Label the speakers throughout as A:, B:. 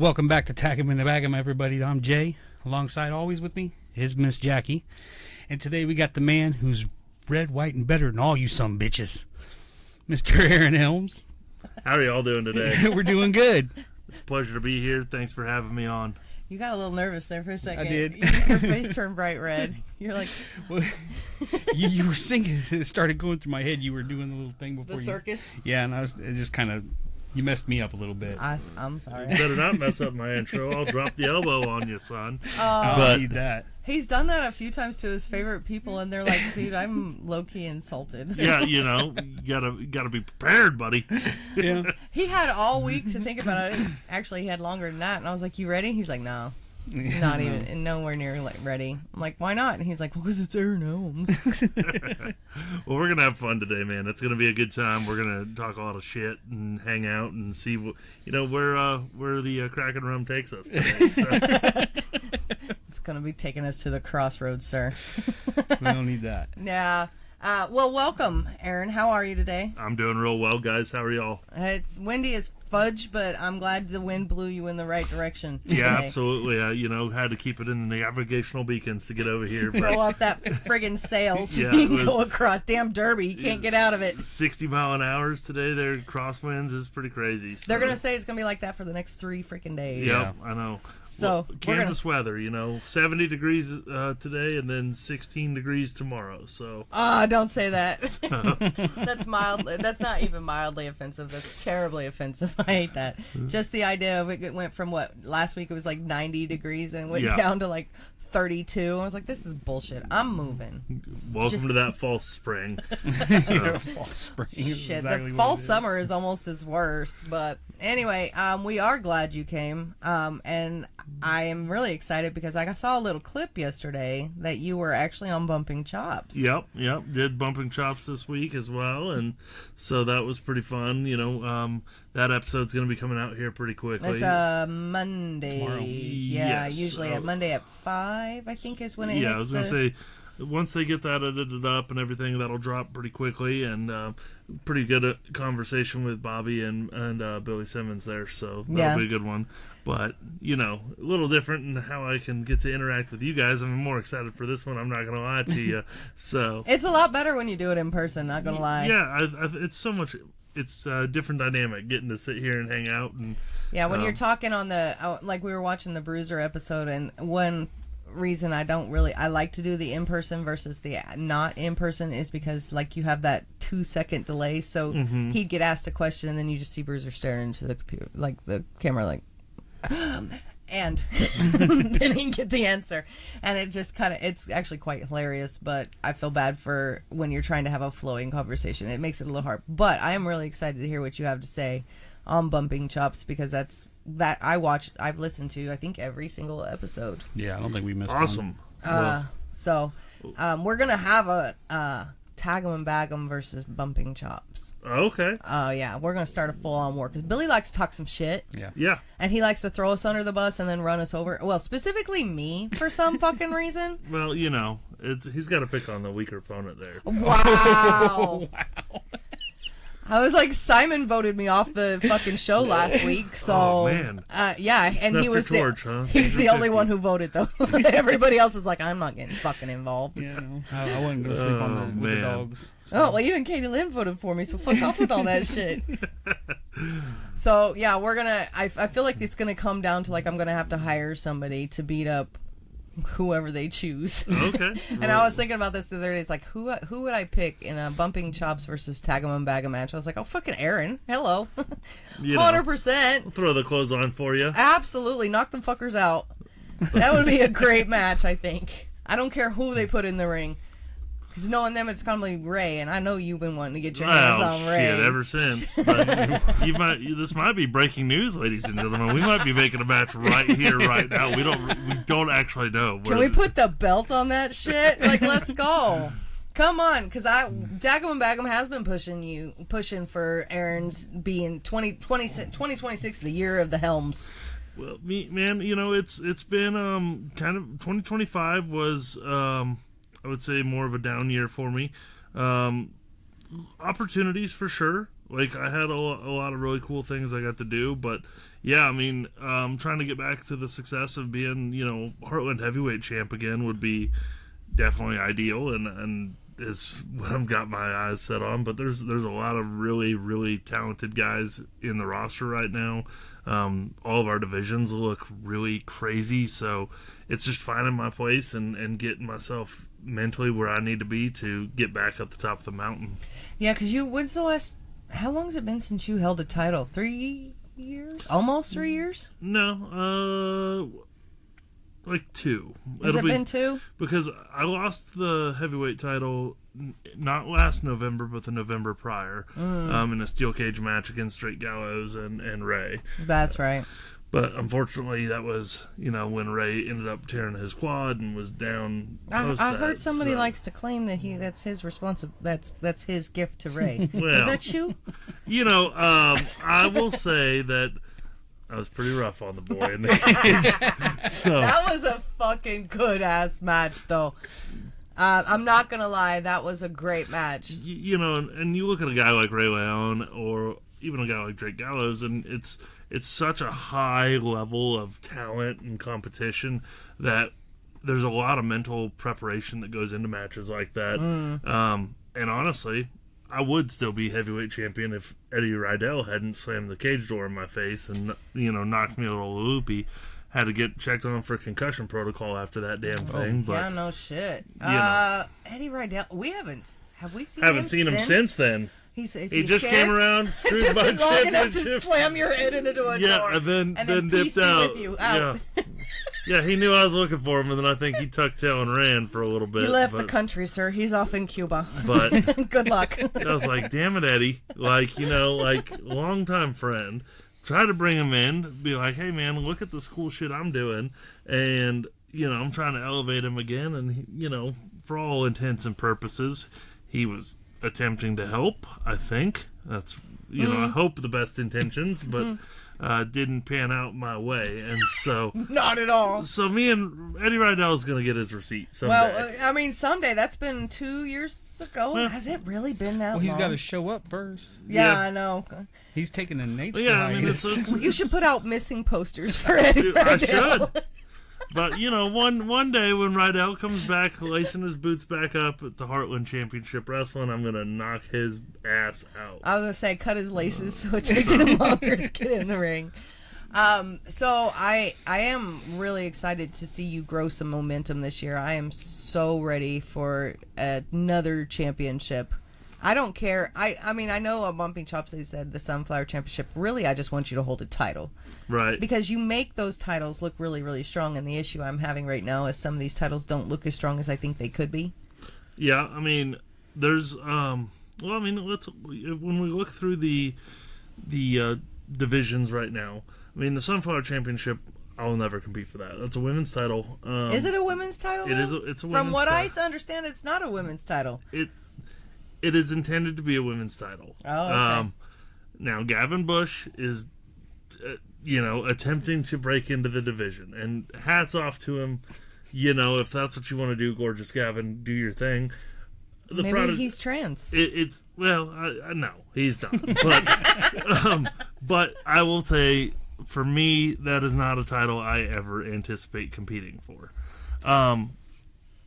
A: Welcome back to Tag 'em in the Bag 'em, everybody. I'm Jay. Alongside, always with me, is Miss Jackie. And today we got the man who's red, white, and better than all you some bitches, Mr. Aaron Helms.
B: How are y'all doing today?
A: We're doing good.
B: It's a pleasure to be here. Thanks for having me on.
C: You got a little nervous there for a second.
A: I did.
C: Your face turned bright red. You're like...
A: Well, you were singing. It started going through my head. You were doing the little thing before
C: The circus?
A: Yeah, and it just kind of... You messed me up a little bit.
C: I'm sorry.
B: You better not mess up my intro. I'll drop the elbow on you, son.
A: I need that.
C: He's done that a few times to his favorite people, and they're like, dude, I'm low-key insulted.
B: Yeah, you know, you gotta be prepared, buddy.
A: Yeah.
C: He had all week to think about it. Actually, he had longer than that, and I was like, you ready? He's like, no. Not even, and nowhere near like ready. I'm like, why not? And he's like, well, because it's Aaron Helms.
B: Well, we're gonna have fun today, man. It's gonna be a good time. We're gonna talk a lot of shit and hang out and see what, where the Kraken Rum takes us today. So.
C: It's gonna be taking us to the crossroads, sir.
A: We don't need that.
C: Yeah. Well, welcome, Aaron. How are you today?
B: I'm doing real well, guys. How are y'all?
C: It's windy as fudge, but I'm glad the wind blew you in the right direction.
B: Yeah,
C: today.
B: Absolutely. Had to keep it in the navigational beacons to get over here.
C: Throw up that friggin' sail so
B: Yeah,
C: you can go across. Damn Derby, you can't get out of it.
B: 60-mile-an-hour today. Their crosswinds is pretty crazy. So.
C: They're gonna say it's gonna be like that for the next 3 freaking days.
B: Yep, I know.
C: So
B: Kansas weather, 70 degrees today and then 16 degrees tomorrow. So
C: don't say that. That's mildly. That's not even mildly offensive. That's terribly offensive. I hate that. Just the idea of it went from last week it was like 90 degrees and it went down to like 32. I was like, this is bullshit. I'm moving.
B: Welcome to that false spring.
A: False spring.
C: Shit,
A: Exactly
C: the
A: what
C: fall
A: it is.
C: summer is almost as worse. But anyway, we are glad you came. And I am really excited because I saw a little clip yesterday that you were actually on Bumping Chops.
B: Yep. Did Bumping Chops this week as well, and so that was pretty fun. That episode's going to be coming out here pretty quickly.
C: It's Monday.
A: Tomorrow.
C: Yeah,
B: Yes.
C: usually at Monday at 5, I think is when it hits.
B: Yeah, I was going to say, once they get that edited up and everything, that'll drop pretty quickly, and pretty good conversation with Bobby and Billy Simmons there, so that'll be a good one. But, a little different in how I can get to interact with you guys. I'm more excited for this one, I'm not going to lie to you. So
C: It's a lot better when you do it in person, not going to lie.
B: Yeah, it's so much... It's a different dynamic getting to sit here and hang out. And
C: yeah, when you're talking on the... like we were watching the Bruiser episode, and one reason I like to do the in-person versus the not in-person is because like you have that 2-second delay, so he'd get asked a question and then you just see Bruiser staring into the computer, like the camera, like and then he'd get the answer, and it just kind of, it's actually quite hilarious, but I feel bad for when you're trying to have a flowing conversation. It makes it a little hard, but I am really excited to hear what you have to say on Bumping Chops, because that I've listened to, I think, every single episode.
A: Yeah, I don't think we missed
B: awesome.
A: one.
C: So we're gonna have a Tag 'em and Bag 'em versus Bumping Chops.
B: Okay.
C: Yeah, we're gonna start a full-on war because Billy likes to talk some shit.
B: Yeah.
C: And he likes to throw us under the bus and then run us over. Well, specifically me for some fucking reason.
B: Well, he's got to pick on the weaker opponent there.
C: Wow. I was like, Simon voted me off the fucking show last week, so...
B: Oh, man.
C: Yeah, and he was he's the only one who voted, though. Everybody else is like, I'm not getting fucking involved.
A: Yeah, no, I wasn't going to sleep with the dogs. So.
C: Oh, well, even Katie Lynn voted for me, so fuck off with all that shit. So, yeah, we're gonna... I feel like it's gonna come down to, like, I'm gonna have to hire somebody to beat up whoever they choose.
B: Okay.
C: And I was thinking about this the other day. It's like, who would I pick in a Bumping Chops versus Tag 'em and Bag 'em match? I was like, oh, fucking Aaron. Hello. 100%.
B: Throw the clothes on for you.
C: Absolutely. Knock them fuckers out. That would be a great match, I think. I don't care who they put in the ring. Because knowing them, it's going to be Ray, and I know you've been wanting to get your hands on Ray.
B: Shit, ever since. But this might be breaking news, ladies and gentlemen. We might be making a match right here, right now. We don't actually know.
C: Can we put the belt on that shit? Like, let's go. Come on, because Tag 'em and Bag 'em has been pushing for Aaron's being 2026, the year of the Helms.
B: Well, man, it's been kind of 2025 was. I would say more of a down year for me. Opportunities for sure. Like, I had a lot of really cool things I got to do, but Yeah, I mean, trying to get back to the success of being, Heartland heavyweight champ again would be definitely ideal, and is what I've got my eyes set on. But there's a lot of really, really talented guys in the roster right now. All of our divisions look really crazy, so it's just finding my place and getting myself mentally where I need to be to get back at the top of the mountain.
C: Yeah, because when's the last, how long has it been since you held a title? 3 years? Almost 3 years?
B: No, like 2.
C: Has it been 2?
B: Because I lost the heavyweight title not last November, but the November prior, in a steel cage match against Drake Gallows and Ray.
C: That's right.
B: But unfortunately, that was, when Ray ended up tearing his quad and was down.
C: I heard somebody likes to claim that that's his that's his gift to Ray.
B: Well,
C: is that you?
B: I will say that I was pretty rough on the boy in the cage. So
C: that was a fucking good ass match, though. I'm not gonna lie, that was a great match.
B: And you look at a guy like Ray Leon or even a guy like Drake Gallows, and it's such a high level of talent and competition that there's a lot of mental preparation that goes into matches like that. And honestly, I would still be heavyweight champion if Eddie Rydell hadn't slammed the cage door in my face and, knocked me a little loopy. Had to get checked on for concussion protocol after that damn thing. But,
C: yeah, no shit. Eddie Rydell, have we seen
B: him since then.
C: He
B: just came around, screwed
C: just
B: by
C: long enough to
B: championship.
C: slam your head into a door.
B: Yeah, and then dipped out.
C: out.
B: Yeah, he knew I was looking for him, and then I think he tucked tail and ran for a little bit.
C: He left the country, sir. He's off in Cuba.
B: But
C: good luck.
B: I was like, damn it, Eddie. Longtime friend. Try to bring him in, be like, hey, man, look at this cool shit I'm doing. And, I'm trying to elevate him again. And, for all intents and purposes, he was attempting to help, I think. That's, I hope the best intentions, but didn't pan out my way. And so...
C: Not at all.
B: So me and Eddie Rydell is going to get his receipt someday.
C: Well, someday. That's been 2 years ago. Well, has it really been that long?
A: Well, he's got to show up first.
C: Yeah, I know.
A: He's taking a Nate's
C: You should put out missing posters for Eddie Rydell.
B: I should. But, one day when Rydell comes back, lacing his boots back up at the Heartland Championship Wrestling, I'm going to knock his ass out.
C: I was going to say, cut his laces so it takes him longer to get in the ring. So I am really excited to see you grow some momentum this year. I am so ready for another championship. I don't care. I mean, I know on Bumping Chops they said the Sunflower Championship. Really, I just want you to hold a title.
B: Right.
C: Because you make those titles look really, really strong, and the issue I'm having right now is some of these titles don't look as strong as I think they could be.
B: Yeah, I mean, there's, when we look through the divisions right now, I mean, the Sunflower Championship, I'll never compete for that. That's a women's title.
C: Is it a women's title?
B: It is. It's a women's
C: From what
B: title.
C: I understand, it's not a women's title.
B: It is intended to be a women's title.
C: Oh, okay.
B: Now, Gavin Bush is, attempting to break into the division. And hats off to him. If that's what you want to do, gorgeous Gavin, do your thing.
C: Maybe he's trans.
B: No, he's not. But I will say, for me, that is not a title I ever anticipate competing for.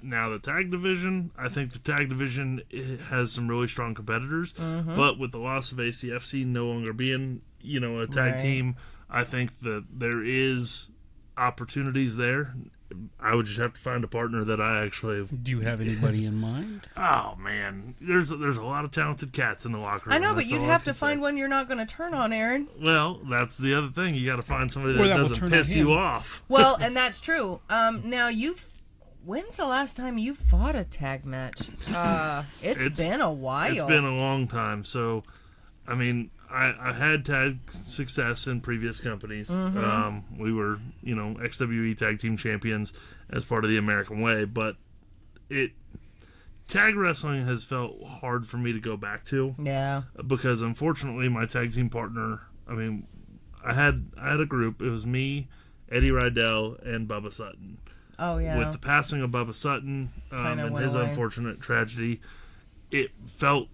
B: Now, the tag division, I think the tag division has some really strong competitors, but with the loss of ACFC no longer being, a tag team, I think that there is opportunities there. I would just have to find a partner that I actually...
A: Do you have anybody in mind?
B: Oh, man. There's a lot of talented cats in the locker room.
C: I know, but you'd have to find one you're not going to turn on, Aaron.
B: Well, that's the other thing. You got to find somebody that doesn't piss you off.
C: Well, and that's true. Now, when's the last time you fought a tag match? It's been a while.
B: It's been a long time. So, I mean, I had tag success in previous companies. We were, XWE tag team champions as part of the American Way, but tag wrestling has felt hard for me to go back to.
C: Yeah.
B: Because unfortunately, my tag team partner, I had a group. It was me, Eddie Rydell, and Bubba Sutton.
C: Oh, yeah.
B: With the passing of Bubba Sutton and his unfortunate tragedy, it felt...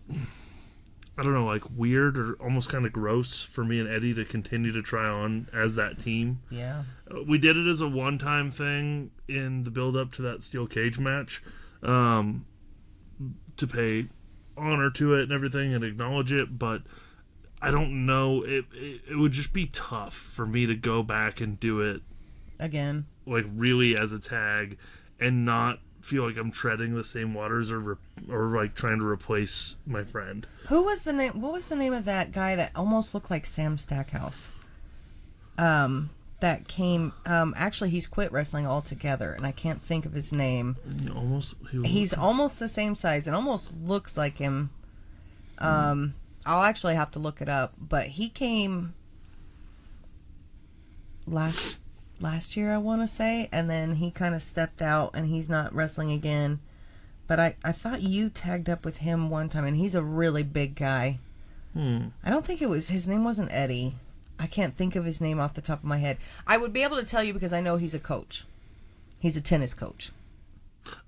B: I don't know, like weird or almost kind of gross for me and Eddie to continue to try on as that team.
C: Yeah.
B: We did it as a one-time thing in the build-up to that steel cage match, to pay honor to it and everything and acknowledge it, but I don't know, it would just be tough for me to go back and do it
C: again,
B: like really as a tag and not feel like I'm treading the same waters or like trying to replace my friend.
C: Who was the name? What was the name of that guy that almost looked like Sam Stackhouse? That came. Actually, he's quit wrestling altogether, and I can't think of his name. He's almost the same size and almost looks like him. I'll actually have to look it up, but he came last year, I want to say, and then he kind of stepped out and he's not wrestling again. But I thought you tagged up with him one time, and he's a really big guy. I don't think his name wasn't Eddie. I can't think of his name off the top of my head. I would be able to tell you because I know he's a coach. He's a tennis coach.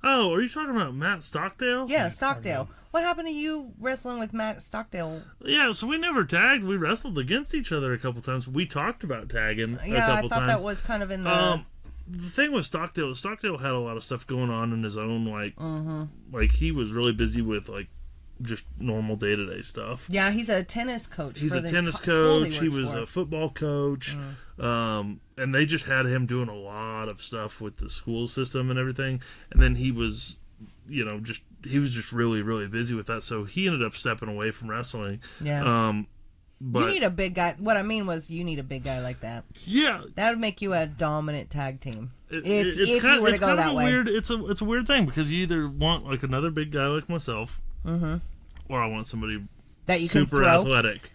B: Oh, are you talking about Matt Stockdale?
C: Yeah, Stockdale. What happened to you wrestling with Matt Stockdale?
B: Yeah, so we never tagged. We wrestled against each other a couple times. We talked about tagging a couple times.
C: Yeah, I thought that was kind of in the...
B: the thing with Stockdale had a lot of stuff going on in his own, like he was really busy with, like, just normal day-to-day stuff.
C: Yeah, he's a tennis coach.
B: He's a tennis coach. He was a football coach. And they just had him doing a lot of stuff with the school system and everything. And then he was, he was just really, really busy with that. So he ended up stepping away from wrestling.
C: Yeah.
B: But
C: you need a big guy. What I mean was you need a big guy like that.
B: Yeah.
C: That would make you a dominant tag team.
B: If you were to go that way. It's a weird thing because you either want like another big guy like myself, or I want somebody
C: that you
B: super
C: can throw.
B: athletic,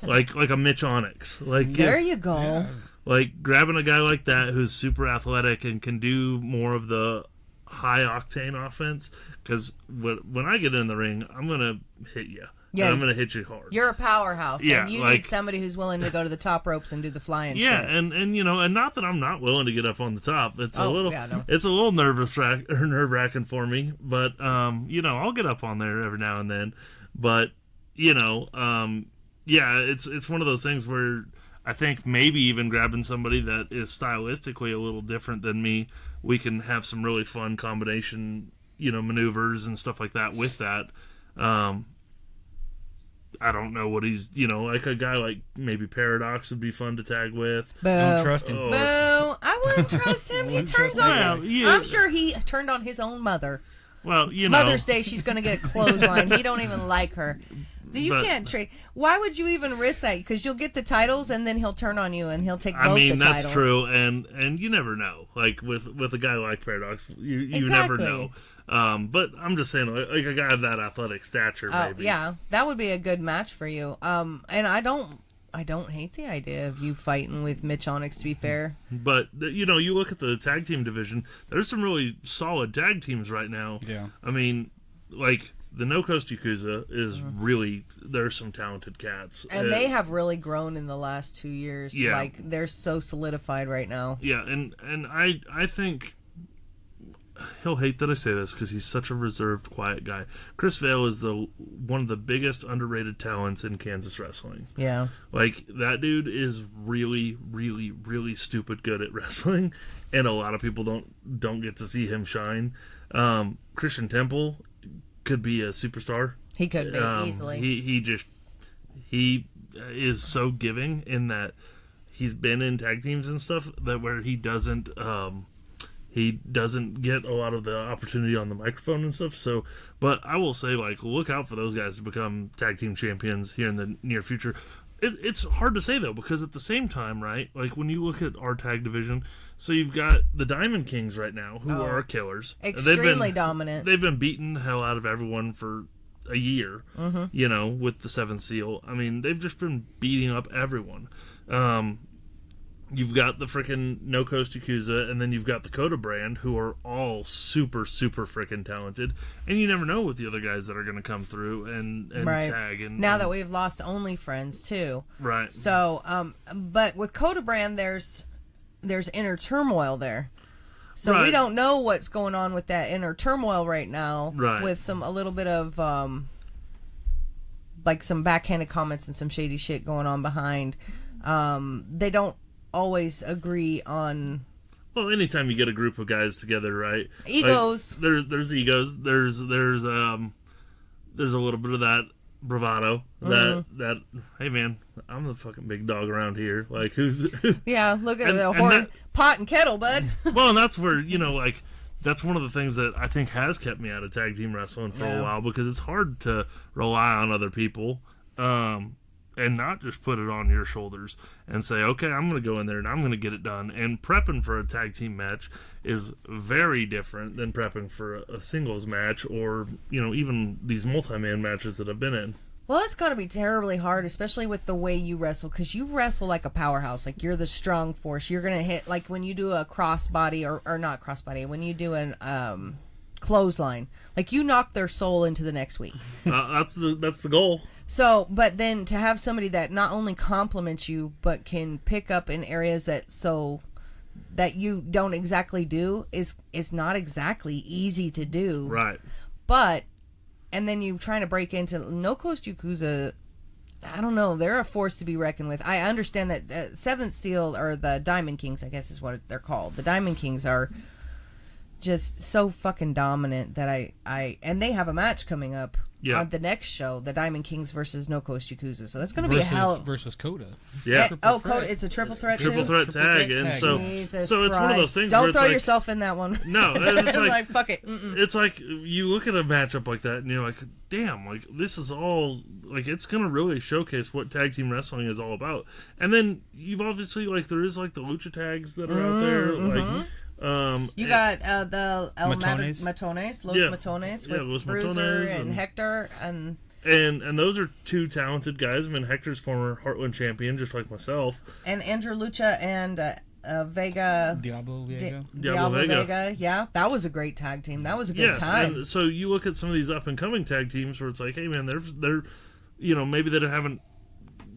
B: like a Mitch Onyx. Like
C: there you go.
A: Yeah.
B: Like grabbing a guy like that who's super athletic and can do more of the high octane offense. Because when I get in the ring, I'm gonna hit you. Yeah, I'm gonna hit you hard.
C: You're a powerhouse.
B: Yeah,
C: and you need somebody who's willing to go to the top ropes and do the flying.
B: Yeah,
C: shit.
B: and not that I'm not willing to get up on the top. It's a little nerve wracking for me, but I'll get up on there every now and then. But it's one of those things where I think maybe even grabbing somebody that is stylistically a little different than me, we can have some really fun combination, maneuvers and stuff like that with that. I don't know what he's, like a guy like maybe Paradox would be fun to tag with.
A: Don't trust him.
C: Boo! I wouldn't trust him. He turns on. I'm sure he turned on his own mother.
B: Well,
C: Mother's Day, she's going to get a clothesline. He don't even like her. Can't trade. Why would you even risk that? Because you'll get the titles, and then he'll turn on you, and he'll take both the titles.
B: That's true, and you never know. Like with a guy like Paradox, you never know. But I'm just saying, like a guy of that athletic stature, maybe.
C: Yeah, that would be a good match for you. And I don't hate the idea of you fighting with Mitch Onyx, to be fair. But,
B: you look at the tag team division, there's some really solid tag teams right now.
A: Yeah.
B: I mean, like, the No Coast Yakuza is really, there's some talented cats.
C: And they have really grown in the last 2 years.
B: Yeah.
C: Like, they're so solidified right now.
B: Yeah, and I think... He'll hate that I say this because he's such a reserved, quiet guy. Chris Vale is one of the biggest underrated talents in Kansas wrestling.
C: Yeah.
B: Like, that dude is really, really, really stupid good at wrestling, and a lot of people don't get to see him shine. Christian Temple could be a superstar.
C: He could be, easily.
B: He is so giving in that he's been in tag teams and stuff that where he doesn't get a lot of the opportunity on the microphone and stuff. So, but I will say, like, look out for those guys to become tag team champions here in the near future. It's hard to say, though, because at the same time, right, like, when you look at our tag division, so you've got the Diamond Kings right now, who are killers.
C: Extremely dominant.
B: They've been beating the hell out of everyone for a year, with the 7th seal. I mean, they've just been beating up everyone. You've got the frickin' No Coast Yakuza, and then you've got the Coda brand, who are all super, super frickin' talented. And you never know with the other guys that are going to come through and tag. And
C: now that we've lost Only Friends, too.
B: Right.
C: So, but with Coda brand, there's inner turmoil there. So we don't know what's going on with that inner turmoil right now.
B: Right.
C: With a little bit of like some backhanded comments and some shady shit going on behind. They don't always agree on.
B: Well, anytime you get a group of guys together, right?
C: Egos.
B: Like, there's egos. There's a little bit of that bravado. That hey man, I'm the fucking big dog around here. Like who's?
C: Yeah, look at the horn, pot and kettle, bud.
B: Well, and that's where like. That's one of the things that I think has kept me out of tag team wrestling for a while, because it's hard to rely on other people and not just put it on your shoulders and say, okay, I'm going to go in there and I'm going to get it done. And prepping for a tag team match is very different than prepping for a singles match, or, even these multi-man matches that I've been in.
C: Well, it's got to be terribly hard, especially with the way you wrestle, because you wrestle like a powerhouse. Like, you're the strong force. You're going to hit, like, when you do a crossbody, or not crossbody, when you do an clothesline, like, you knock their soul into the next week.
B: That's the goal.
C: So, but then to have somebody that not only compliments you, but can pick up in areas that you don't exactly do is not exactly easy to do.
B: Right.
C: But... And then you trying to break into No Coast Yakuza. I don't know. They're a force to be reckoned with. I understand that Seventh Seal, or the Diamond Kings, I guess is what they're called. The Diamond Kings are just so fucking dominant that and they have a match coming up on the next show, the Diamond Kings versus No Coast Yakuza. So that's going to be a hell
A: versus Coda.
B: Yeah.
C: Coda, it's a triple threat.
B: Triple threat tag, and so
C: Jesus
B: so it's
C: Christ.
B: one of those things.
C: Don't
B: where it's
C: throw
B: like,
C: yourself in that one.
B: No, it's
C: like fuck it. Mm-mm.
B: It's like you look at a matchup like that, and you're like, damn, like this is all like it's going to really showcase what tag team wrestling is all about. And then you've obviously there is like the lucha tags that are out there, like.
C: You got the
A: Matones.
C: Los Matones with
B: Los
C: Bruiser
B: Matones
C: and Hector and
B: those are two talented guys. I mean, Hector's former Heartland champion, just like myself.
C: And Andrew Lucha and Vega.
A: Diablo Vega.
C: Diablo Vega. Yeah, that was a great tag team. That was a good time.
B: And so you look at some of these up and coming tag teams where it's like, hey man, they're maybe they haven't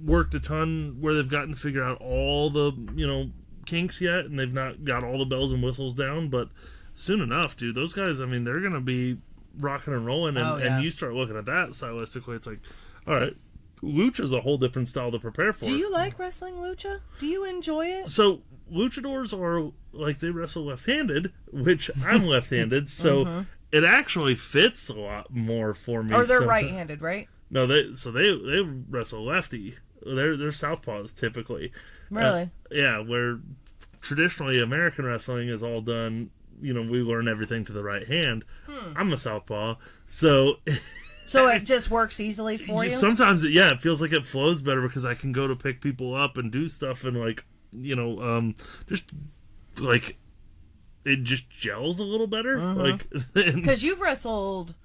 B: worked a ton where they've gotten to figure out all the kinks yet, and they've not got all the bells and whistles down, but soon enough, dude, those guys, I mean, they're gonna be rocking and rolling, and you start looking at that stylistically, it's like, all right, lucha's a whole different style to prepare for.
C: Do you like wrestling lucha? Do you enjoy it?
B: So luchadors are like, they wrestle left-handed, which I'm left-handed, so it actually fits a lot more for me.
C: Or they're right-handed, right?
B: No, they wrestle lefty. They're southpaws typically.
C: Really?
B: Yeah, where traditionally American wrestling is all done, we learn everything to the right hand. I'm a southpaw, so
C: it just works easily for you?
B: Sometimes, it feels like it flows better because I can go to pick people up and do stuff, and just like it just gels a little better. Like,
C: because you've wrestled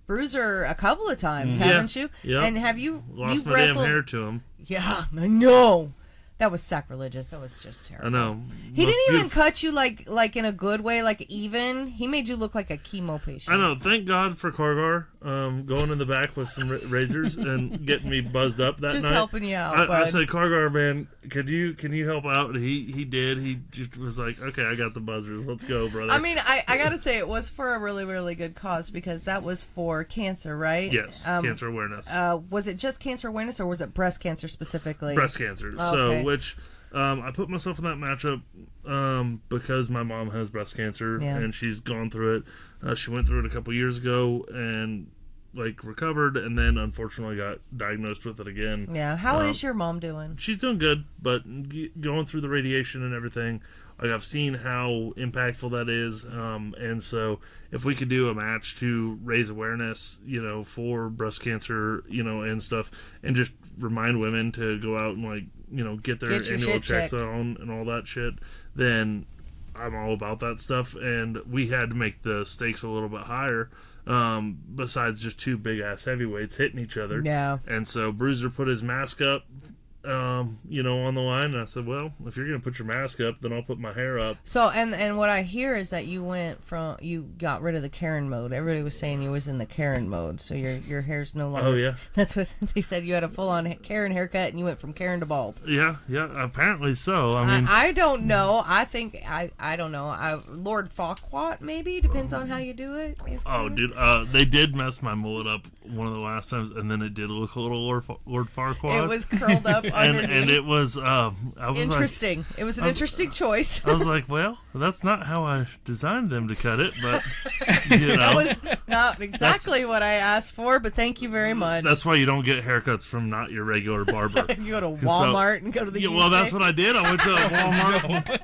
C: Bruiser a couple of times, haven't you?
B: Yeah.
C: And have
B: lost
C: you've
B: my
C: wrestled...
B: damn hair to him?
C: Yeah, I know. That was sacrilegious. That was just terrible.
B: I know.
C: He didn't even cut you like in a good way, like even. He made you look like a chemo patient.
B: I know. Thank God for Kargar going in the back with some razors and getting me buzzed up that night.
C: Just helping you out.
B: I said, Kargar, man, can you help out? And he did. He just was like, okay, I got the buzzers. Let's go, brother.
C: I mean, I gotta say, it was for a really, really good cause, because that was for cancer, right?
B: Yes, cancer awareness.
C: Was it just cancer awareness, or was it breast cancer specifically?
B: Breast cancer.
C: Oh,
B: so,
C: okay.
B: which I put myself in that matchup because my mom has breast cancer, and she's gone through it. She went through it a couple years ago and recovered, and then unfortunately got diagnosed with it again.
C: Yeah. How is your mom doing?
B: She's doing good, but going through the radiation and everything, I've seen how impactful that is, and so if we could do a match to raise awareness, for breast cancer, and stuff, and just remind women to go out and get their annual checks on and all that shit, then I'm all about that stuff. And we had to make the stakes a little bit higher, besides just two big ass heavyweights hitting each other.
C: Yeah.
B: And so Bruiser put his mask up on the line. And I said, well, if you're going to put your mask up, then I'll put my hair up.
C: So, and what I hear is that you got rid of the Karen mode. Everybody was saying you was in the Karen mode, so your hair's no longer.
B: Oh, yeah.
C: That's what they said. You had a full-on Karen haircut, and you went from Karen to bald.
B: Yeah, apparently so. I mean,
C: I don't know. I think, I don't know. Lord Farquaad, maybe? Depends on how you do it.
B: Dude, they did mess my mullet up one of the last times, and then it did look a little Lord Farquaad.
C: It was curled up underneath.
B: And it was,
C: interesting. It was an interesting choice.
B: I was like, well, that's not how I designed them to cut it, but,
C: That was not exactly what I asked for, but thank you very much.
B: That's why you don't get haircuts from not your regular barber.
C: You go to Walmart and go to the UK?
B: Well, that's what I did. I went to a Walmart.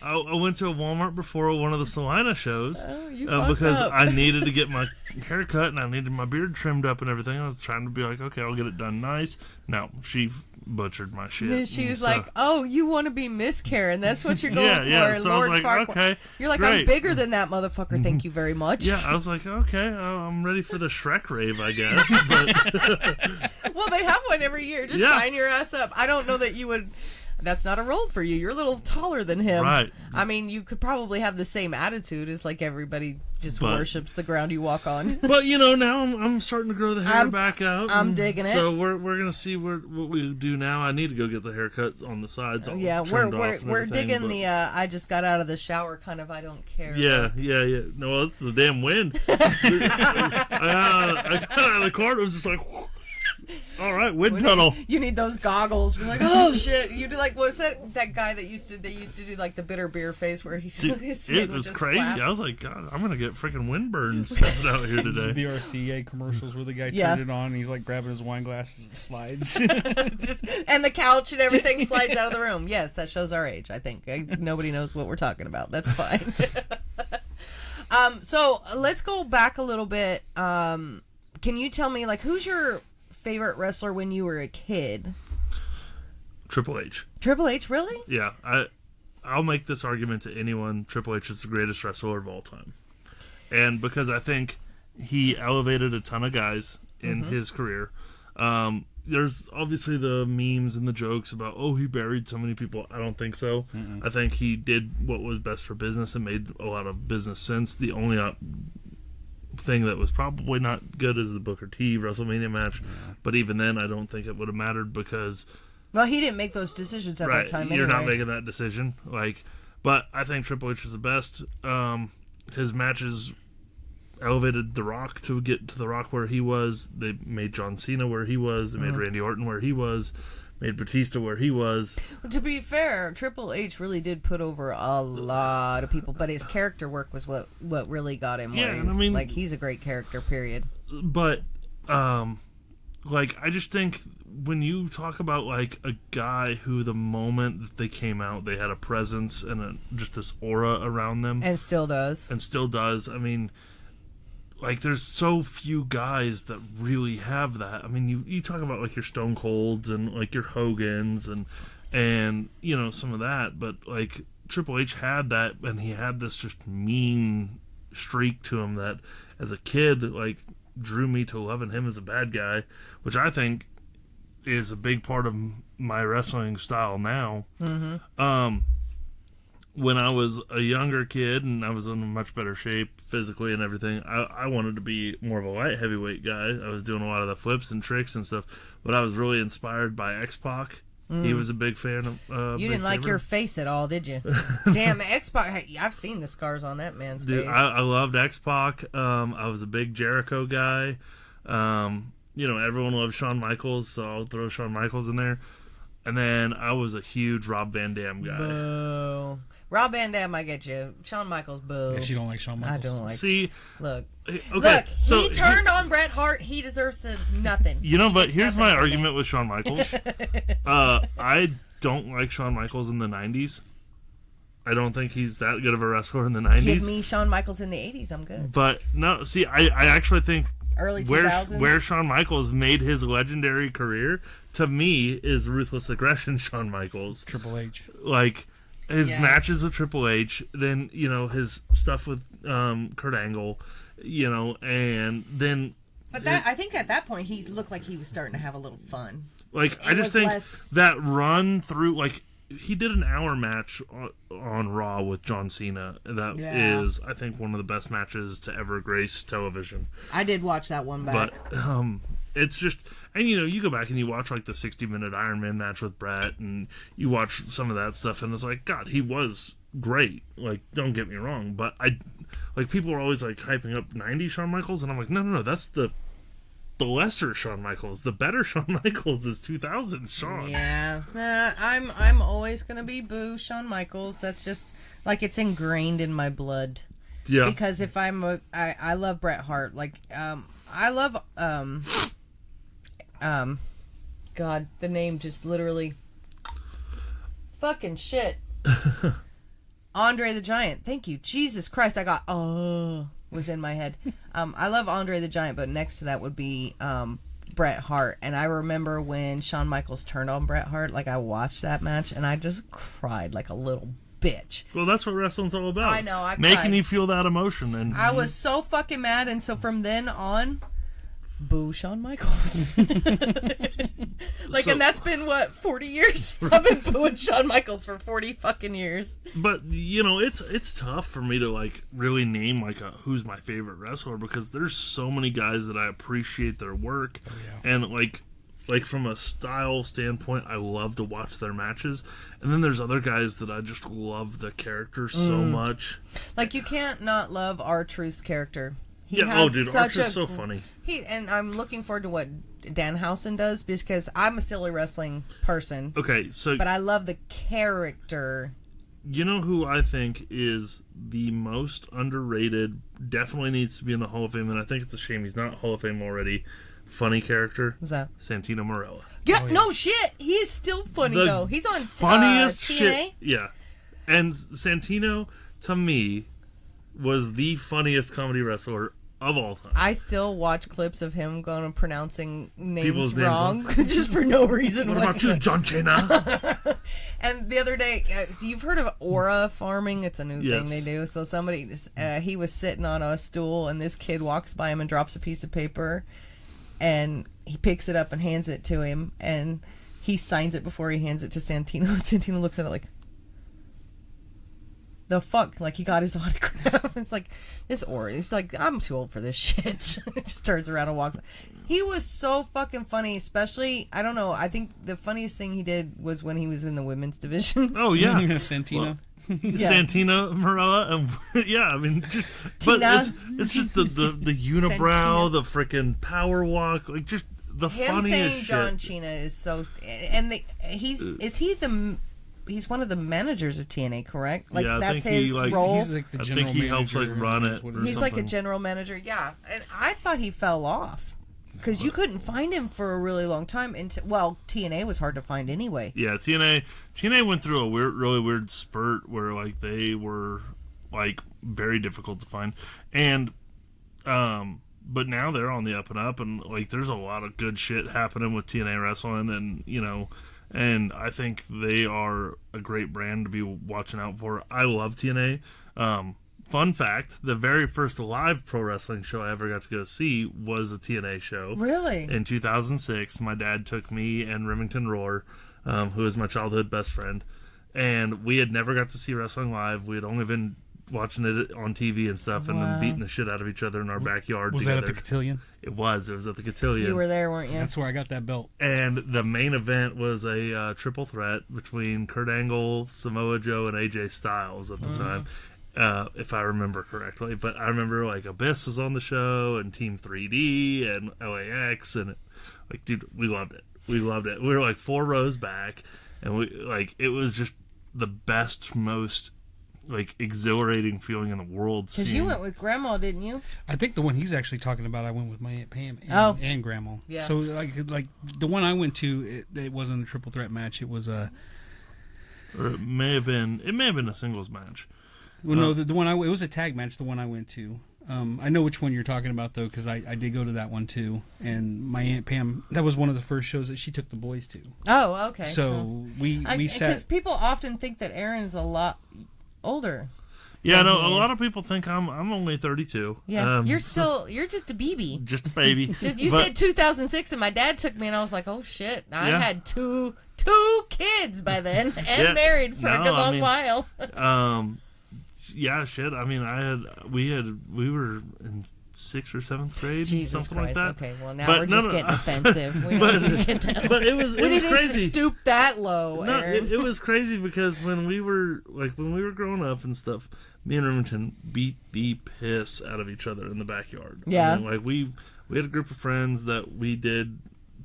B: I went to a Walmart before one of the Salina shows because I needed to get my hair cut and I needed my beard trimmed up and everything. I was trying to be like, okay, I'll get it done nice. No, she butchered my shit.
C: And she was like, oh, you want to be Miss Karen. That's what you're going for.
B: Yeah. So
C: Lord
B: I was like,
C: Farquaad.
B: okay,
C: you're like,
B: great.
C: I'm bigger than that motherfucker. Thank you very much.
B: Yeah, I was like, okay, I'm ready for the Shrek rave, I guess. But
C: well, they have one every year. Just sign your ass up. I don't know that you would... That's not a role for you. You're a little taller than him.
B: Right.
C: I mean, you could probably have the same attitude as like everybody just worships the ground you walk on.
B: But now I'm starting to grow the hair back out.
C: I'm digging it.
B: So we're gonna see what we do now. I need to go get the haircut on the sides.
C: Yeah, we're digging the. I just got out of the shower. Kind of. I don't care.
B: Yeah. No, it's the damn wind. I got out of the car. It was just like. All right, wind tunnel.
C: You need those goggles. We're like, oh shit! You do like what's that guy that used to do like the bitter beer face where
B: it was crazy. Flap. I was like, God, I'm gonna get freaking windburn stepping out here today.
A: The RCA commercials where the guy turned it on and he's like grabbing his wine glasses and slides,
C: and the couch and everything slides out of the room. Yes, that shows our age. I think nobody knows what we're talking about. That's fine. So let's go back a little bit. Can you tell me who's your favorite wrestler when you were a kid?
B: Triple H.
C: Triple H, really?
B: Yeah, I'll make this argument to anyone. Triple H is the greatest wrestler of all time, and because I think he elevated a ton of guys in his career. There's obviously the memes and the jokes about he buried so many people. I don't think so. I think he did what was best for business and made a lot of business sense. The only thing that was probably not good is the Booker T WrestleMania match, but even then I don't think it would have mattered because
C: he didn't make those decisions at that time anyway.
B: You're not making that decision, but I think Triple H is the best. His matches elevated The Rock to get to The Rock where he was. They made John Cena where he was. They made Randy Orton where he was. Made Batista where he was.
C: To be fair, Triple H really did put over a lot of people, but his character work was what really got him.
B: Yeah, I mean,
C: he's a great character. Period.
B: But, I just think when you talk about a guy who the moment that they came out, they had a presence and just this aura around them,
C: and still does.
B: I mean. There's so few guys that really have that. I mean, you talk about your Stone Colds and your Hogans and some of that, but Triple H had that, and he had this just mean streak to him that as a kid drew me to loving him as a bad guy, which I think is a big part of my wrestling style now. When I was a younger kid and I was in much better shape physically and everything, I wanted to be more of a light heavyweight guy. I was doing a lot of the flips and tricks and stuff, but I was really inspired by X-Pac. He was a big fan of
C: you didn't like your face at all, did you? Damn, X-Pac, I've seen the scars on that man's face.
B: I loved X-Pac. I was a big Jericho guy. Everyone loves Shawn Michaels, so I'll throw Shawn Michaels in there. And then I was a huge Rob Van Dam guy.
C: Boo. Rob Van Dam, I get you. Shawn Michaels, boo.
A: Yeah, she don't like Shawn Michaels.
C: I don't like.
B: See,
C: look,
B: okay,
C: look. He turned on Bret Hart. He deserves nothing.
B: But here's my argument with Shawn Michaels. I don't like Shawn Michaels in the '90s. I don't think he's that good of a wrestler in the '90s.
C: Give me Shawn Michaels in the '80s. I'm good.
B: But no, see, I actually think
C: early 2000s
B: where Shawn Michaels made his legendary career to me is Ruthless Aggression. Shawn Michaels,
A: Triple H,
B: his matches with Triple H, then his stuff with Kurt Angle, and then.
C: But I think at that point he looked like he was starting to have a little fun.
B: Like, I just think that run through, like, he did an hour match on Raw with John Cena. That is, I think, one of the best matches to ever grace television.
C: I did watch that one back.
B: But it's just, and you know, you go back and you watch like the 60-minute Iron Man match with Brett, and you watch some of that stuff, and it's like, God, he was great. Like, don't get me wrong, but people are always like hyping up 90s Shawn Michaels, and I'm like, no, that's the lesser Shawn Michaels. The better Shawn Michaels is 2000 Shawn.
C: Yeah, I'm always gonna be boo Shawn Michaels. That's just like it's ingrained in my blood.
B: Yeah.
C: Because if I love Bret Hart. Like I love God, the name just literally fucking shit. Andre the Giant. Thank you, Jesus Christ. I got was in my head. I love Andre the Giant, but next to that would be Bret Hart. And I remember when Shawn Michaels turned on Bret Hart, like I watched that match and I just cried like a little bitch.
B: Well, that's what wrestling's all about.
C: I know.
B: Making you feel that emotion. And
C: I was so fucking mad, and so from then on, boo Shawn Michaels. And that's been, what, 40 years? I've been booing Shawn Michaels for 40 fucking years.
B: But, you know, it's tough for me to, like, really name, like, who's my favorite wrestler, because there's so many guys that I appreciate their work. Oh, yeah. And, like from a style standpoint, I love to watch their matches. And then there's other guys that I just love the character so much. Like,
C: you can't not love R-Truth's character.
B: R-Truth's so funny.
C: And I'm looking forward to what Danhausen does, because I'm a silly wrestling person.
B: Okay, so...
C: But I love the character.
B: You know who I think is the most underrated, definitely needs to be in the Hall of Fame, and I think it's a shame he's not Hall of Fame already, funny character?
C: What's that?
B: Santino Marella.
C: Yeah, no shit! He's still funny, though. He's on
B: funniest
C: TNA?
B: Shit. Yeah. And Santino, to me, was the funniest comedy wrestler of all time.
C: I still watch clips of him going and pronouncing names wrong just for no reason.
B: What about you, John Cena?
C: And the other day, so you've heard of aura farming? It's a new thing they do. So somebody, he was sitting on a stool, and this kid walks by him and drops a piece of paper, and he picks it up and hands it to him, and he signs it before he hands it to Santino. And Santino looks at it like, the fuck? Like, he got his autograph. It's like, this aura. He's like, I'm too old for this shit. Just turns around and walks. He was so fucking funny, especially, I don't know, I think the funniest thing he did was when he was in the women's division.
B: Oh, yeah.
A: Santino.
B: Well, Santino, Marella, and I mean, but it's just the unibrow, the freaking power walk, like just the
C: him
B: funniest
C: saying
B: shit.
C: John Cena is so, and he's one of the managers of TNA, correct? Like, that's his role.
A: He's like the general
B: I think he helps like run it.
C: He's like a general manager, yeah. And I thought he fell off because you couldn't find him for a really long time. TNA was hard to find anyway.
B: Yeah, TNA went through a really weird spurt where like they were like very difficult to find, and but now they're on the up and up, and like there's a lot of good shit happening with TNA wrestling, and you know. And I think they are a great brand to be watching out for. I love TNA. Fun fact, the very first live pro wrestling show I ever got to go see was a TNA show.
C: Really?
B: In 2006, my dad took me and Remington Roar, who is my childhood best friend. And we had never got to see wrestling live. We had only been watching it on TV and stuff, and then beating the shit out of each other in our backyard
A: Was
B: together.
A: that at the Cotillion?
B: It was at the Cotillion.
C: You were there, weren't you?
A: That's where I got that belt.
B: And the main event was a triple threat between Kurt Angle, Samoa Joe, and AJ Styles at the time, if I remember correctly. But I remember like Abyss was on the show, and Team 3D, and LAX, and like, dude, we loved it. We were like 4 rows back, and it was just the best, most like exhilarating feeling in the world.
C: Because you went with Grandma, didn't you?
A: I think the one he's actually talking about, I went with my Aunt Pam and Grandma.
C: Yeah.
A: So like the one I went to, it wasn't a triple threat match. It was a.
B: Or it may have been a singles match.
A: Well, no, the one it was a tag match. The one I went to. I know which one you're talking about though, because I did go to that one too. And my Aunt Pam, that was one of the first shows that she took the boys to.
C: Oh, okay.
A: So we sat.
C: Because people often think that Aaron's a lot older.
B: Yeah, no, a lot of people think I'm only 32.
C: Yeah, you're just a baby.
B: Just a baby.
C: You said 2006, and my dad took me, and I was like, oh shit, I had two kids by then, and married for a long while.
B: Yeah, shit. I mean, we were in 6th or 7th grade,
C: Jesus
B: something
C: Christ.
B: like that.
C: Okay, well now we're just getting offensive. We
B: but it was
C: didn't
B: crazy.
C: Stoop that low, Aaron.
B: It was crazy because when we were growing up and stuff, me and Remington beat the piss out of each other in the backyard.
C: Yeah,
B: I mean, like we had a group of friends that we did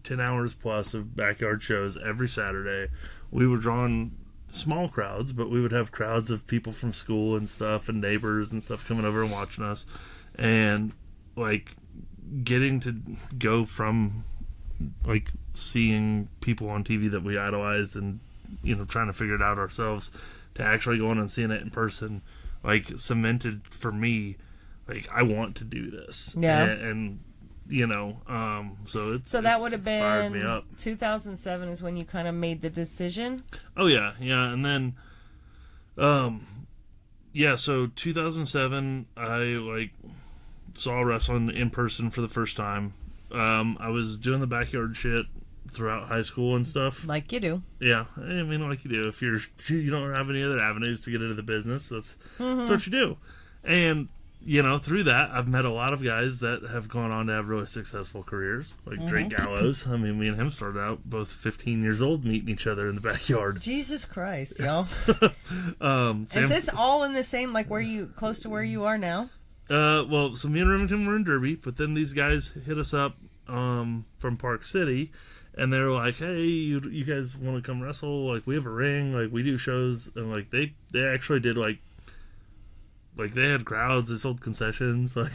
B: 10 hours plus of backyard shows every Saturday. We were drawing small crowds, but we would have crowds of people from school and stuff and neighbors and stuff coming over and watching us. And like getting to go from like seeing people on TV that we idolized and trying to figure it out ourselves to actually going and seeing it in person, like cemented for me, like I want to do this.
C: Yeah.
B: And so
C: that would have
B: fired me
C: been
B: up.
C: 2007 is when you kind of made the decision.
B: Oh yeah, and then so 2007 I like saw wrestling in person for the first time. I was doing the backyard shit throughout high school and stuff.
C: Like you do.
B: Yeah, I mean, like you do. If you don't have any other avenues to get into the business, that's what you do. And through that, I've met a lot of guys that have gone on to have really successful careers, like Drake Gallows. I mean, me and him started out both 15 years old, meeting each other in the backyard.
C: Jesus Christ, y'all! Is this all in the same, like close to where you are now?
B: Well, so me and Remington were in Derby, but then these guys hit us up from Park City, and they were like, "Hey, you guys want to come wrestle? Like, we have a ring, like we do shows," and like they actually did like they had crowds, they sold concessions, like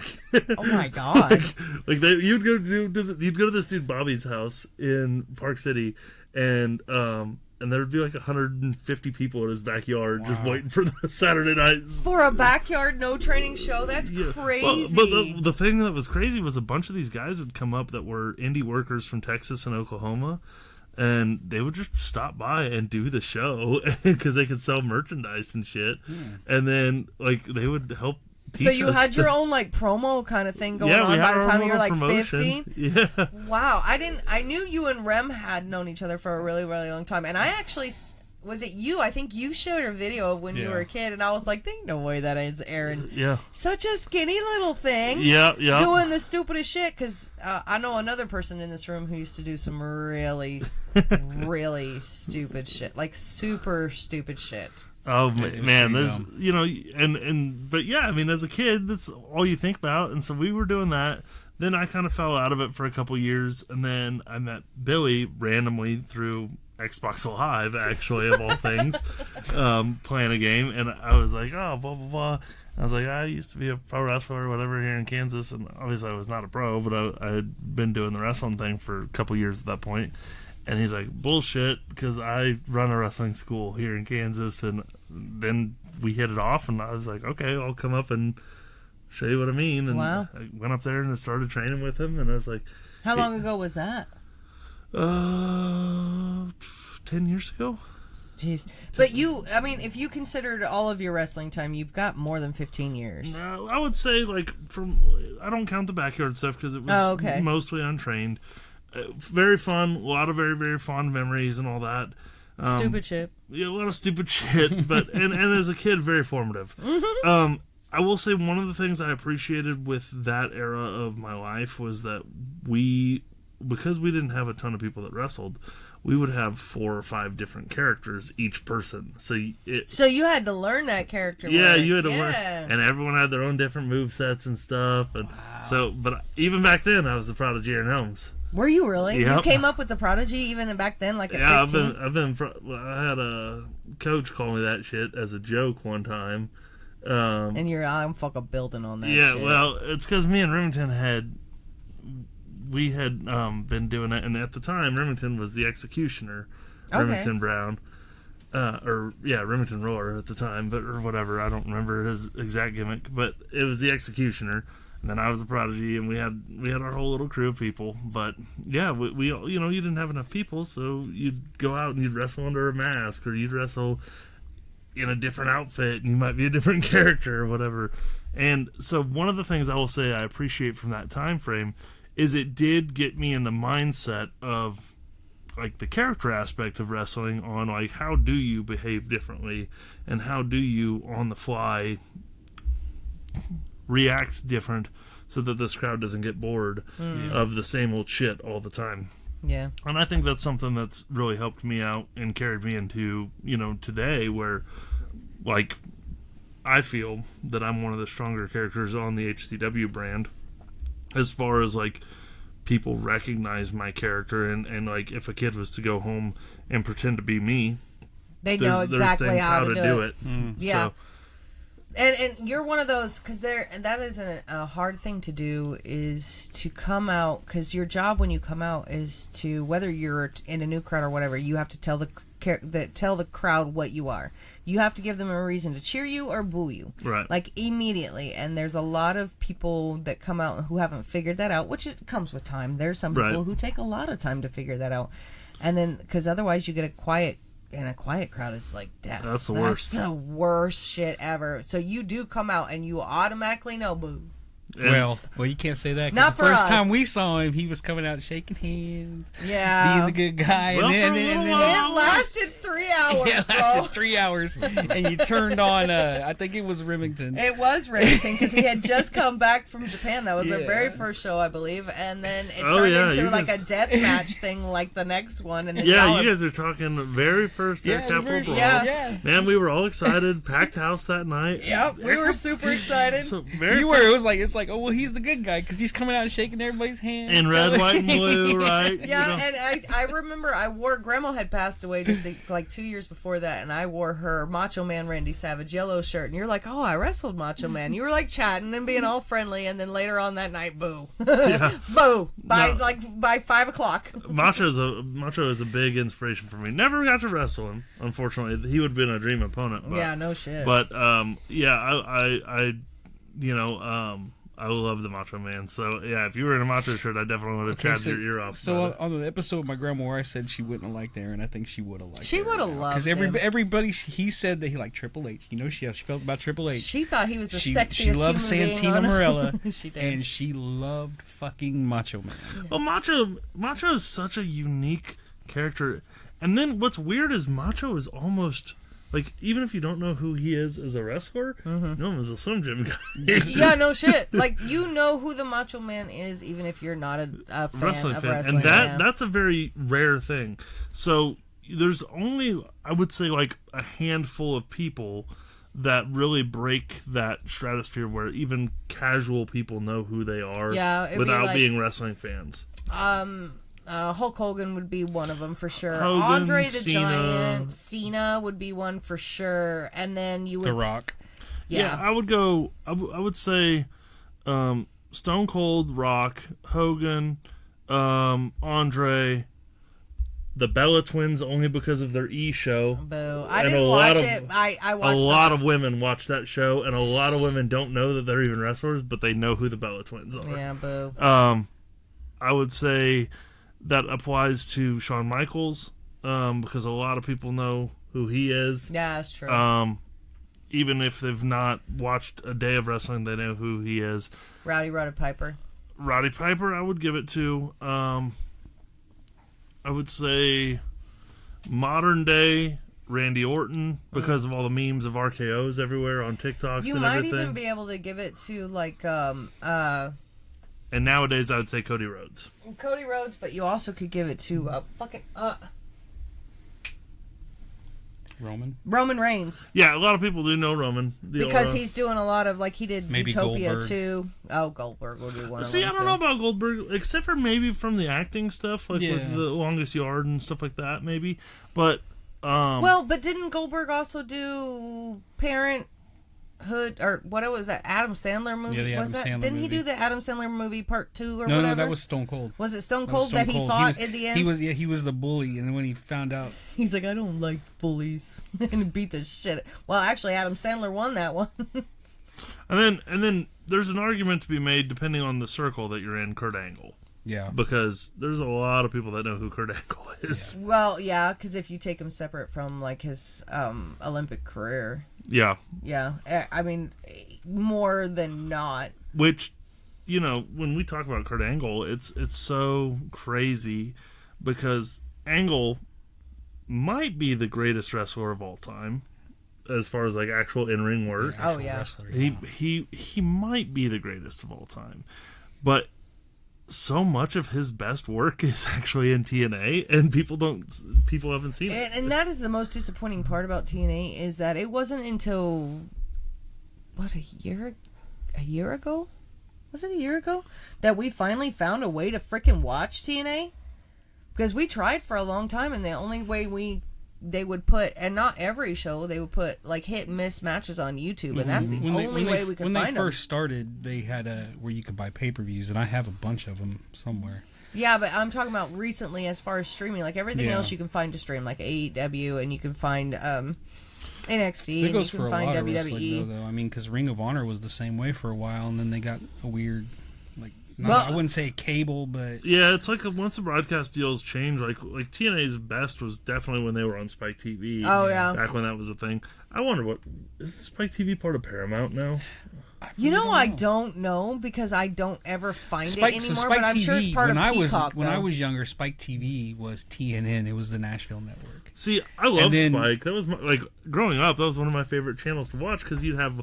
C: oh my god,
B: you'd go to this dude Bobby's house in Park City, and there would be like 150 people in his backyard just waiting for the Saturday night.
C: For a backyard no training show? That's crazy.
B: Well, but the thing that was crazy was a bunch of these guys would come up that were indie workers from Texas and Oklahoma, and they would just stop by and do the show because they could sell merchandise and shit. And then like they would help teach
C: so you
B: us
C: had your own like promo kind of thing going on by the time you were like
B: promotion.
C: 15?
B: Yeah.
C: Wow. I knew you and Rem had known each other for a really, really long time. And I actually, was it you? I think you showed a video of when you were a kid, and I was like, "There's no way that is Aaron."
B: Yeah.
C: Such a skinny little thing.
B: Yeah.
C: Doing the stupidest shit, because I know another person in this room who used to do some really, really stupid shit. Like super stupid shit.
B: Oh man, there's but yeah, I mean, as a kid, that's all you think about, and so we were doing that. Then I kind of fell out of it for a couple years, and then I met Billy randomly through Xbox Live, actually, of all things, playing a game, and I was like, oh, blah blah blah. I was like, I used to be a pro wrestler or whatever here in Kansas, and obviously I was not a pro, but I had been doing the wrestling thing for a couple years at that point. And he's like, bullshit, because I run a wrestling school here in Kansas. And then we hit it off, and I was like, okay, I'll come up and show you what I mean. And
C: wow.
B: I went up there and started training with him, and I was like...
C: How long ago was that?
B: 10 years ago.
C: Jeez. But you, I mean, if you considered all of your wrestling time, you've got more than 15 years.
B: I would say, like, I don't count the backyard stuff, because it was mostly untrained. Very fun, a lot of very, very fond memories and all that.
C: Stupid shit.
B: Yeah, a lot of stupid shit, but and as a kid, very formative. I will say one of the things I appreciated with that era of my life was that because we didn't have a ton of people that wrestled, we would have 4 or 5 different characters each person. So you had to learn that character.
C: Yeah,
B: you had to learn, and everyone had their own different movesets and stuff. And so, but even back then, I was the Prodigy and Helms.
C: Were you really?
B: Yep.
C: You came up with the Prodigy even back then, like at 15?
B: I had a coach call me that shit as a joke one time.
C: And I'm fucking building on that shit.
B: Yeah, well, it's because me and Remington had been doing it, and at the time, Remington was the executioner. Remington Brown. Remington Roar at the time, or whatever. I don't remember his exact gimmick, but it was the executioner. And then I was the Prodigy, and we had our whole little crew of people. But yeah, we you didn't have enough people, so you'd go out and you'd wrestle under a mask, or you'd wrestle in a different outfit, and you might be a different character or whatever. And so one of the things I will say I appreciate from that time frame is it did get me in the mindset of like the character aspect of wrestling, on like how do you behave differently and how do you on the fly react different so that this crowd doesn't get bored of the same old shit all the time.
C: Yeah.
B: And I think that's something that's really helped me out and carried me into, you know, today, where like I feel that I'm one of the stronger characters on the HCW brand as far as like people recognize my character, and like if a kid was to go home and pretend to be me,
C: they know exactly
B: there's
C: how to do
B: it.
C: Yeah.
B: So,
C: and you're one of those, because that is a hard thing to do, is to come out, because your job when you come out is to, whether you're in a new crowd or whatever, you have to tell the crowd what you are. You have to give them a reason to cheer you or boo you,
B: right?
C: Like immediately. And there's a lot of people that come out who haven't figured that out, which comes with time. There's some people who take a lot of time to figure that out, and then because otherwise you get a quiet crowd is like death.
B: That's the worst.
C: That's the worst shit ever. So you do come out and you automatically know boo.
A: Well, you can't say that.
C: Not
A: the
C: for
A: first
C: us.
A: time we saw him, he was coming out shaking hands,
C: Yeah.
A: being the good guy,
B: Well,
A: and then
C: It lasted 3 hours.
A: yeah, it
C: bro.
A: lasted 3 hours, and you turned on. I think it was Remington.
C: It was Remington because he had just come back from Japan. That was their
A: Yeah.
C: very first show, I believe, and then it
B: Oh,
C: turned
B: yeah,
C: into
B: you
C: like
B: just-
C: a death match thing, like the next one. And then
B: Yeah,
C: y'all
B: you guys are talking the very first Capitol Brawl.
C: yeah.
B: Man, we were all excited. Packed house that night.
C: Yep, we were super excited.
B: So very
A: You were. It was like oh well, he's the good guy because he's coming out and shaking everybody's hands
B: in red, white, and blue, right?
C: Yeah,
B: You know?
C: and I remember Grandma had passed away just like 2 years before that, and I wore her Macho Man Randy Savage yellow shirt, and you're like, oh, I wrestled Macho Man. You were like chatting and being all friendly, and then later on that night, boo. Boo. By 5 o'clock.
B: Macho is a big inspiration for me. Never got to wrestle him, unfortunately. He would have been a dream opponent. But,
C: Yeah, no shit.
B: But yeah, I love the Macho Man. So yeah, if you were in a Macho shirt, I definitely would have chatted your ear off.
A: So on the episode with my grandma where I said she wouldn't have liked Aaron, I think she would have liked.
C: She would have loved him.
A: Because everybody, he said that he liked Triple H. You know, she felt about Triple H.
C: She thought he was the sexiest
A: She loved
C: human being
A: Santino
C: on
A: Marella,
C: She did.
A: and she loved fucking Macho Man.
B: Well, Macho is such a unique character. And then what's weird is Macho is almost like, even if you don't know who he is as a wrestler, you know him as a Slim Jim guy.
C: Yeah, no shit. Like, you know who the Macho Man is, even if you're not a fan
B: wrestling
C: of
B: fan.
C: wrestling.
B: And
C: yeah.
B: that's a very rare thing. So there's only, I would say, like a handful of people that really break that stratosphere where even casual people know who they are without being wrestling fans.
C: Hulk Hogan would be one of them for sure.
B: Hogan,
C: Andre the
B: Cena.
C: Giant, Cena would be one for sure. And then you would...
A: The Rock.
B: Yeah, I would go. I would say Stone Cold, Rock, Hogan, Andre, the Bella Twins, only because of their E show.
C: Boo. I
B: And
C: didn't
B: a
C: watch
B: lot of-
C: it. I watched
B: A lot of women watch that show, and a lot of women don't know that they're even wrestlers, but they know who the Bella Twins are.
C: Yeah, boo.
B: I would say that applies to Shawn Michaels, because a lot of people know who he is.
C: Yeah, that's true.
B: Even if they've not watched a day of wrestling, they know who he is.
C: Rowdy Piper.
B: Roddy Piper, I would give it to. I would say modern day Randy Orton, because of all the memes of RKOs everywhere on TikToks
C: You
B: and
C: might
B: everything.
C: even be able to give it to, like,
B: And nowadays, I would say Cody Rhodes.
C: Cody Rhodes, but you also could give it to Roman Reigns.
B: Yeah, a lot of people do know Roman.
C: Because he's doing a lot of, like, he did
A: Maybe
C: Zootopia
A: Goldberg.
C: too. Oh, Goldberg will do one of them.
B: See, I don't know about Goldberg, except for maybe from the acting stuff, like with The Longest Yard and stuff like that, maybe. But,
C: well, but didn't Goldberg also do Parenthood, or what was that, Adam Sandler movie?
A: Yeah, the
C: was
A: Adam
C: that?
A: Sandler
C: Didn't he
A: movie.
C: do the Adam Sandler movie Part 2 or
A: No,
C: whatever?
A: that was Stone Cold.
C: Was it Stone
A: That was
C: Cold that he
A: Stone Cold.
C: fought at the end?
A: He was the bully, and then when he found out,
C: He's like, I don't like bullies, and he beat the shit. Well, actually, Adam Sandler won that one.
B: and then there's an argument to be made, depending on the circle that you're in, Kurt Angle.
A: Yeah.
B: Because there's a lot of people that know who Kurt Angle is.
C: Yeah. Well, yeah, because if you take him separate from like his Olympic career.
B: Yeah.
C: Yeah. I mean, more than not.
B: Which, you know, when we talk about Kurt Angle, it's so crazy because Angle might be the greatest wrestler of all time as far as like actual in-ring work.
C: Yeah.
A: Wrestler,
B: he might be the greatest of all time. But so much of his best work is actually in TNA, and people haven't seen it.
C: And that is the most disappointing part about TNA is that it wasn't until a year ago? Was it a year ago that we finally found a way to freaking watch TNA? Because we tried for a long time, and the only way they would put, and not every show, they would put like hit and miss matches on YouTube, and that's the only way we could find them.
A: When they first started, they had where you could buy pay-per-views, and I have a bunch of them somewhere.
C: Yeah, but I'm talking about recently as far as streaming. Like everything else you can find to stream, like AEW, and you can find NXT,
A: It goes
C: and you
A: for
C: can
A: a
C: find
A: lot of
C: WWE.
A: wrestling, though. I mean, because Ring of Honor was the same way for a while, and then they got a weird, like, I wouldn't say cable, but
B: yeah, it's like once the broadcast deals change, like TNA's best was definitely when they were on Spike TV.
C: Oh yeah,
B: back when that was a thing. I wonder what is Spike TV part of Paramount now?
C: I don't know because I don't ever find it anymore.
A: So Spike
C: but I'm
A: TV,
C: sure it's part of Peacock.
A: When I was younger, Spike TV was TNN. It was the Nashville network.
B: See, I love Spike. That was like growing up. That was one of my favorite channels to watch because you'd have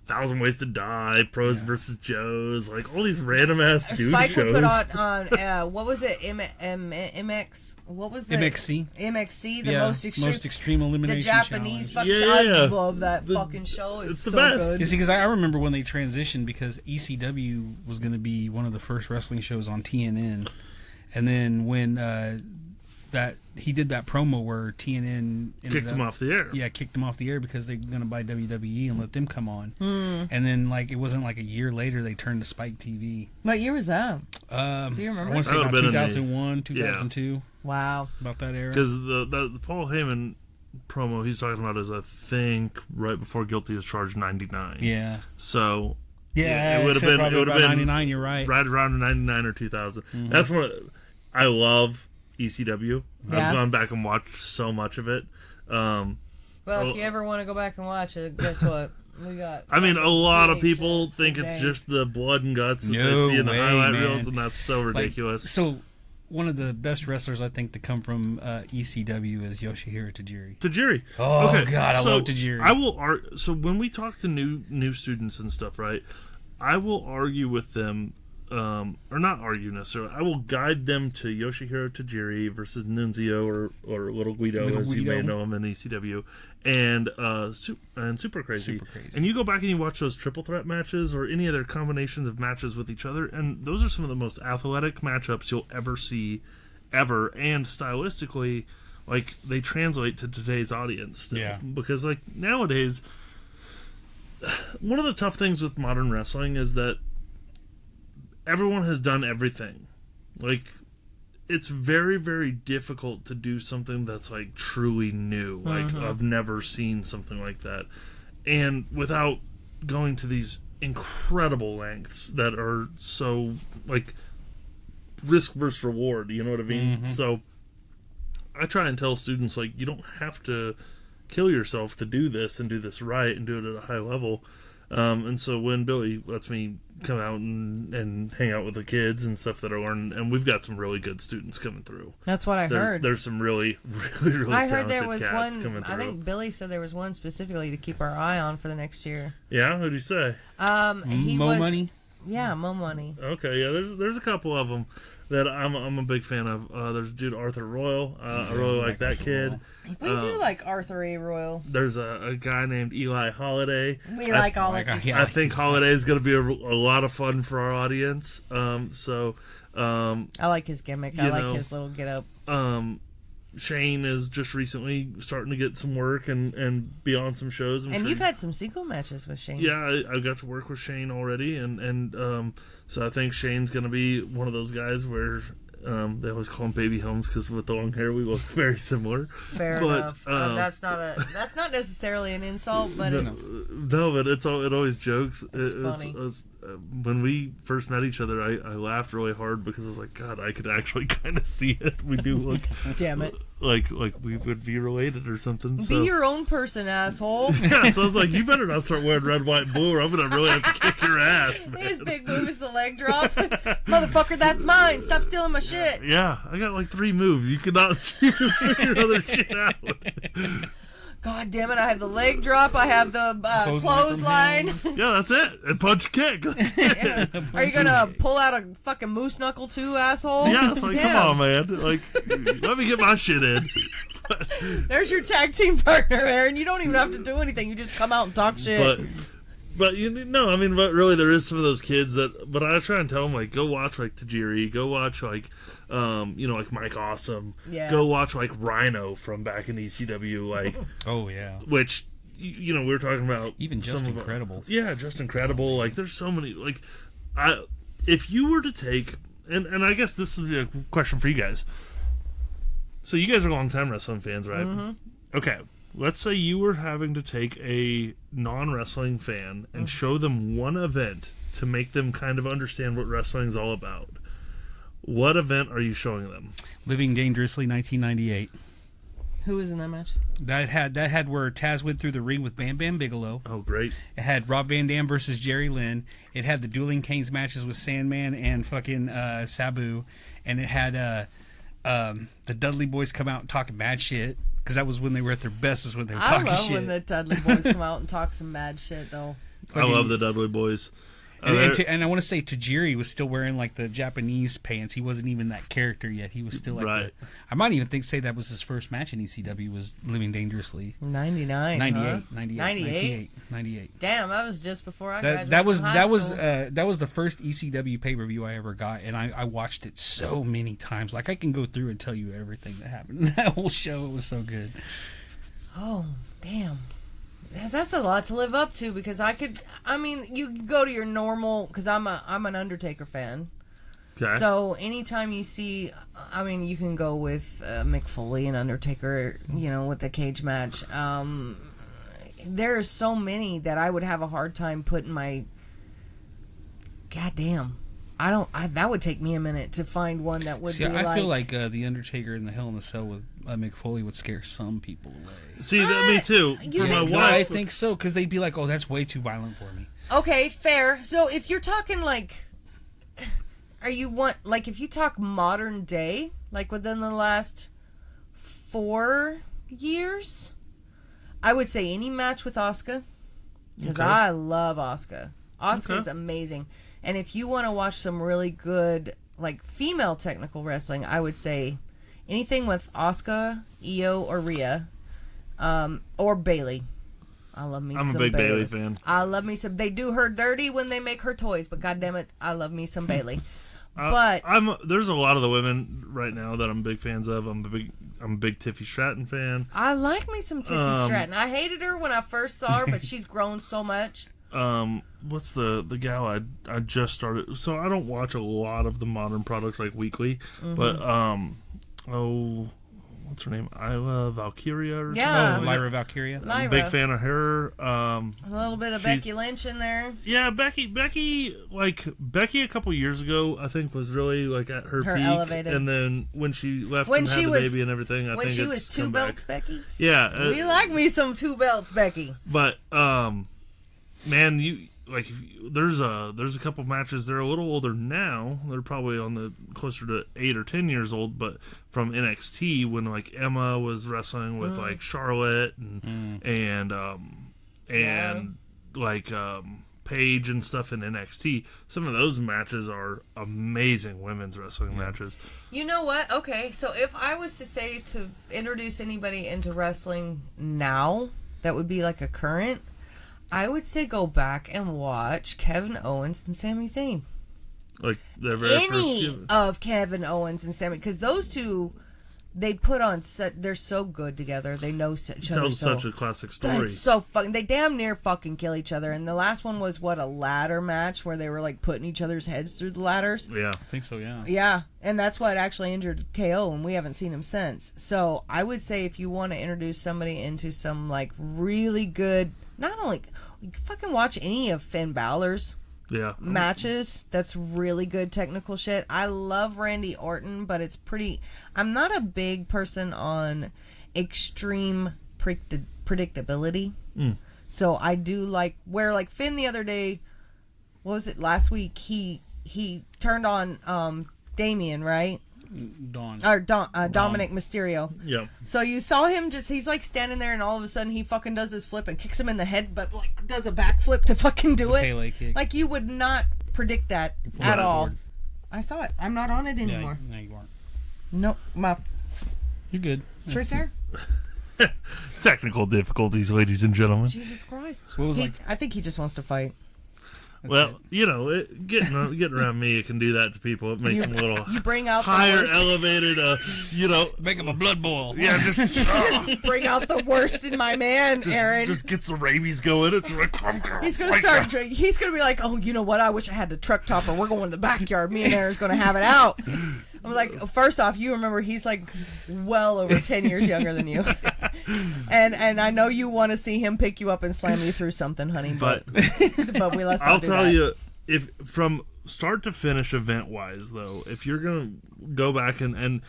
B: 1,000 Ways to Die, Pros versus Joes, like all these random ass dude
C: Spike
B: shows.
C: would put on what was it? MX? What was the
A: MXC?
C: MXC, the most extreme
A: elimination.
C: The Japanese
A: challenge.
C: fucking. I love that fucking show. It's
B: the
C: so
B: best.
C: good.
A: You see, because I remember when they transitioned, because ECW was going to be one of the first wrestling shows on TNN, and then when that he did that promo where TNN
B: kicked him off the air.
A: Yeah, kicked him off the air because they're going to buy WWE and let them come on. And then like it wasn't like a year later they turned to Spike TV.
C: What year was that? Do you remember?
A: I want to say about 2001, 2002.
C: Yeah. Wow.
A: About that era.
B: Because the Paul Heyman promo he's talking about is, I think, right before Guilty as Charged 99.
A: Yeah.
B: So
A: yeah,
B: it would have been
A: 99. You're right.
B: Right around 99 or 2000. That's what I love. ECW.
C: Yeah.
B: I've gone back and watched so much of it.
C: Well, if you ever want to go back and watch it, guess what? We got.
B: I mean, a lot of people think it's just the blood and guts that they see in the highlight reels, and that's so ridiculous.
A: Like, so, one of the best wrestlers I think to come from ECW is Yoshihiro Tajiri.
B: Tajiri.
A: Oh okay. God, I love Tajiri.
B: I will. So when we talk to new students and stuff, right? I will argue with them. Or not argue necessarily. I will guide them to Yoshihiro Tajiri versus Nunzio or Little Guido, as you may know him in ECW, and Super Crazy. And you go back and you watch those triple threat matches or any of their combinations of matches with each other, and those are some of the most athletic matchups you'll ever see, ever. And stylistically, like they translate to today's audience. Still.
A: Yeah.
B: Because like nowadays, one of the tough things with modern wrestling is that everyone has done everything. Like, it's very, very difficult to do something that's, like, truly new. Like, I've never seen something like that. And without going to these incredible lengths that are so, like, risk versus reward, you know what I mean? So, I try and tell students, like, you don't have to kill yourself to do this and do this right and do it at a high level. And so when Billy lets me come out and hang out with the kids and stuff that are learning, and we've got some really good students coming through.
C: That's what I heard.
B: There's some really I
C: heard there was
B: cats
C: one.
B: Coming through.
C: I think Billy said there was one specifically to keep our eye on for the next year.
B: Yeah, who'd you say?
A: Money.
C: Yeah, Mo Money.
B: Okay, yeah. There's a couple of them that I'm a big fan of. There's dude Arthur Royal. I really like that kid.
C: We do like Arthur A. Royal.
B: There's a guy named Eli Holiday.
C: We like all of them.
B: I think Holiday is going to be a lot of fun for our audience. I
C: like his gimmick. I like his little get up.
B: Shane is just recently starting to get some work and be on some shows.
C: And you've had some single matches with Shane.
B: Yeah, I got to work with Shane already, and so I think Shane's going to be one of those guys where they always call him Baby Helms because with the long hair we look very similar.
C: Fair enough. That's not necessarily an insult, but
B: it always jokes.
C: It's funny.
B: when we first met each other, I laughed really hard because I was like, God, I could actually kind of see it. We do look,
C: damn it,
B: like we would be related or something.
C: Be your own person, asshole.
B: Yeah, so I was like, you better not start wearing red, white, and blue, or I'm gonna really have to kick your ass, man.
C: His big move is the leg drop. Motherfucker, that's mine. Stop stealing my shit.
B: Yeah, I got like 3 moves. You cannot figure other shit out.
C: God damn it, I have the leg drop, I have the clothesline.
B: Yeah, that's it. And punch kick.
C: Yeah. Are you gonna pull out a fucking moose knuckle too, asshole?
B: Yeah, it's like, come on, man. Like, let me get my shit in.
C: There's your tag team partner, Aaron. You don't even have to do anything. You just come out and talk shit.
B: But you know, I mean, but really, there is some of those kids that. But I try and tell them, like, go watch like Tajiri, go watch like, like Mike Awesome, go watch like Rhino from back in ECW, like,
A: oh yeah,
B: which we were talking about
A: even Just Incredible.
B: Yeah, Just Incredible. Like, there's so many. Like, if you were to take, and I guess this is a question for you guys. So you guys are longtime wrestling fans, right?
C: Mm-hmm.
B: Okay. Let's say you were having to take a non-wrestling fan and show them one event to make them kind of understand what wrestling's all about. What event are you showing them?
A: Living Dangerously, 1998.
C: Who was in that match?
A: That had where Taz went through the ring with Bam Bam Bigelow.
B: Oh, great.
A: It had Rob Van Dam versus Jerry Lynn. It had the Dueling Canes matches with Sandman and fucking Sabu. And it had the Dudley Boys come out and talking mad shit. Because that was when they were at their best, is when they were talking shit. I love
C: when the Dudley Boys come out and talk some mad shit, though.
B: I love the Dudley Boys.
A: And I want to say Tajiri was still wearing like the Japanese pants. He wasn't even that character yet. He was still like
B: right.
A: I might even say that was his first match in ECW was Living Dangerously.
C: 99,
A: 98.
C: Damn, that was just before I graduated
A: that was
C: from high school.
A: That was the first ECW pay-per-view I ever got, and I watched it so many times. Like, I can go through and tell you everything that happened in that whole show. It was so good.
C: Oh, damn. That's a lot to live up to, because you go to your normal, because I'm an Undertaker fan.
B: Okay.
C: So anytime you see, you can go with Mick Foley and Undertaker, with the cage match. There's so many that I would have a hard time putting my, goddamn. That would take me a minute to find one that would be like...
A: I feel like the Undertaker in the Hell in a Cell with Mick Foley would scare some people away.
B: See, me too.
A: I think so, because they'd be like, oh, that's way too violent for me.
C: Okay, fair. So if you're talking like... if you talk modern day, like within the last 4 years, I would say any match with Asuka, because I love Asuka. Asuka's amazing. And if you want to watch some really good, like, female technical wrestling, I would say anything with Asuka, Io, or Rhea, or Bayley. I love me some Bayley.
B: I'm a big Bayley fan.
C: I love me some... They do her dirty when they make her toys, but goddammit, I love me some Bayley. But
B: there's a lot of the women right now that I'm big fans of. I'm a big Tiffy Stratton fan.
C: I like me some Tiffy Stratton. I hated her when I first saw her, but she's grown so much.
B: What's the gal I just started? So I don't watch a lot of the modern product like weekly, but what's her name? Isla Valkyria or something?
C: Yeah,
A: Lyra Valkyria.
B: I'm a big fan of her.
C: A little bit of Becky Lynch in there.
B: Yeah, Becky a couple years ago, I think, was really like at her peak,
C: elevated.
B: And then when she left and had the baby and everything, I think
C: she
B: it's
C: was two
B: come
C: belts,
B: back.
C: Becky.
B: Yeah,
C: we like me some 2 belts, Becky.
B: But man, there's a couple matches. They're a little older now. They're probably on the closer to 8 or 10 years old. But from NXT, when like Emma was wrestling with like Charlotte and Paige and stuff in NXT, some of those matches are amazing women's wrestling matches.
C: You know what? Okay, so if I was to say to introduce anybody into wrestling now, that would be like a current. I would say go back and watch Kevin Owens and Sami Zayn.
B: Like the very
C: first of Kevin Owens and Sami, because those two, they put on. They're so good together. They know each other.
B: Tells such a classic story.
C: It's so fucking. They damn near fucking kill each other. And the last one was a ladder match where they were like putting each other's heads through the ladders.
B: Yeah,
A: I think so. Yeah.
C: Yeah, and that's what actually injured KO, and we haven't seen him since. So I would say if you want to introduce somebody into some like really good, not only fucking watch any of Finn Balor's matches. That's really good technical shit. I love Randy Orton, but it's pretty. I'm not a big person on extreme predictability. So I do like where like Finn the other day. What was it last week? He turned on Damien, right? Dominic Mysterio.
B: Yeah.
C: So you saw him he's like standing there and all of a sudden he fucking does his flip and kicks him in the head, but like does a backflip to fucking do it.
A: Pele kick.
C: Like you would not predict that at all. I saw it. I'm not on it anymore.
A: No, you aren't.
C: Nope.
A: You're good.
C: It's right there.
B: Technical difficulties, ladies and gentlemen.
C: Jesus Christ.
A: What was
C: I think he just wants to fight.
B: Well, you know, getting around me, it can do that to people. It makes them a little
C: You bring out
B: higher
C: the worst.
B: elevated, you know.
A: Make him a blood boil.
B: Yeah, just
C: Bring out the worst in my man, Aaron.
B: just gets the rabies going. It's like,
C: He's gonna start. He's gonna be like, "Oh, you know what? I wish I had the truck topper. We're going to the backyard. Me and Aaron's gonna have it out." I'm like, first off, you remember he's like well over 10 years younger than you, and I know you want to see him pick you up and slam you through something, honey. But but we let's not
B: I'll
C: do
B: tell
C: that.
B: you, if from start to finish, event wise, though, if you're gonna go back and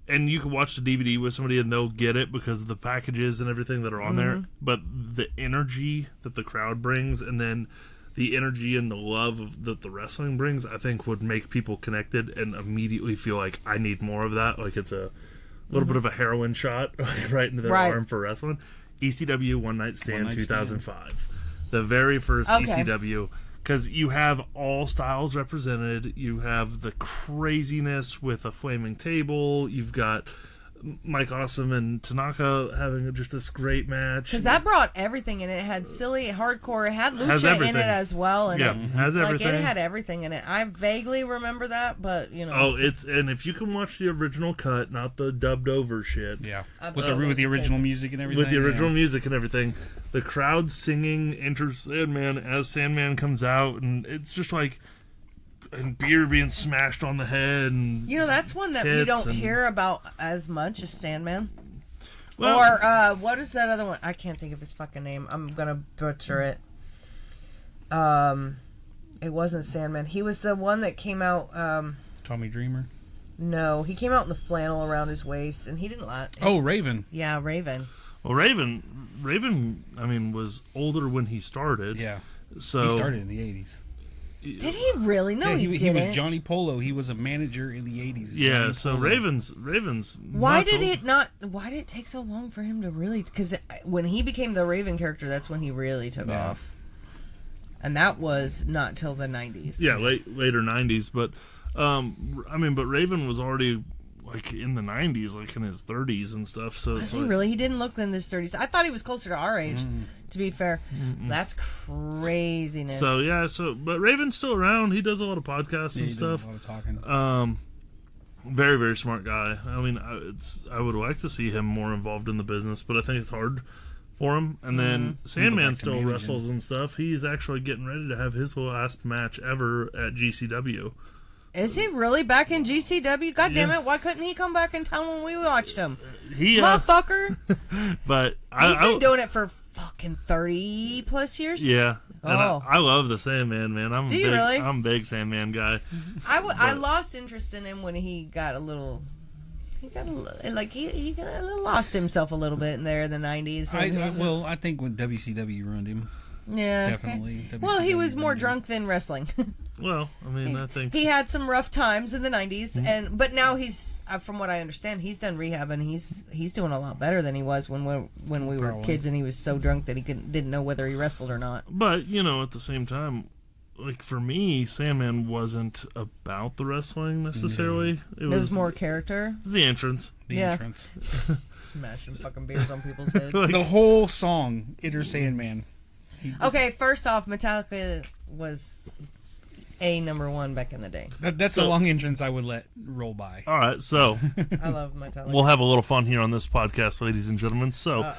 B: you can watch the DVD with somebody and they'll get it because of the packages and everything that are on there, but the energy that the crowd brings and then the energy and the love that the wrestling brings, I think would make people connected and immediately feel like I need more of that. Like it's a little bit of a heroin shot right into their arm for wrestling. ECW One Night Stand 2005. The very first ECW. Because you have all styles represented. You have the craziness with a flaming table. You've got Mike Awesome and Tanaka having just this great match.
C: Because that brought everything in it. It had silly, hardcore. It had lucha in it as well. And
B: has everything.
C: Like, it had everything in it. I vaguely remember that, but, you know.
B: Oh, and if you can watch the original cut, not the dubbed over shit.
A: Yeah. With the original music and everything.
B: With the original music and everything. The crowd singing Enter Sandman as Sandman comes out, and it's just like, and beer being smashed on the head, and
C: you know, that's one that you don't hear about as much as Sandman.
B: Well,
C: or what is that other one? I can't think of his fucking name. I'm gonna butcher it. It wasn't Sandman. He was the one that came out.
A: Tommy Dreamer.
C: No, he came out in the flannel around his waist, and he didn't last.
A: Oh, Raven.
C: Yeah, Raven.
B: Well, Raven, I mean, was older when he started.
A: Yeah.
B: So
A: he started in the 80s.
C: Did he really? No,
A: yeah,
C: he
A: didn't.
C: He
A: was Johnny Polo. He was a manager in the 80s.
B: Yeah,
A: Johnny
B: so
A: Polo.
B: Raven's.
C: Why did it not? Why did it take so long for him to really? Because when he became the Raven character, that's when he really took off. And that was not till the 90s.
B: Yeah, later 90s. But I mean, but Raven was already like in the 90s, like in his 30s and stuff. So
C: was he really? He didn't look in his 30s. I thought he was closer to our age. To be fair, that's craziness.
B: So yeah, but Raven's still around. He does a lot of podcasts and stuff.
A: Does a lot of talking.
B: Very, very smart guy. I mean, I would like to see him more involved in the business, but I think it's hard for him. And then Sandman still wrestles and stuff. He's actually getting ready to have his last match ever at GCW.
C: Is he really back in GCW? God damn it! Why couldn't he come back in town when we watched him? Motherfucker!
B: But
C: he's been doing it for fucking 30 plus years.
B: Yeah. And I love the Sandman, man. I'm a big Sandman guy.
C: I lost interest in him when he got a little. He lost himself a little bit in there in the 90s.
A: I think when WCW ruined him.
C: Yeah,
A: definitely.
C: Okay. Well, he was more drunk than wrestling.
B: Well, I mean, I think
C: he had some rough times in the 90s, but now he's, from what I understand, he's done rehab and he's doing a lot better than he was when we were kids, and he was so drunk that he didn't know whether he wrestled or not.
B: But you know, at the same time, like for me, Sandman wasn't about the wrestling necessarily. It was more character. It was the entrance.
A: The entrance.
C: Smashing fucking beers on people's heads.
A: The whole song, Enter Sandman.
C: Okay, first off, Metallica was number one back in the day.
A: That's a long entrance I would let roll by.
B: All right, so
C: I love Metallica.
B: We'll have a little fun here on this podcast, ladies and gentlemen. So,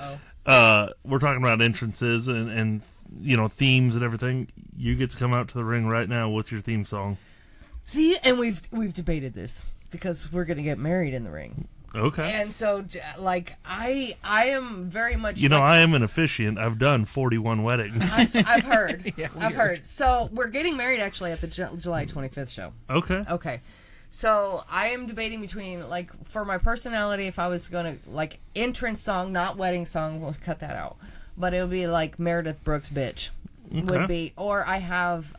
B: we're talking about entrances and you know, themes and everything. You get to come out to the ring right now. What's your theme song?
C: See, and we've debated this because we're gonna get married in the ring.
B: Okay.
C: And so, like, I am very much.
B: You know, I am an officiant. I've done 41 weddings.
C: I've heard.
A: Yeah,
C: I've heard. So we're getting married actually at the July 25th show.
B: Okay.
C: Okay. So I am debating between, like, for my personality, if I was going to, like, entrance song, not wedding song, we'll cut that out. But it would be like Meredith Brooks' Bitch. Would be. Or I have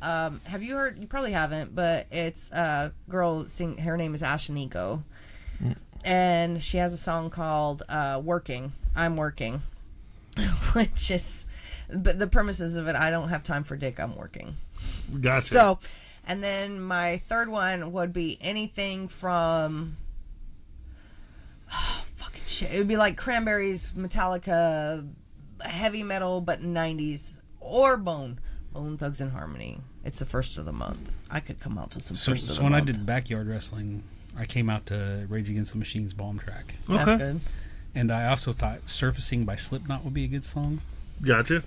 C: you heard, you probably haven't, but it's a girl, her name is Ashaniko. And she has a song called Working. I'm Working. Which is, but the premises of it, I don't have time for dick, I'm working.
B: Gotcha.
C: So, and then my third one would be anything from, fucking shit. It would be like Cranberries, Metallica, heavy metal, but 90s, or Bone Thugs and Harmony. It's the first of the month. I could come out to some
A: So,
C: first of the
A: so when
C: month.
A: I did backyard wrestling, I came out to Rage Against the Machine's Bomb Track.
C: That's
B: Okay.
C: good.
A: And I also thought Surfacing by Slipknot would be a good song.
B: Gotcha.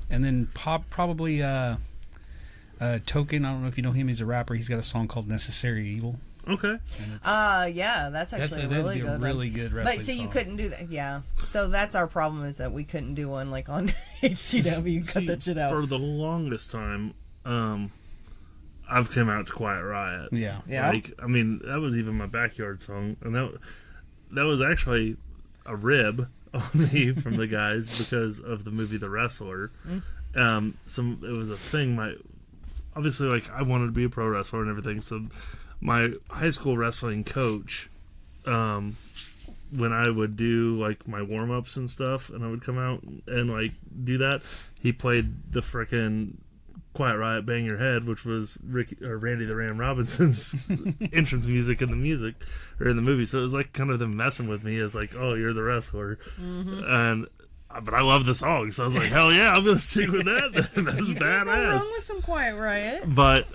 A: And then probably Token, I don't know if you know him, he's a rapper. He's got a song called Necessary Evil.
B: Okay.
A: And it's,
C: Yeah, that's actually
A: that'd
C: really
A: be
C: good.
A: a really good wrestling
C: But see, you
A: song.
C: couldn't do that. Yeah. So that's our problem, is that we couldn't do one like on HCW. You cut
B: See,
C: that shit out.
B: For the longest time, I've come out to Quiet Riot.
A: Yeah.
C: Yeah.
B: Like, I mean, that was even my backyard song, and that was actually a rib on me from the guys because of the movie The Wrestler. It was a thing. Obviously, like, I wanted to be a pro wrestler and everything, so my high school wrestling coach, when I would do like my warm ups and stuff, and I would come out and like do that, he played the frickin' Quiet Riot Bang Your Head, which was Randy the Ram Robinson's entrance music in the movie. So it was like kind of them messing with me as like, oh, you're the wrestler, but I love the song, so I was like, hell yeah, I'm gonna stick with that. That's
C: You can't go
B: badass.
C: wrong with some Quiet Riot.
B: But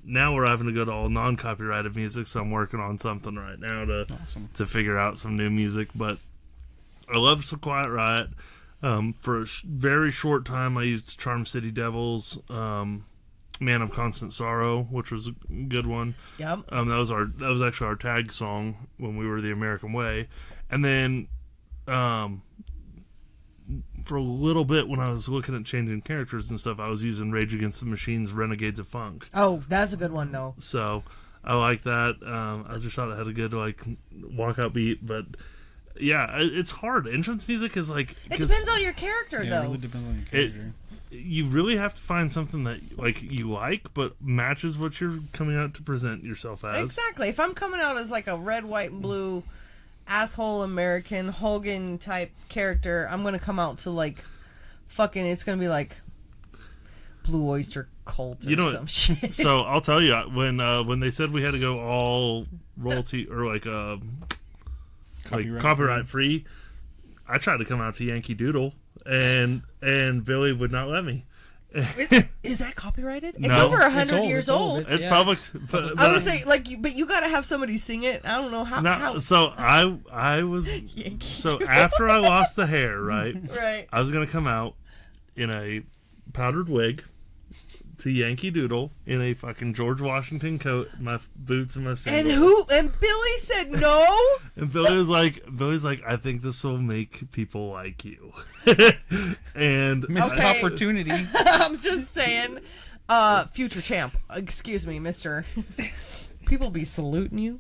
B: now we're having to go to all non-copyrighted music, so I'm working on something right now
A: Awesome.
B: to figure out some new music. But I love some Quiet Riot. For a very short time, I used Charm City Devils, Man of Constant Sorrow, which was a good one.
C: Yep.
B: That was actually our tag song when we were the American Way, and then for a little bit when I was looking at changing characters and stuff, I was using Rage Against the Machine's Renegades of Funk.
C: Oh, that's a good one though.
B: So I like that. I just thought it had a good like walkout beat, but yeah, it's hard. Entrance music is like,
C: It depends on your character
A: Yeah, it
C: though.
A: really depends on your character.
B: you really have to find something that like you like, but matches what you're coming out to present yourself as.
C: Exactly. If I'm coming out as like a red, white, and blue asshole American Hogan type character, I'm gonna come out to like fucking, it's gonna be like Blue Oyster Cult or some shit.
B: So I'll tell you, when they said we had to go all royalty or like copyright free, I tried to come out to Yankee Doodle, and Billy would not let me.
C: Is that copyrighted? It's
B: No.
C: over 100
A: It's
C: years
A: old.
C: old.
A: It's-
B: It's
A: Yeah,
B: public.
A: it's-
B: But,
C: I would say but you gotta have somebody sing it. I don't know how.
B: no, so I was
C: Yankee
B: so
C: Doodle.
B: after I lost the hair, right?
C: Right.
B: I was gonna come out in a powdered wig to Yankee Doodle in a fucking George Washington coat, my boots and my sandals.
C: And Billy said no.
B: And Billy's like, I think this will make people like you. And
A: Missed
C: Okay.
A: opportunity.
C: I'm just saying, future champ. Excuse me, Mister. People be saluting you.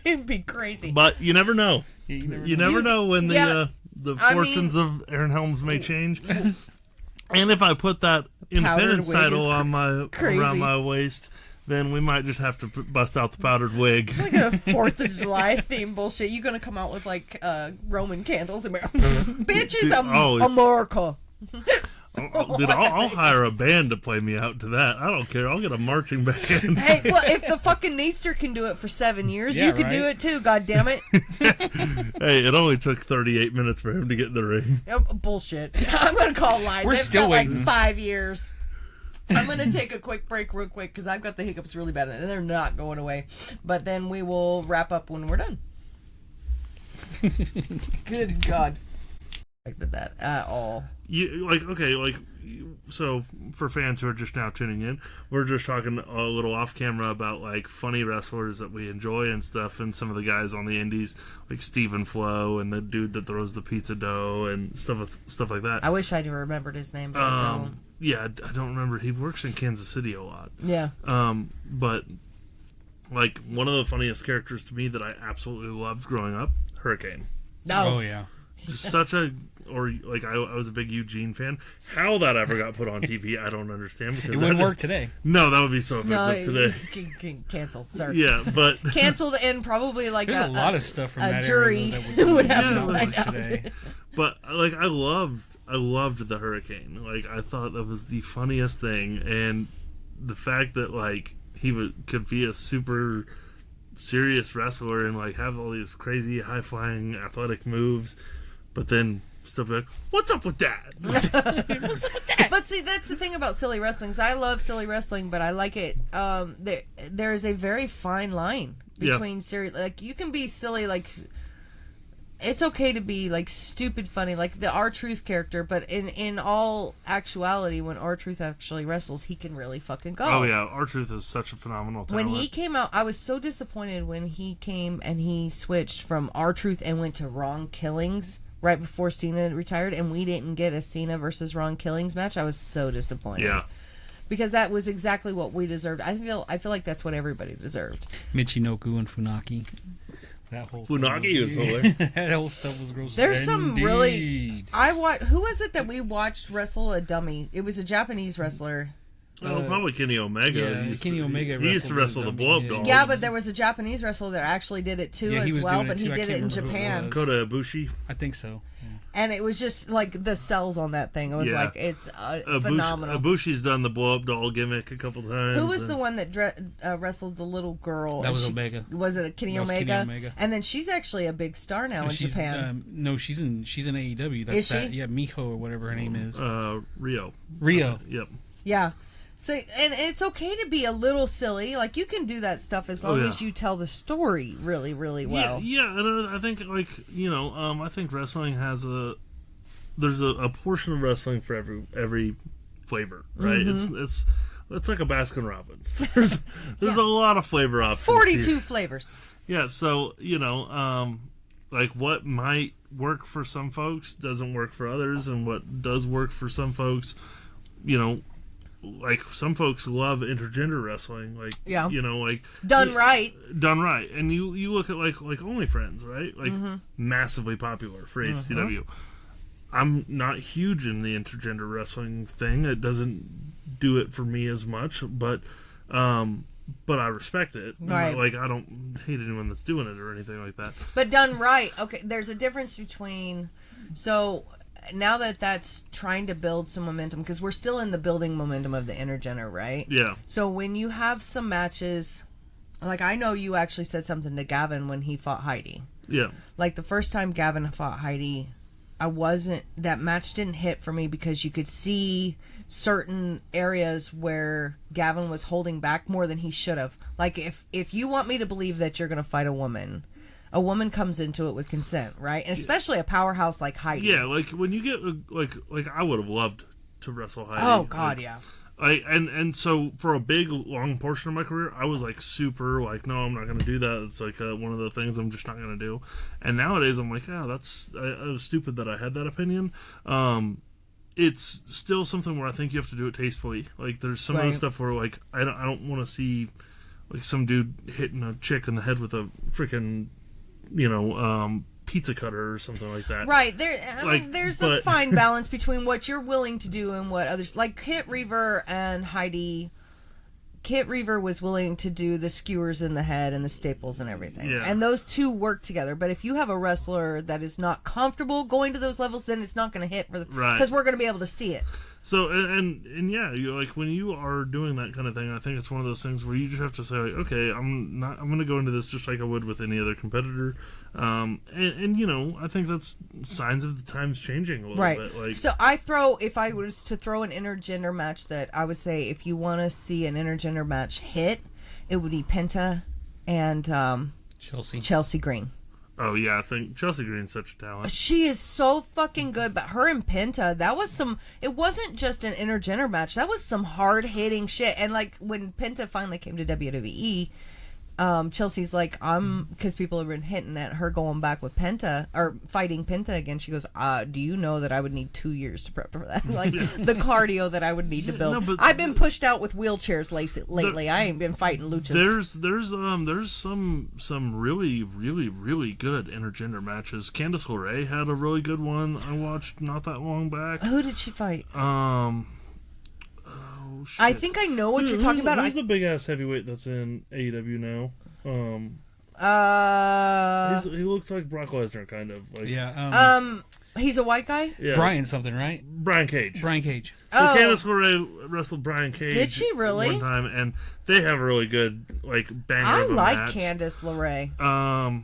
C: It'd be crazy.
B: but you never know. You never know when the
C: I
B: fortunes of Aaron Helms may change. And if I put that independence
C: wig is
B: title on my
C: crazy.
B: around my waist, then we might just have to bust out the powdered wig.
C: Like a 4th of July theme bullshit. You gonna come out with like Roman candles and bitches
B: Dude, always.
C: America.
B: Dude, I'll hire a band to play me out to that. I don't care. I'll get a marching band.
C: Hey, well, if the fucking Naester can do it for 7 years,
A: Yeah,
C: you can do
A: right.
C: it too. God damn it!
B: Hey, it only took 38 minutes for him to get in the ring.
C: Oh, bullshit. I'm gonna call lies.
A: We're
C: It
A: still
C: felt
A: waiting.
C: Like 5 years. I'm gonna take a quick break, real quick, because I've got the hiccups really bad, and they're not going away. But then we will wrap up when we're done. Good God. expected that at all.
B: So for fans who are just now tuning in, we're just talking a little off camera about like funny wrestlers that we enjoy and stuff, and some of the guys on the indies like Stephen Flo and the dude that throws the pizza dough and stuff like that.
C: I wish I'd remembered his name, but I don't.
B: Yeah, I don't remember. He works in Kansas City a lot.
C: Yeah.
B: But like one of the funniest characters to me that I absolutely loved growing up, Hurricane.
C: No.
A: Oh yeah.
B: Just such a, or like I was a big Eugene fan. How that ever got put on TV, I don't understand. Because
A: It wouldn't work today.
B: No, that would be so offensive today.
C: Canceled. Sorry.
B: Yeah, but
C: Canceled, and probably like
A: There's a lot of stuff from that
C: jury
A: era that
C: would have to
A: not
C: find
A: work
C: out.
A: today.
B: But like I loved the Hurricane. Like I thought that was the funniest thing, and the fact that like he could be a super serious wrestler and like have all these crazy high flying athletic moves, but then still be like, what's up with that?
C: What's up with that? But see, that's the thing about silly wrestling. I love silly wrestling, but I like it. There's a very fine line between serious. Like you can be silly, like it's okay to be like stupid funny, like the R-Truth character. But in all actuality, when R-Truth actually wrestles, he can really fucking go.
B: Oh yeah, R-Truth is such a phenomenal talent.
C: When he came out, I was so disappointed when he came and he switched from R-Truth and went to Ron Killings right before Cena retired, and we didn't get a Cena versus Ron Killings match. I was so disappointed. Yeah. Because that was exactly what we deserved. I feel like that's what everybody deserved.
A: Michinoku and Funaki. That whole
B: Funaki was hilarious.
A: That whole stuff was gross.
C: There's some really. Who was it that we watched wrestle a dummy? It was a Japanese wrestler.
B: Probably Kenny Omega.
A: Yeah, Kenny Omega.
B: He used to wrestle the blow-up dolls.
C: Yeah, but there was a Japanese wrestler that actually did it too as well, but he did it in Japan.
B: Kota Ibushi.
A: I think so. Yeah.
C: And it was just like the cells on that thing. It was like it's phenomenal.
B: Ibushi's done the blow-up doll gimmick a couple times.
C: Who was the one that wrestled the little girl?
A: That was Omega.
C: Was it Kenny Omega?
A: Kenny Omega?
C: And then she's actually a big star now in Japan.
A: No, she's in AEW. That's
C: Is she?
A: Yeah, Miho or whatever her name is.
B: Rio.
A: Yep.
C: Yeah. So, and it's okay to be a little silly. Like, you can do that stuff as long as you tell the story really, really well.
B: Yeah, and I think, like, I think wrestling has there's a portion of wrestling for every flavor, right? Mm-hmm. It's like a Baskin Robbins. There's a lot of flavor options.
C: 42 flavors.
B: Yeah, so, like, what might work for some folks doesn't work for others, and what does work for some folks, like some folks love intergender wrestling, like like
C: done right,
B: and you look at like OnlyFriends, right? Like massively popular for HCW. I'm not huge in the intergender wrestling thing. It doesn't do it for me as much, but I respect it.
C: Right.
B: Like I don't hate anyone that's doing it or anything like that.
C: But done right, okay. There's a difference between now that's trying to build some momentum, because we're still in the building momentum of the intergender, right?
B: Yeah.
C: So when you have some matches, like I know you actually said something to Gavin when he fought Heidi.
B: Yeah.
C: Like the first time Gavin fought Heidi, that match didn't hit for me because you could see certain areas where Gavin was holding back more than he should have. Like if you want me to believe that you're going to fight a woman comes into it with consent, right? And especially a powerhouse like Heidi.
B: Yeah, like when you get like I would have loved to wrestle Heidi.
C: Oh God, yeah.
B: And so for a big long portion of my career, I was like super like, no, I'm not going to do that. It's like one of the things I'm just not going to do. And nowadays I'm like, I was stupid that I had that opinion. It's still something where I think you have to do it tastefully. Like there's some of the stuff where like I don't want to see like some dude hitting a chick in the head with a freaking pizza cutter or something like that.
C: Right. There's a fine balance between what you're willing to do and what others... Like Kit Reaver and Heidi... Kit Reaver was willing to do the skewers in the head and the staples and everything. Yeah. And those two work together. But if you have a wrestler that is not comfortable going to those levels, then it's not going to hit for the...
B: Right.
C: Because we're going to be able to see it.
B: So, and yeah, you like when you are doing that kind of thing, I think it's one of those things where you just have to say, like, okay, I'm going to go into this just like I would with any other competitor. And I think that's signs of the times changing a little bit. Like,
C: so if I was to throw an intergender match, that I would say if you want to see an intergender match hit, it would be Penta and
A: Chelsea
C: Green.
B: Oh, yeah, I think Chelsea Green's such a talent.
C: She is so fucking good, but her and Penta, it wasn't just an intergender match. That was some hard-hitting shit. And, like, when Penta finally came to WWE, Chelsea's like, because people have been hinting at her going back with Penta, or fighting Penta again. She goes, do you know that I would need 2 years to prep for that? Like, the cardio that I would need to build. No, I've been pushed out with wheelchairs lately. I ain't been fighting luchas.
B: There's some really, really, really good intergender matches. Candice LeRae had a really good one I watched not that long back.
C: Who did she fight?
B: Shit.
C: I think I know what you're talking about.
B: Who's the big ass heavyweight that's in AEW now? He looks like Brock Lesnar, kind of. Like,
A: yeah.
C: He's a white guy.
B: Yeah.
A: Brian something, right?
B: Brian Cage.
A: So
B: Candice LeRae wrestled Brian Cage.
C: Did she really?
B: One time, and they have a really good banger.
C: I
B: of a
C: like
B: match.
C: Candice LeRae.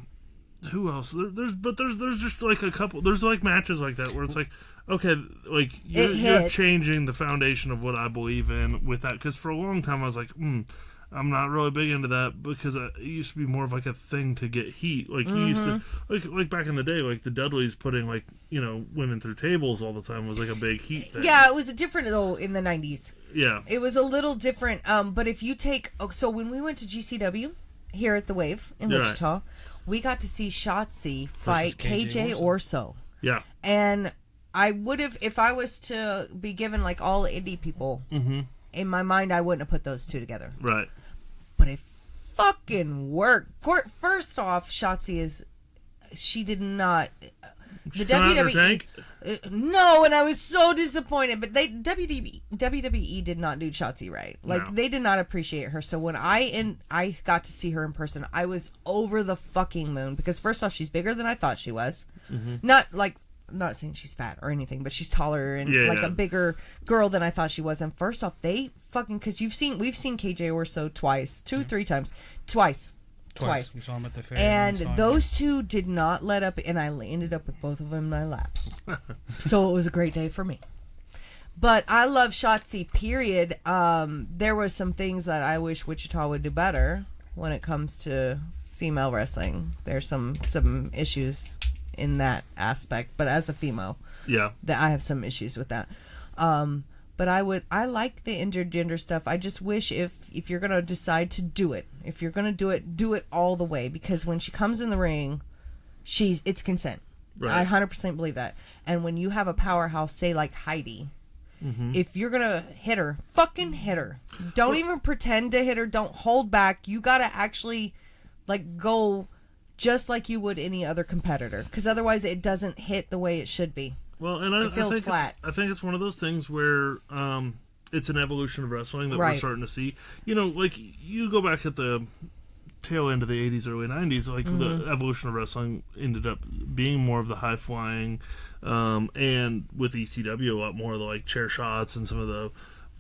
B: Who else? There's just like a couple. There's like matches like that where it's like, okay, like you're changing the foundation of what I believe in with that. Because for a long time I was like, I'm not really big into that because it used to be more of like a thing to get heat. Like you used to like back in the day, like the Dudleys putting like women through tables all the time was like a big heat thing.
C: Yeah, it was different though in the 90s.
B: Yeah,
C: it was a little different. But if you take so when we went to GCW here at the Wave in Wichita, we got to see Shotzi fight KJ Orso.
B: Yeah,
C: and I would have, if I was to be given like all indie people, in my mind, I wouldn't have put those two together.
B: Right.
C: But it fucking worked. First off, Shotzi she did not. The WWE. No, and I was so disappointed. But WWE did not do Shotzi right. Like they did not appreciate her. So when I got to see her in person, I was over the fucking moon because first off, she's bigger than I thought she was. Not like. I'm not saying she's fat or anything, but she's taller and a bigger girl than I thought she was. And first off, they fucking, because we've seen KJ Orso twice, 3 times, twice.
A: We saw him at the fair.
C: And those two did not let up, and I ended up with both of them in my lap. So it was a great day for me. But I love Shotzi, period. There were some things that I wish Wichita would do better when it comes to female wrestling. There's some issues in that aspect, but as a female, that I have some issues with that. But I like the intergender stuff. I just wish if you're gonna decide to do it, if you're gonna do it all the way, because when she comes in the ring, it's consent. Right. I 100% believe that. And when you have a powerhouse, say like Heidi, if you're gonna hit her, fucking hit her. Don't even pretend to hit her. Don't hold back. You gotta actually like go. Just like you would any other competitor, because otherwise it doesn't hit the way it should be.
B: Well, and
C: it feels flat.
B: I think it's one of those things where it's an evolution of wrestling that we're starting to see. Like you go back at the tail end of the 80s, early 90s, like the evolution of wrestling ended up being more of the high flying, and with ECW a lot more of the like chair shots and some of the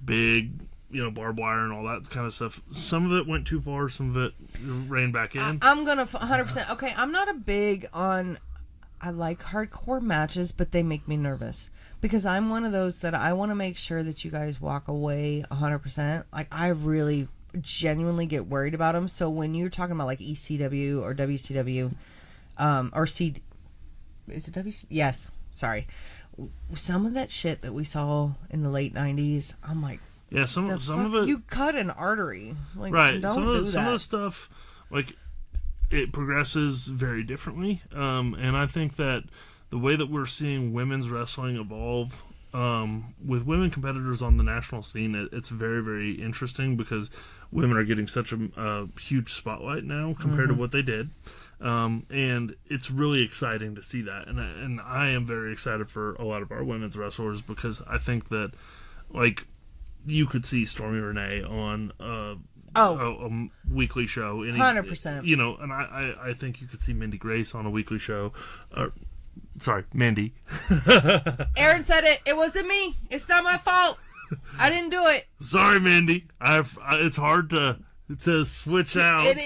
B: big. Barbed wire and all that kind of stuff. Some of it went too far. Some of it reined back in.
C: I'm going to 100%. Okay, I'm not a big on... I like hardcore matches, but they make me nervous. Because I'm one of those that I want to make sure that you guys walk away 100%. Like, I really genuinely get worried about them. So when you're talking about, like, ECW or WCW, or C... Is it WCW? Yes. Sorry. Some of that shit that we saw in the late 90s, I'm like...
B: Yeah, some of it...
C: You cut an artery. Like,
B: right.
C: Don't
B: some of the
C: stuff,
B: like, it progresses very differently. And I think that the way that we're seeing women's wrestling evolve, with women competitors on the national scene, it's very, very interesting because women are getting such a huge spotlight now compared to what they did. And it's really exciting to see that. And I am very excited for a lot of our women's wrestlers because I think that, like... You could see Stormy Renee on a weekly show.
C: 100%.
B: And I think you could see Mindy Grace on a weekly show. Sorry, Mandy.
C: Aaron said it. It wasn't me. It's not my fault. I didn't do it.
B: Sorry, Mandy. It's hard to switch out.
C: It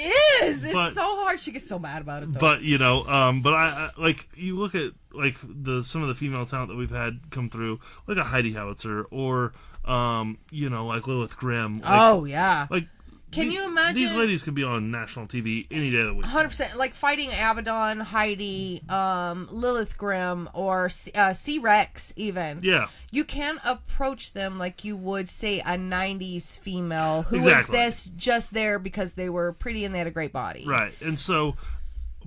C: is. It's so hard. She gets so mad about it, though.
B: But, but I like, you look at, like, some of the female talent that we've had come through, like a Heidi Howitzer or... like Lilith Grimm.
C: Like, yeah.
B: Like,
C: Can you imagine?
B: These ladies could be on national TV any day of the week.
C: 100%. Like fighting Abaddon, Heidi, Lilith Grimm, or C-Rex even.
B: Yeah.
C: You can't approach them like you would, say, a 90s female who
B: Exactly.
C: was just there because they were pretty and they had a great body.
B: Right. And so,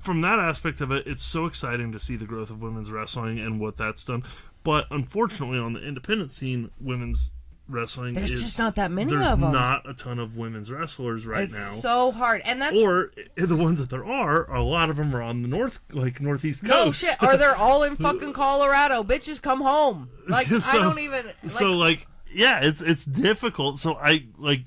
B: from that aspect of it, it's so exciting to see the growth of women's wrestling and what that's done. But unfortunately, on the independent scene, women's wrestling
C: There's just not that many
B: there's
C: of them.
B: not a ton of women's wrestlers right
C: It's
B: now.
C: so hard. And that's...
B: Or the ones that there are, a lot of them are on the northeast coast.
C: No shit. Or they're all in fucking Colorado. Bitches, come home. Like,
B: So-
C: I don't even... Like,
B: So like, yeah, it's difficult. So I like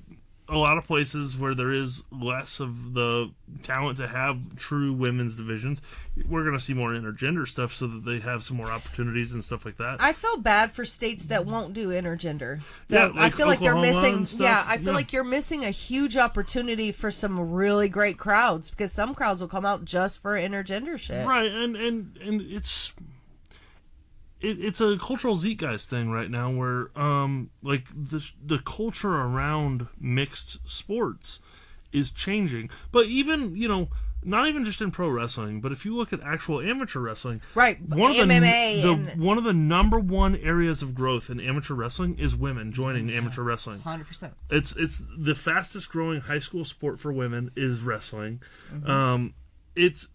B: a lot of places where there is less of the talent to have true women's divisions. We're gonna see more intergender stuff so that they have some more opportunities and stuff like that.
C: I feel bad for states that won't do intergender.
B: Yeah,
C: That-
B: like
C: I feel like they're
B: Oklahoma
C: missing.
B: and stuff.
C: Yeah, I feel
B: Yeah.
C: like you're missing a huge opportunity for some really great crowds because some crowds will come out just for intergender shit.
B: Right, and it's a cultural zeitgeist thing right now where like the culture around mixed sports is changing. But even, not even just in pro wrestling, but if you look at actual amateur wrestling,
C: Right, MMA
B: one of the number one areas of growth in amateur wrestling is women joining amateur wrestling.
C: 100%.
B: It's the fastest growing high school sport for women is wrestling.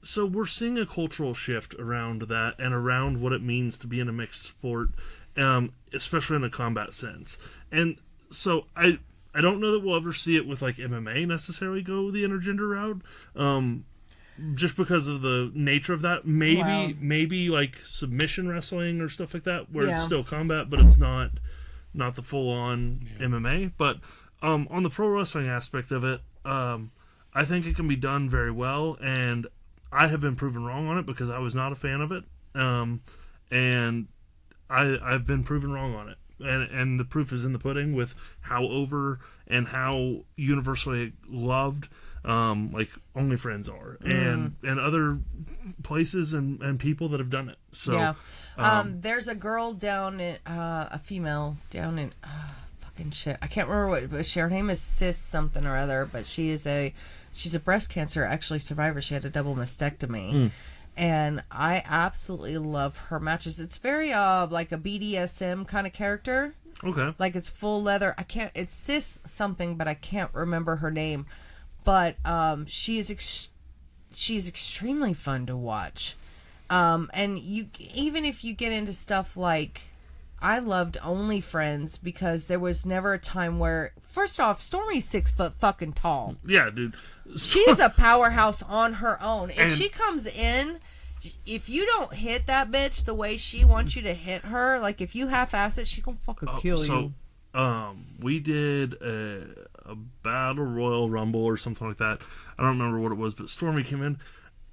B: So we're seeing a cultural shift around that and around what it means to be in a mixed sport, especially in a combat sense. And so I don't know that we'll ever see it with like MMA necessarily go the intergender route, just because of the nature of that. Maybe like submission wrestling or stuff like that, where it's still combat, but it's not the full on MMA. But on the pro wrestling aspect of it, I think it can be done very well, and I have been proven wrong on it because I was not a fan of it, and I've been proven wrong on it, and the proof is in the pudding with how over and how universally loved like OnlyFriends are, and other places and people that have done it. So
C: yeah, there's a girl down in a female down in. Fucking shit. I can't remember what her name is. Sis something or other, but she's a breast cancer actually survivor. She had a double mastectomy, and I absolutely love her matches. It's very like a BDSM kind of character.
B: Okay,
C: like it's full leather. It's Sis something, but I can't remember her name. But she is extremely fun to watch, and even if you get into stuff like. I loved OnlyFriends because there was never a time where, first off, Stormy's 6 foot fucking tall.
B: Yeah, dude.
C: She's a powerhouse on her own. If she comes in, if you don't hit that bitch the way she wants you to hit her, like if you half-ass it, she's gonna fucking kill you.
B: We did a Battle Royal Rumble or something like that. I don't remember what it was, but Stormy came in.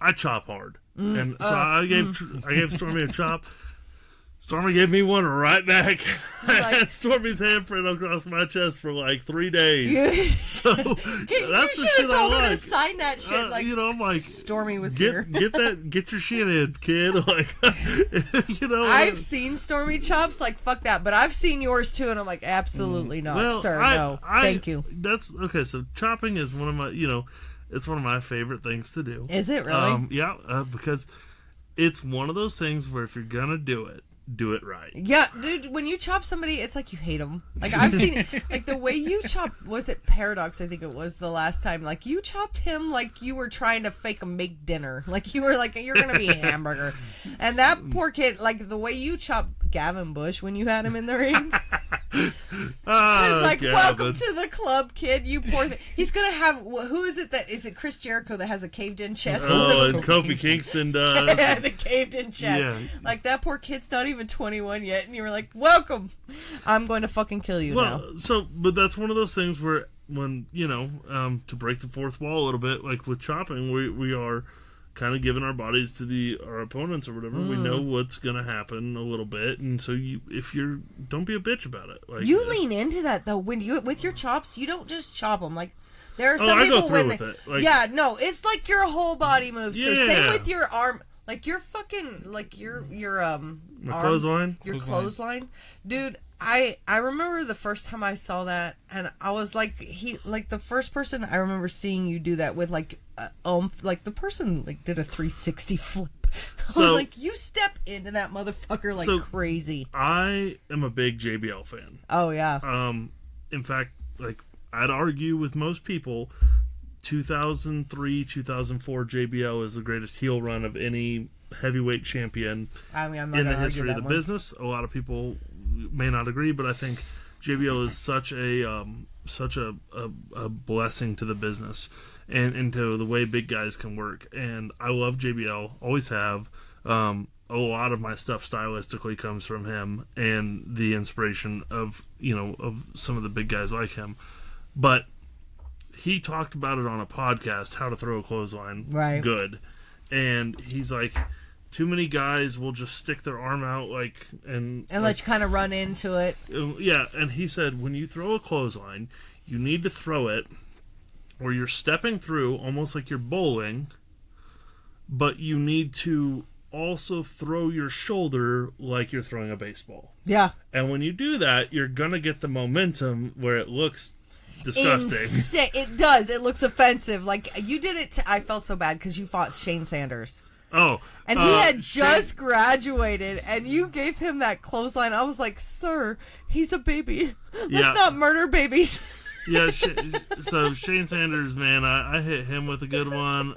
B: I chop hard, and so I gave Stormy a chop. Stormy gave me one right back. I had Stormy's handprint across my chest for like 3 days. So that's the shit I
C: told her
B: like.
C: to sign that shit.
B: I'm like,
C: Stormy was here.
B: Get your shit in, kid. Like,
C: I've seen Stormy chops. Like, fuck that. But I've seen yours too, and I'm like, absolutely not, sir. No, thank you.
B: That's okay. So chopping is one of my, it's one of my favorite things to do.
C: Is it really?
B: Yeah, because it's one of those things where if you're gonna do it right.
C: Yeah, dude, when you chop somebody, it's like you hate them. Like, I've seen, like, the way you chop, was it Paradox, I think it was the last time, like, you chopped him like you were trying to fake him make dinner. Like, you were like, you're gonna be a hamburger. And that poor kid, like, the way you chopped Gavin Bush when you had him in the ring. It's like,
B: Gavin.
C: Welcome to the club, kid, you poor thing. He's gonna have, who is it Chris Jericho that has a caved in chest?
B: Oh, and Kofi Kingston does.
C: Yeah, the caved in chest.
B: Yeah.
C: Like, that poor kid's not even 21 yet, and you were like, welcome. I'm going to fucking kill you now.
B: But that's one of those things where when, to break the fourth wall a little bit, like with chopping, we are kind of giving our bodies to our opponents or whatever. We know what's going to happen a little bit, and so don't be a bitch about it. Like,
C: you lean into that, though. When with your chops, you don't just chop them. Like, there are some
B: I
C: people
B: go through with it. Like,
C: yeah, no, it's like your whole body moves.
B: Yeah.
C: So same with your arm. Like, you're fucking, like, your
B: clothesline?
C: Your clothesline? Dude, I remember the first time I saw that, and I was like, the first person I remember seeing you do that with, like the person, like, did a 360 flip. I was like, you step into that motherfucker like crazy.
B: I am a big JBL fan.
C: Oh, yeah.
B: In fact, like, I'd argue with most people, 2003, 2004 JBL is the greatest heel run of any heavyweight champion in the history of the business. A lot of people may not agree, but I think JBL is such a blessing to the business and to the way big guys can work. And I love JBL, always have. A lot of my stuff stylistically comes from him and the inspiration of some of the big guys like him. But he talked about it on a podcast, how to throw a clothesline good. And he's like, too many guys will just stick their arm out and
C: let you kind of run into it.
B: Yeah, and he said when you throw a clothesline, you need to throw it where you're stepping through almost like you're bowling, but you need to also throw your shoulder like you're throwing a baseball.
C: Yeah.
B: And when you do that, you're going to get the momentum where it looks disgusting.
C: It does. It looks offensive. Like, you did it I felt so bad because you fought Shane Sanders.
B: Oh.
C: And he had just graduated, and you gave him that clothesline. I was like, sir, he's a baby. Let's not murder babies.
B: Yeah, so Shane Sanders, man, I hit him with a good one.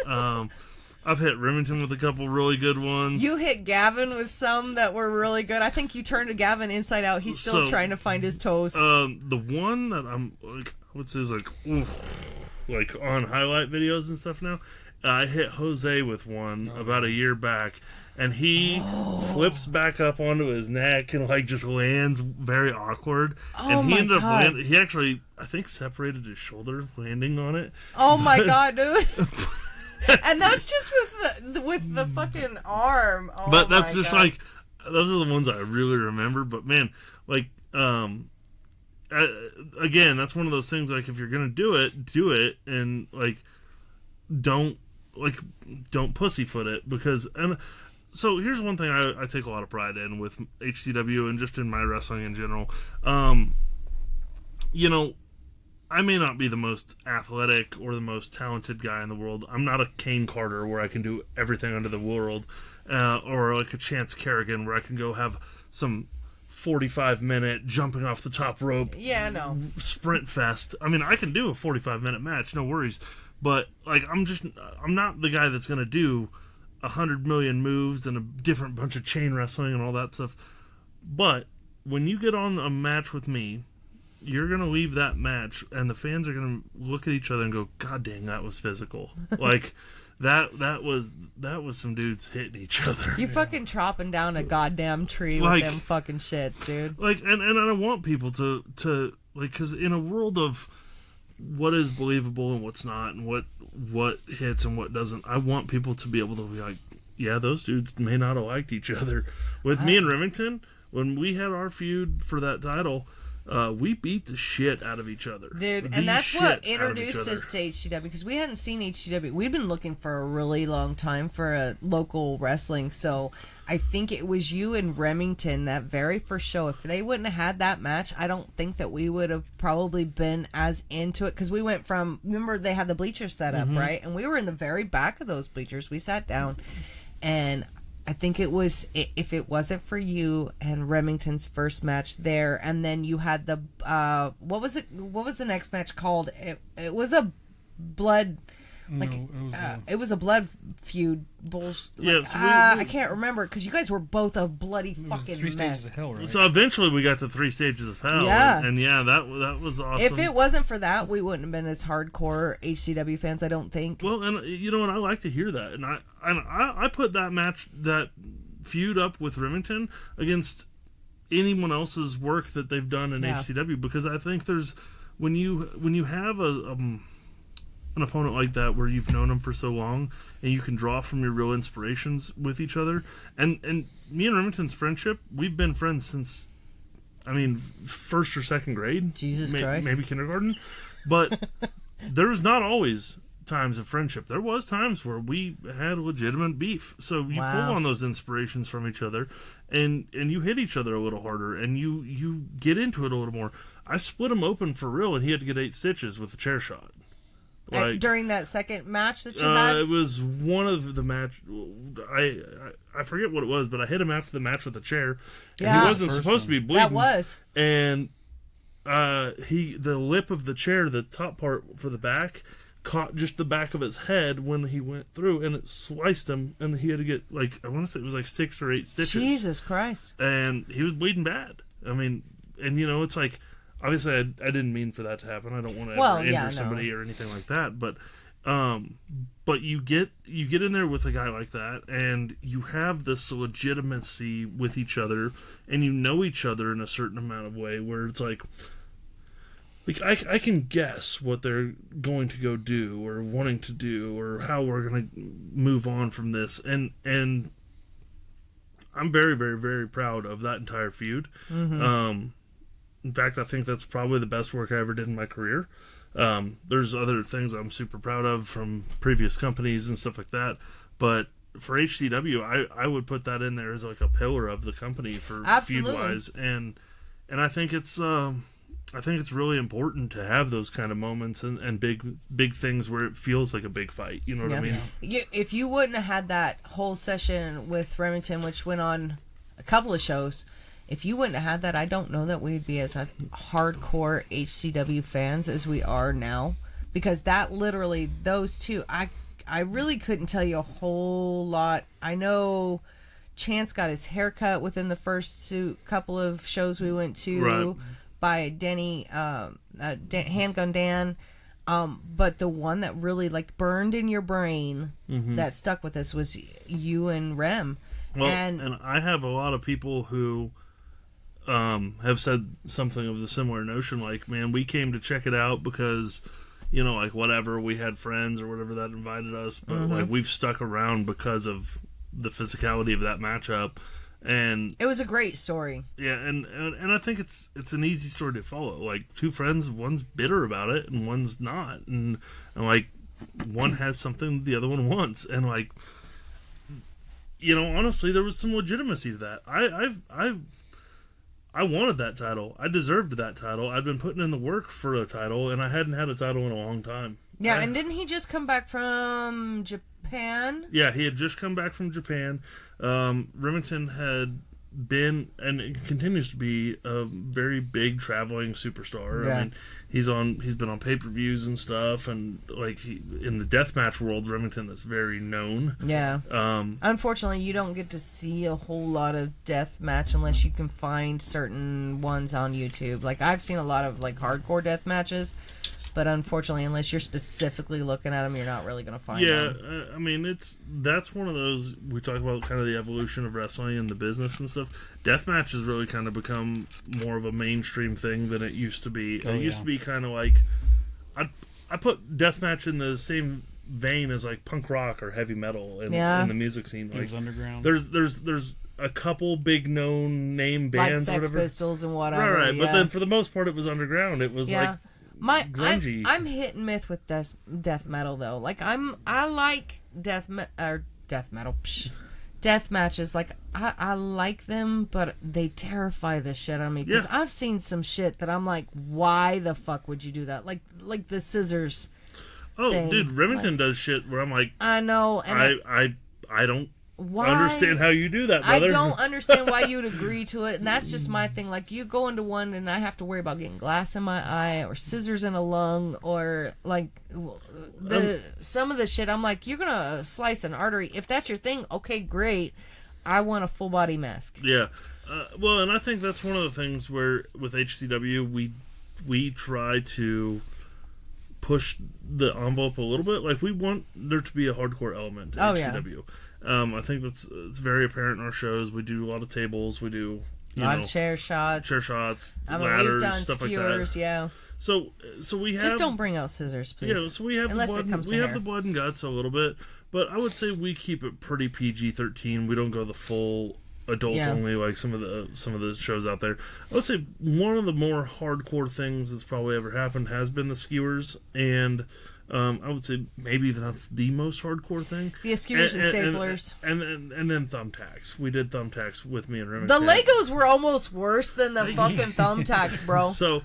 B: I've hit Remington with a couple really good ones.
C: You hit Gavin with some that were really good. I think you turned to Gavin inside out. He's still trying to find his toes.
B: The one that I'm like, what's his like on highlight videos and stuff now. I hit Jose with one about a year back, and he flips back up onto his neck and like just lands very awkward. And he ended up he actually, I think, separated his shoulder landing on it.
C: Oh my god, dude. And that's just with the fucking arm. Oh,
B: but that's just like, those are the ones I really remember. But man, like, again, that's one of those things, like, if you're gonna do it, and like, don't pussyfoot it, because, and so here's one thing I take a lot of pride in with HCW and just in my wrestling in general. I may not be the most athletic or the most talented guy in the world. I'm not a Kane Carter where I can do everything under the world, or like a Chance Kerrigan where I can go have some 45-minute jumping off the top rope sprint fest. I mean, I can do a 45-minute match, no worries. But like, I'm not the guy that's gonna do 100 million moves and a different bunch of chain wrestling and all that stuff. But when you get on a match with me, you're gonna leave that match, and the fans are gonna look at each other and go, "God dang, that was physical!" Like that was some dudes hitting each other.
C: You fucking chopping down a goddamn tree with them fucking shits, dude.
B: Like, and I want people to like, because in a world of what is believable and what's not, and what hits and what doesn't, I want people to be able to be like, yeah, those dudes may not have liked each other. With me and Remington, when we had our feud for that title, we beat the shit out of each other,
C: dude. And that's what introduced us to HCW, because we hadn't seen HCW. We'd been looking for a really long time for a local wrestling. So I think it was you and Remington that very first show. If they wouldn't have had that match, I don't think that we would have probably been as into it, because we went from, remember they had the bleachers set up, right? And we were in the very back of those bleachers. We sat down, and I think it was, if it wasn't for you and Remington's first match there, and then you had the what was the next match called? It was a blood, like, no, it was a blood feud bullshit.
B: Yeah, so
C: I can't remember, because you guys were both a bloody fucking
A: three
C: mess.
A: stages of hell, right?
B: So eventually we got to 3 stages of hell.
C: Yeah,
B: and that was awesome.
C: If it wasn't for that, we wouldn't have been as hardcore HCW fans, I don't think.
B: Well, and you know what, I like to hear that, and I put that match, that feud, up with Remington against anyone else's work that they've done in HCW, because I think there's, when you have an opponent like that where you've known them for so long and you can draw from your real inspirations with each other, and me and Remington's friendship, we've been friends since, I mean, 1st or 2nd grade.
C: Jesus Christ.
B: Maybe kindergarten. But there's not always times of friendship. There was times where we had legitimate beef. So you pull on those inspirations from each other, and you hit each other a little harder, and you get into it a little more. I split him open for real, and he had to get 8 stitches with a chair shot. Like,
C: during that second match that you had?
B: It was one of the match. I forget what it was, but I hit him after the match with the chair, and he wasn't supposed to be bleeding.
C: That was.
B: And the lip of the chair, the top part for the back, caught just the back of his head when he went through, and it sliced him, and he had to get, like, I want to say it was like 6 or 8 stitches.
C: Jesus Christ.
B: And he was bleeding bad. I mean, and you know, it's like, obviously I didn't mean for that to happen. I don't want to ever injure somebody or anything like that, but you get in there with a guy like that, and you have this legitimacy with each other, and you know each other in a certain amount of way where it's like I can guess what they're going to go do or wanting to do or how we're going to move on from this, and I'm very, very, very proud of that entire feud. Mm-hmm. In fact, I think that's probably the best work I ever did in my career. There's other things I'm super proud of from previous companies and stuff like that, but for HCW, I would put that in there as like a pillar of the company for feud-wise, and I think it's really important to have those kind of moments and big things where it feels like a big fight. You know what I mean?
C: If you wouldn't have had that whole session with Remington, which went on a couple of shows, if you wouldn't have had that, I don't know that we'd be as hardcore HCW fans as we are now. Because that literally, those two, I really couldn't tell you a whole lot. I know Chance got his hair cut within the first couple of shows we went to by Denny, Handgun Dan. But the one that really like burned in your brain that stuck with us was you and Rem.
B: Well, and I have a lot of people who have said something of the similar notion, like, man, we came to check it out because, you know, like, whatever, we had friends or whatever that invited us, but like, we've stuck around because of the physicality of that matchup. And
C: it was a great story.
B: Yeah, and I think it's an easy story to follow. Like, two friends, one's bitter about it and one's not, and like, one has something the other one wants, and like, you know, honestly, there was some legitimacy to that. I wanted that title. I deserved that title. I'd been putting in the work for a title, and I hadn't had a title in a long time.
C: Yeah, and didn't he just come back from Japan?
B: Yeah, he had just come back from Japan. Remington had been, and continues to be, a very big traveling superstar.
C: Yeah.
B: I mean, he's been on pay-per-views and stuff, and like in the deathmatch world, Remington is very known.
C: Yeah. Unfortunately, you don't get to see a whole lot of deathmatch unless you can find certain ones on YouTube. Like, I've seen a lot of like hardcore death matches, but unfortunately, unless you're specifically looking at them, you're not really going to find them.
B: Yeah, I mean, that's one of those, we talk about kind of the evolution of wrestling and the business and stuff. Deathmatch has really kind of become more of a mainstream thing than it used to be. It used to be kind of like, I put deathmatch in the same vein as like punk rock or heavy metal in the music scene. Like,
A: there's underground.
B: There's a couple big known name bands,
C: like Sex
B: or whatever.
C: Pistols and whatever.
B: Right. But then for the most part, it was underground. It was like grungy.
C: I'm hit and miss with death metal though. Like, I like death metal. Death matches, like, I like them, but they terrify the shit out of me, because I've seen some shit that I'm like, why the fuck would you do that? Like the scissors.
B: Oh,
C: thing.
B: Dude, Remington does shit where I'm like,
C: I know, and
B: I don't understand how you do that, brother.
C: I don't understand why you'd agree to it, and that's just my thing. Like, you go into one, and I have to worry about getting glass in my eye, or scissors in a lung, or like some of the shit. I'm like, you're gonna slice an artery. If that's your thing, okay, great. I want a full body mask.
B: Yeah, well, and I think that's one of the things where with HCW we try to push the envelope a little bit. Like, we want there to be a hardcore element to HCW. I think it's very apparent in our shows. We do a lot of tables. We do
C: a lot of chair shots,
B: ladders,
C: we've done
B: stuff
C: skewers,
B: like that.
C: Yeah.
B: So we have,
C: just don't bring out scissors, please.
B: Yeah. So we have the blood and guts a little bit, but I would say we keep it pretty PG-13. We don't go the full adult only like some of the shows out there. I would say one of the more hardcore things that's probably ever happened has been the skewers, and I would say maybe that's the most hardcore thing.
C: The skewers and staplers.
B: And then thumbtacks. We did thumbtacks with me and Remington.
C: The Legos were almost worse than the fucking thumbtacks, bro.
B: So,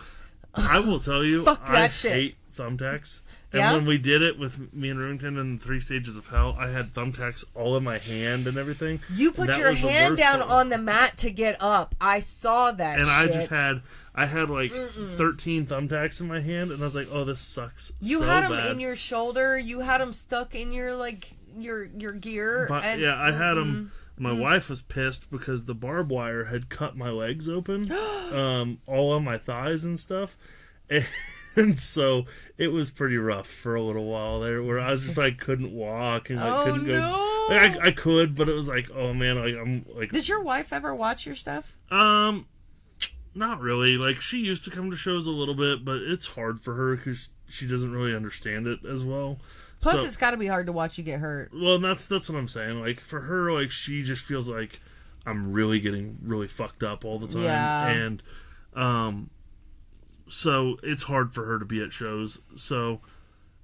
B: I will tell you, I hate thumbtacks. And when we did it with me and Remington in 3 Stages of Hell, I had thumbtacks all in my hand and everything.
C: You put your hand down on the mat to get up. I saw that
B: and
C: shit.
B: I had like 13 thumbtacks in my hand, and I was like, oh, this sucks.
C: You
B: so
C: had them
B: bad.
C: in your shoulder. You had them stuck in your like your gear.
B: But,
C: and,
B: yeah, I had them. My wife was pissed because the barbed wire had cut my legs open, all on my thighs and stuff. And so it was pretty rough for a little while there, where I was just like couldn't walk and like couldn't go.
C: No.
B: Like, I could, but it was like, oh man, like I'm like.
C: Does your wife ever watch your stuff?
B: Not really. Like she used to come to shows a little bit, but it's hard for her because she doesn't really understand it as well.
C: Plus, it's got to be hard to watch you get hurt.
B: Well, that's what I'm saying. Like for her, like she just feels like I'm really getting really fucked up all the time, and so it's hard for her to be at shows. So,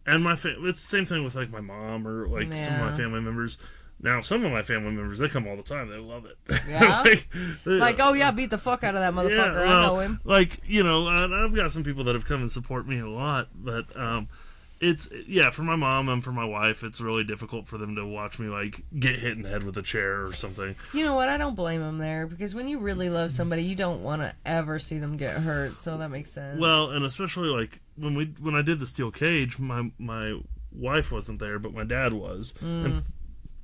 B: and it's the same thing with like my mom or like some of my family members. Now, some of my family members, they come all the time. They love it.
C: Yeah? like, oh yeah, beat the fuck out of that motherfucker.
B: Yeah, well,
C: I know him.
B: Like, you know, I've got some people that have come and support me a lot, but for my mom and for my wife, it's really difficult for them to watch me like get hit in the head with a chair or something.
C: You know what? I don't blame them there, because when you really love somebody, you don't want to ever see them get hurt. So that makes sense.
B: Well, and especially like when I did the steel cage, my wife wasn't there, but my dad was, and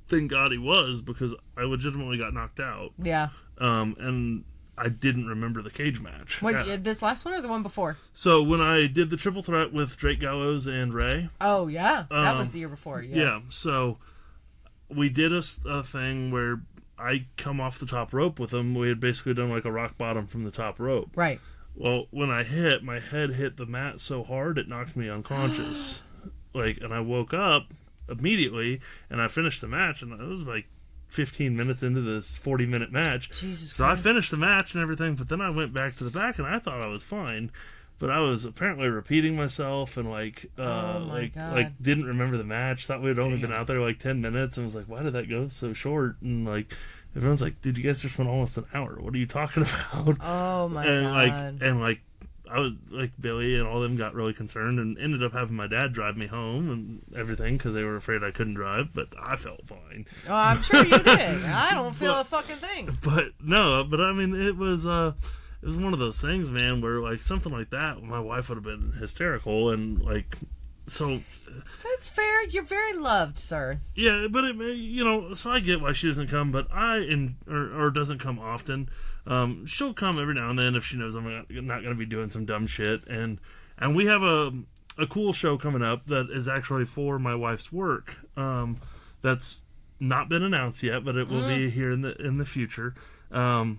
B: thank God he was, because I legitimately got knocked out.
C: Yeah.
B: And I didn't remember the cage match.
C: Wait, this last one or the one before?
B: So when I did the triple threat with Drake Gallows and Ray.
C: Oh yeah, that was the year before. Yeah.
B: So we did a thing where I come off the top rope with him. We had basically done like a rock bottom from the top rope.
C: Right.
B: Well, when I my head hit the mat so hard it knocked me unconscious. And I woke up immediately, and I finished the match, and it was like 15 minutes into this 40-minute match.
C: Jesus
B: so
C: Christ.
B: I finished the match and everything, but then I went back to the back, and I thought I was fine, but I was apparently repeating myself, and God. Didn't remember the match. Thought we'd only been out there like 10 minutes, and was like, why did that go so short? And like everyone's like, dude, you guys just went almost an hour. What are you talking about?
C: Oh my God.
B: I was like, Billy and all of them got really concerned and ended up having my dad drive me home and everything because they were afraid I couldn't drive, but I felt fine.
C: Oh, I'm sure you did. I don't feel a fucking thing.
B: But I mean, it was one of those things, man, where like something like that, my wife would have been hysterical, and like, so.
C: That's fair. You're very loved, sir.
B: Yeah, but so I get why she doesn't come, but or doesn't come often. She'll come every now and then if she knows I'm not going to be doing some dumb shit, and we have a cool show coming up that is actually for my wife's work. That's not been announced yet, but it will be here in the future. And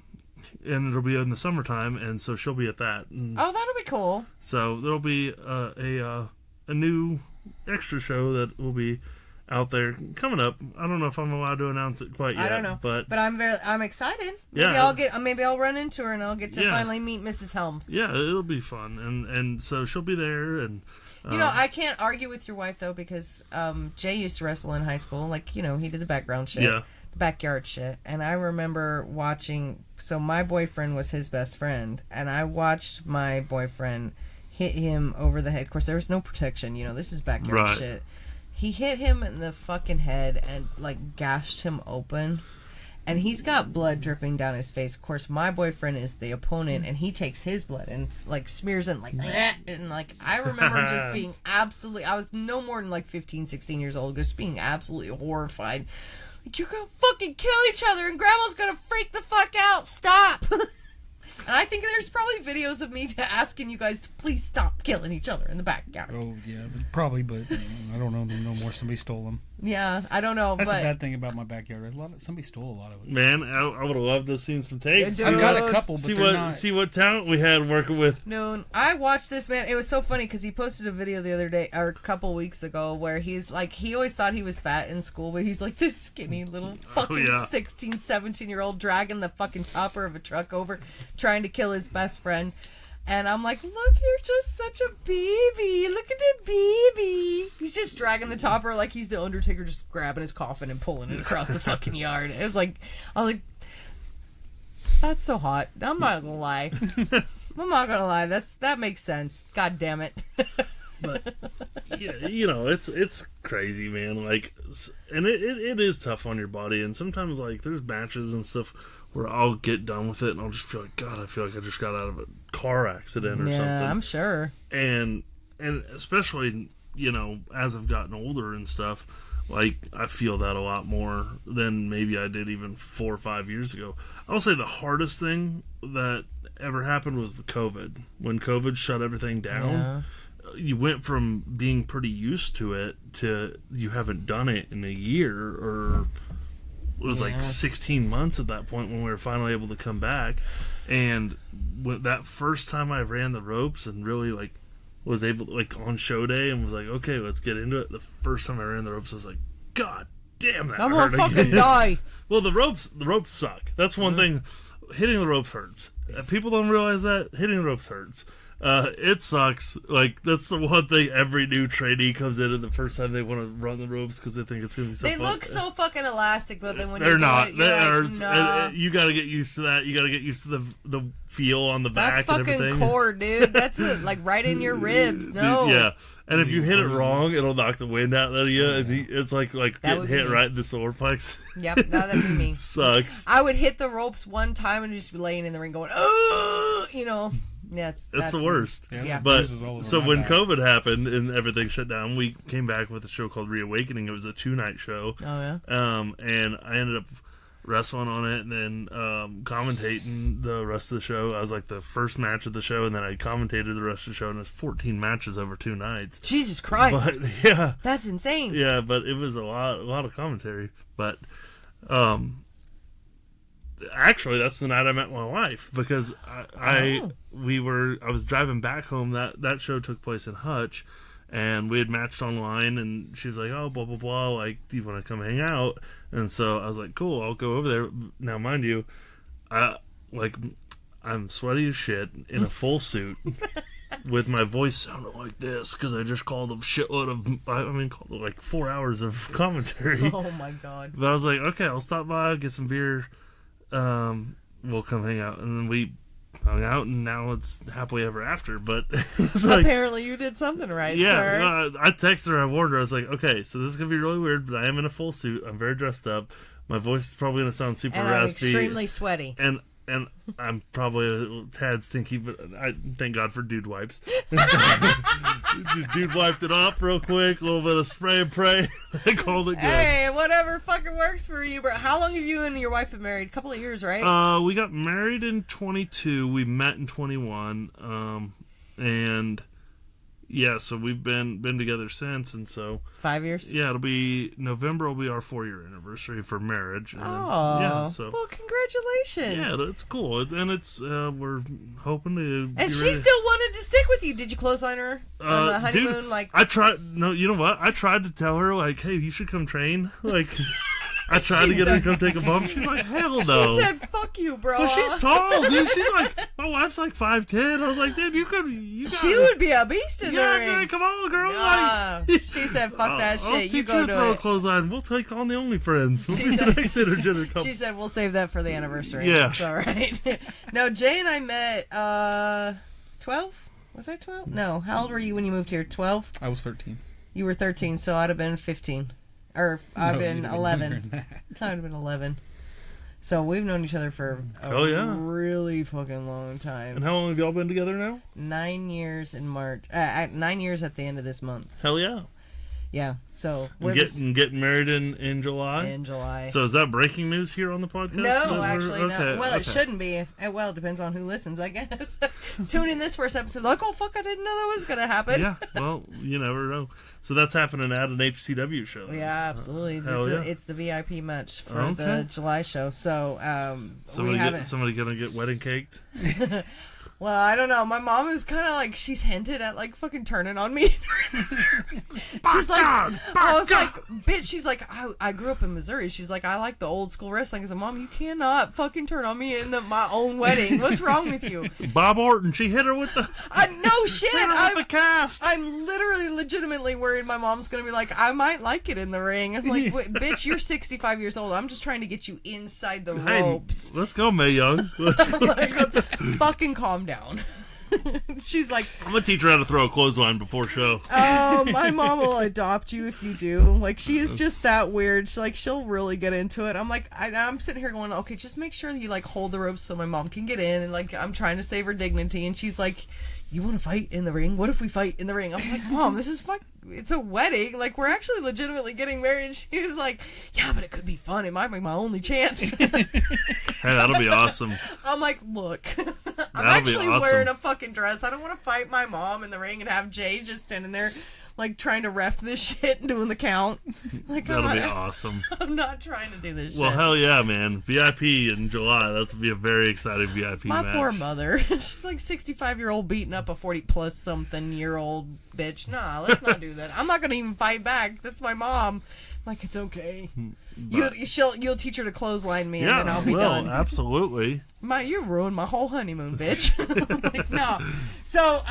B: it'll be in the summertime, and so she'll be at that. And
C: that'll be cool.
B: So there'll be a new extra show that will be out there coming up. I don't know if I'm allowed to announce it quite yet.
C: I don't know, but I'm excited. Maybe I'll run into her and I'll get to finally meet Mrs. Helms.
B: Yeah, it'll be fun, and so she'll be there. And
C: I can't argue with your wife though, because Jay used to wrestle in high school. Like, he did the background shit, the backyard shit, and I remember watching. So my boyfriend was his best friend, and I watched my boyfriend hit him over the head. Of course, there was no protection. This is backyard shit. He hit him in the fucking head and like gashed him open, and he's got blood dripping down his face. Of course, my boyfriend is the opponent, and he takes his blood and like smears it like that. And like, I remember just being absolutely, I was no more than like 15, 16 years old, just being absolutely horrified. Like, you're gonna fucking kill each other, and grandma's gonna freak the fuck out. Stop. And I think there's probably videos of me asking you guys to please stop killing each other in the backyard.
A: Oh, yeah, probably, but I don't know no more. Somebody stole them.
C: Yeah, I don't know.
A: That's a bad thing about my backyard. Somebody stole a lot of it.
B: Man, I would have loved to have seen some tapes.
C: Yeah,
A: I've got a couple, but
B: see what talent we had working with.
C: No, I watched this, man. It was so funny because he posted a video the other day, or a couple weeks ago, where he's like, he always thought he was fat in school, but he's like this skinny little fucking 16, 17-year-old dragging the fucking topper of a truck over, trying to kill his best friend. And I'm like, look, you're just such a baby. Look at the baby. He's just dragging the topper like he's the Undertaker, just grabbing his coffin and pulling it across the fucking yard. It was like, I was like, that's so hot. I'm not gonna lie. That makes sense. God damn it.
B: But yeah, you know, it's crazy, man. Like, and it is tough on your body. And sometimes, like, there's matches and stuff where I'll get done with it and I'll just feel like, God, I feel like I just got out of a car accident or something.
C: Yeah, I'm sure.
B: And especially, you know, as I've gotten older and stuff, like, I feel that a lot more than maybe I did even 4 or 5 years ago. I'll say the hardest thing that ever happened was the COVID. When COVID shut everything down, you went from being pretty used to it to you haven't done it in a year, or it was like 16 months at that point when we were finally able to come back. And when that first time I ran the ropes and really, like, was able to, like, on show day and was like, okay, let's get into it. The first time I ran the ropes, I was like, God damn, that
C: I'm
B: hurt
C: gonna fucking
B: again.
C: die.
B: Well, the ropes suck. That's one thing. Hitting the ropes hurts. People don't realize that. Hitting the ropes hurts. It sucks. Like, that's the one thing every new trainee comes in and the first time they want to run the ropes because they think it's going to be so
C: They
B: fun.
C: look so fucking elastic, but then when
B: they're
C: you're
B: not.
C: doing it,
B: That
C: you're
B: hurts.
C: like, nah.
B: You got to get used to that. You got to get used to the feel on the back
C: That's
B: and
C: fucking
B: everything.
C: core, dude. That's it. Like right in your ribs. No.
B: Yeah. And if you hit it wrong, it'll knock the wind out of you. And it's like
C: That
B: getting
C: would be
B: hit
C: me.
B: right in the solar plex.
C: Yep, no, that'd be me.
B: Sucks.
C: I would hit the ropes one time and just be laying in the ring going, oh, you know. Yeah,
B: That's the
C: me.
B: worst.
C: Yeah.
B: But
A: bruises all over
B: so
A: my
B: when
A: back.
B: COVID happened and everything shut down, we came back with a show called Reawakening. It was a 2-night show.
C: Oh, yeah?
B: And I ended up wrestling on it and then commentating the rest of the show. I was like the first match of the show, and then I commentated the rest of the show, and it's 14 matches over 2 nights.
C: Jesus Christ.
B: But yeah,
C: That's insane.
B: yeah, but it was a lot of commentary. But actually, that's the night I met my wife, because I was driving back home. That show took place in Hutch, and we had matched online, and she was like, oh, blah blah blah, like, do you want to come hang out? And so I was like, cool, I'll go over there. Now, mind you, I'm sweaty as shit in a full suit with my voice sounding like this because I just called a shitload of like 4 hours of commentary.
C: Oh, my God.
B: But I was like, okay, I'll stop by, get some beer. We'll come hang out. And then we hung out, and now it's happily ever after. But it's like,
C: Apparently you did something right, sir.
B: yeah, I texted her, I warned her, I was like, okay, so this is going to be really weird, but I am in a full suit. I'm very dressed up. My voice is probably going to sound super
C: And I'm
B: raspy.
C: extremely sweaty.
B: And I'm probably a tad stinky, but I thank God for dude wipes. Dude wiped it off real quick, a little bit of spray and pray. I called it good.
C: Hey, whatever fucking works for you, bro. How long have you and your wife been married? A couple of years, right?
B: We got married in 22. We met in 21. And yeah, so we've been together since, and so
C: 5 years?
B: yeah, it'll be November will be our 4-year anniversary for marriage. And
C: Oh,
B: yeah, so
C: well, congratulations.
B: yeah, that's cool. And it's we're hoping to.
C: And
B: be
C: she
B: ready.
C: still wanted to stick with you. Did you clothesline her on the honeymoon?
B: Dude,
C: like,
B: I tried. No, you know what? I tried to tell her, like, hey, you should come train. Like, I tried to get her to come take a bump. She's like, hell no.
C: she said, "Fuck you, bro."
B: But she's tall, dude. She's like, my wife's like 5'10". I was like, dude, you got.
C: She would be a beast in the
B: Yeah,
C: ring.
B: man, come on, girl.
C: Nah,
B: Like,
C: she said, "Fuck that
B: I'll
C: shit.
B: teach
C: You go
B: to throw
C: do
B: a
C: it."
B: clothesline. We'll take on the OnlyFriends. We'll
C: She
B: be the
C: said-
B: next intergender couple.
C: She said, "We'll save that for the anniversary."
B: Yeah.
C: It's all right. No, Jay and I met 12. Was I 12? No. How old were you when you moved here? 12.
A: I was 13.
C: You were 13, so I'd have been 15, or I'd
A: No,
C: been
A: you'd have been
C: 11.
A: younger than that.
C: So I'd have been 11. So we've known each other for a
B: Oh, yeah.
C: really fucking long time.
B: And how long have y'all been together now?
C: 9 years in March. 9 years at the end of this month.
B: Hell yeah.
C: Yeah. So
B: And
C: we're just
B: getting married in July.
C: in July.
B: So is that breaking news here on the podcast?
C: No,
B: That we're-
C: actually, no.
B: okay,
C: Well, it
B: okay.
C: shouldn't be. Well, it depends on who listens, I guess. Tune in this first episode, like, oh, fuck, I didn't know that was going to happen.
B: Yeah, well, you never know. So that's happening at an HCW show. then.
C: Yeah, absolutely.
B: Hell yeah.
C: It's the VIP match for
B: Okay.
C: the July show. So, we haven't.
B: Somebody gonna get wedding caked?
C: Well, I don't know. My mom is kind of like, she's hinted at, like, fucking turning on me. She's like, I was
B: God.
C: like, bitch. She's like, I grew up in Missouri. She's like, I like the old school wrestling. I said, Mom, you cannot fucking turn on me in my own wedding. What's wrong with you?
B: Bob Orton, she hit her with the
C: no shit.
B: hit her with the cast.
C: I'm literally legitimately worried my mom's gonna be like, I might like it in the ring. I'm like, bitch, you're 65 years old. I'm just trying to get you inside the ropes.
B: Let's go, Mae Young. Let's go.
C: Fucking calm down. She's like,
B: I'm gonna teach her how to throw a clothesline before show.
C: oh, my mom will adopt you if you do. Like, she is just that weird. She'll really get into it. I'm like, I'm sitting here going, okay, just make sure that you like hold the ropes so my mom can get in, and like I'm trying to save her dignity. And she's like, you want to fight in the ring? What if we fight in the ring? I'm like, Mom, this is it's a wedding. Like, we're actually legitimately getting married. And she's like, yeah, but it could be fun. It might be my only chance.
B: Hey, that'll be awesome.
C: I'm like, look, I'm
B: That'll
C: actually
B: be awesome.
C: wearing a fucking dress. I don't want to fight my mom in the ring and have Jay just standing there, like, trying to ref this shit and doing the count. Like,
B: That'll be awesome.
C: I'm not trying to do this
B: Well,
C: shit.
B: hell yeah, man. VIP in July. That's be a very exciting VIP
C: My
B: match.
C: poor mother. She's like 65-year-old beating up a 40-plus something year old bitch. Nah, let's not do that. I'm not gonna even fight back. That's my mom. I'm like, it's okay. You'll teach her to clothesline me, and then I'll be done.
B: Absolutely.
C: You ruined my whole honeymoon, bitch. Like, no. So,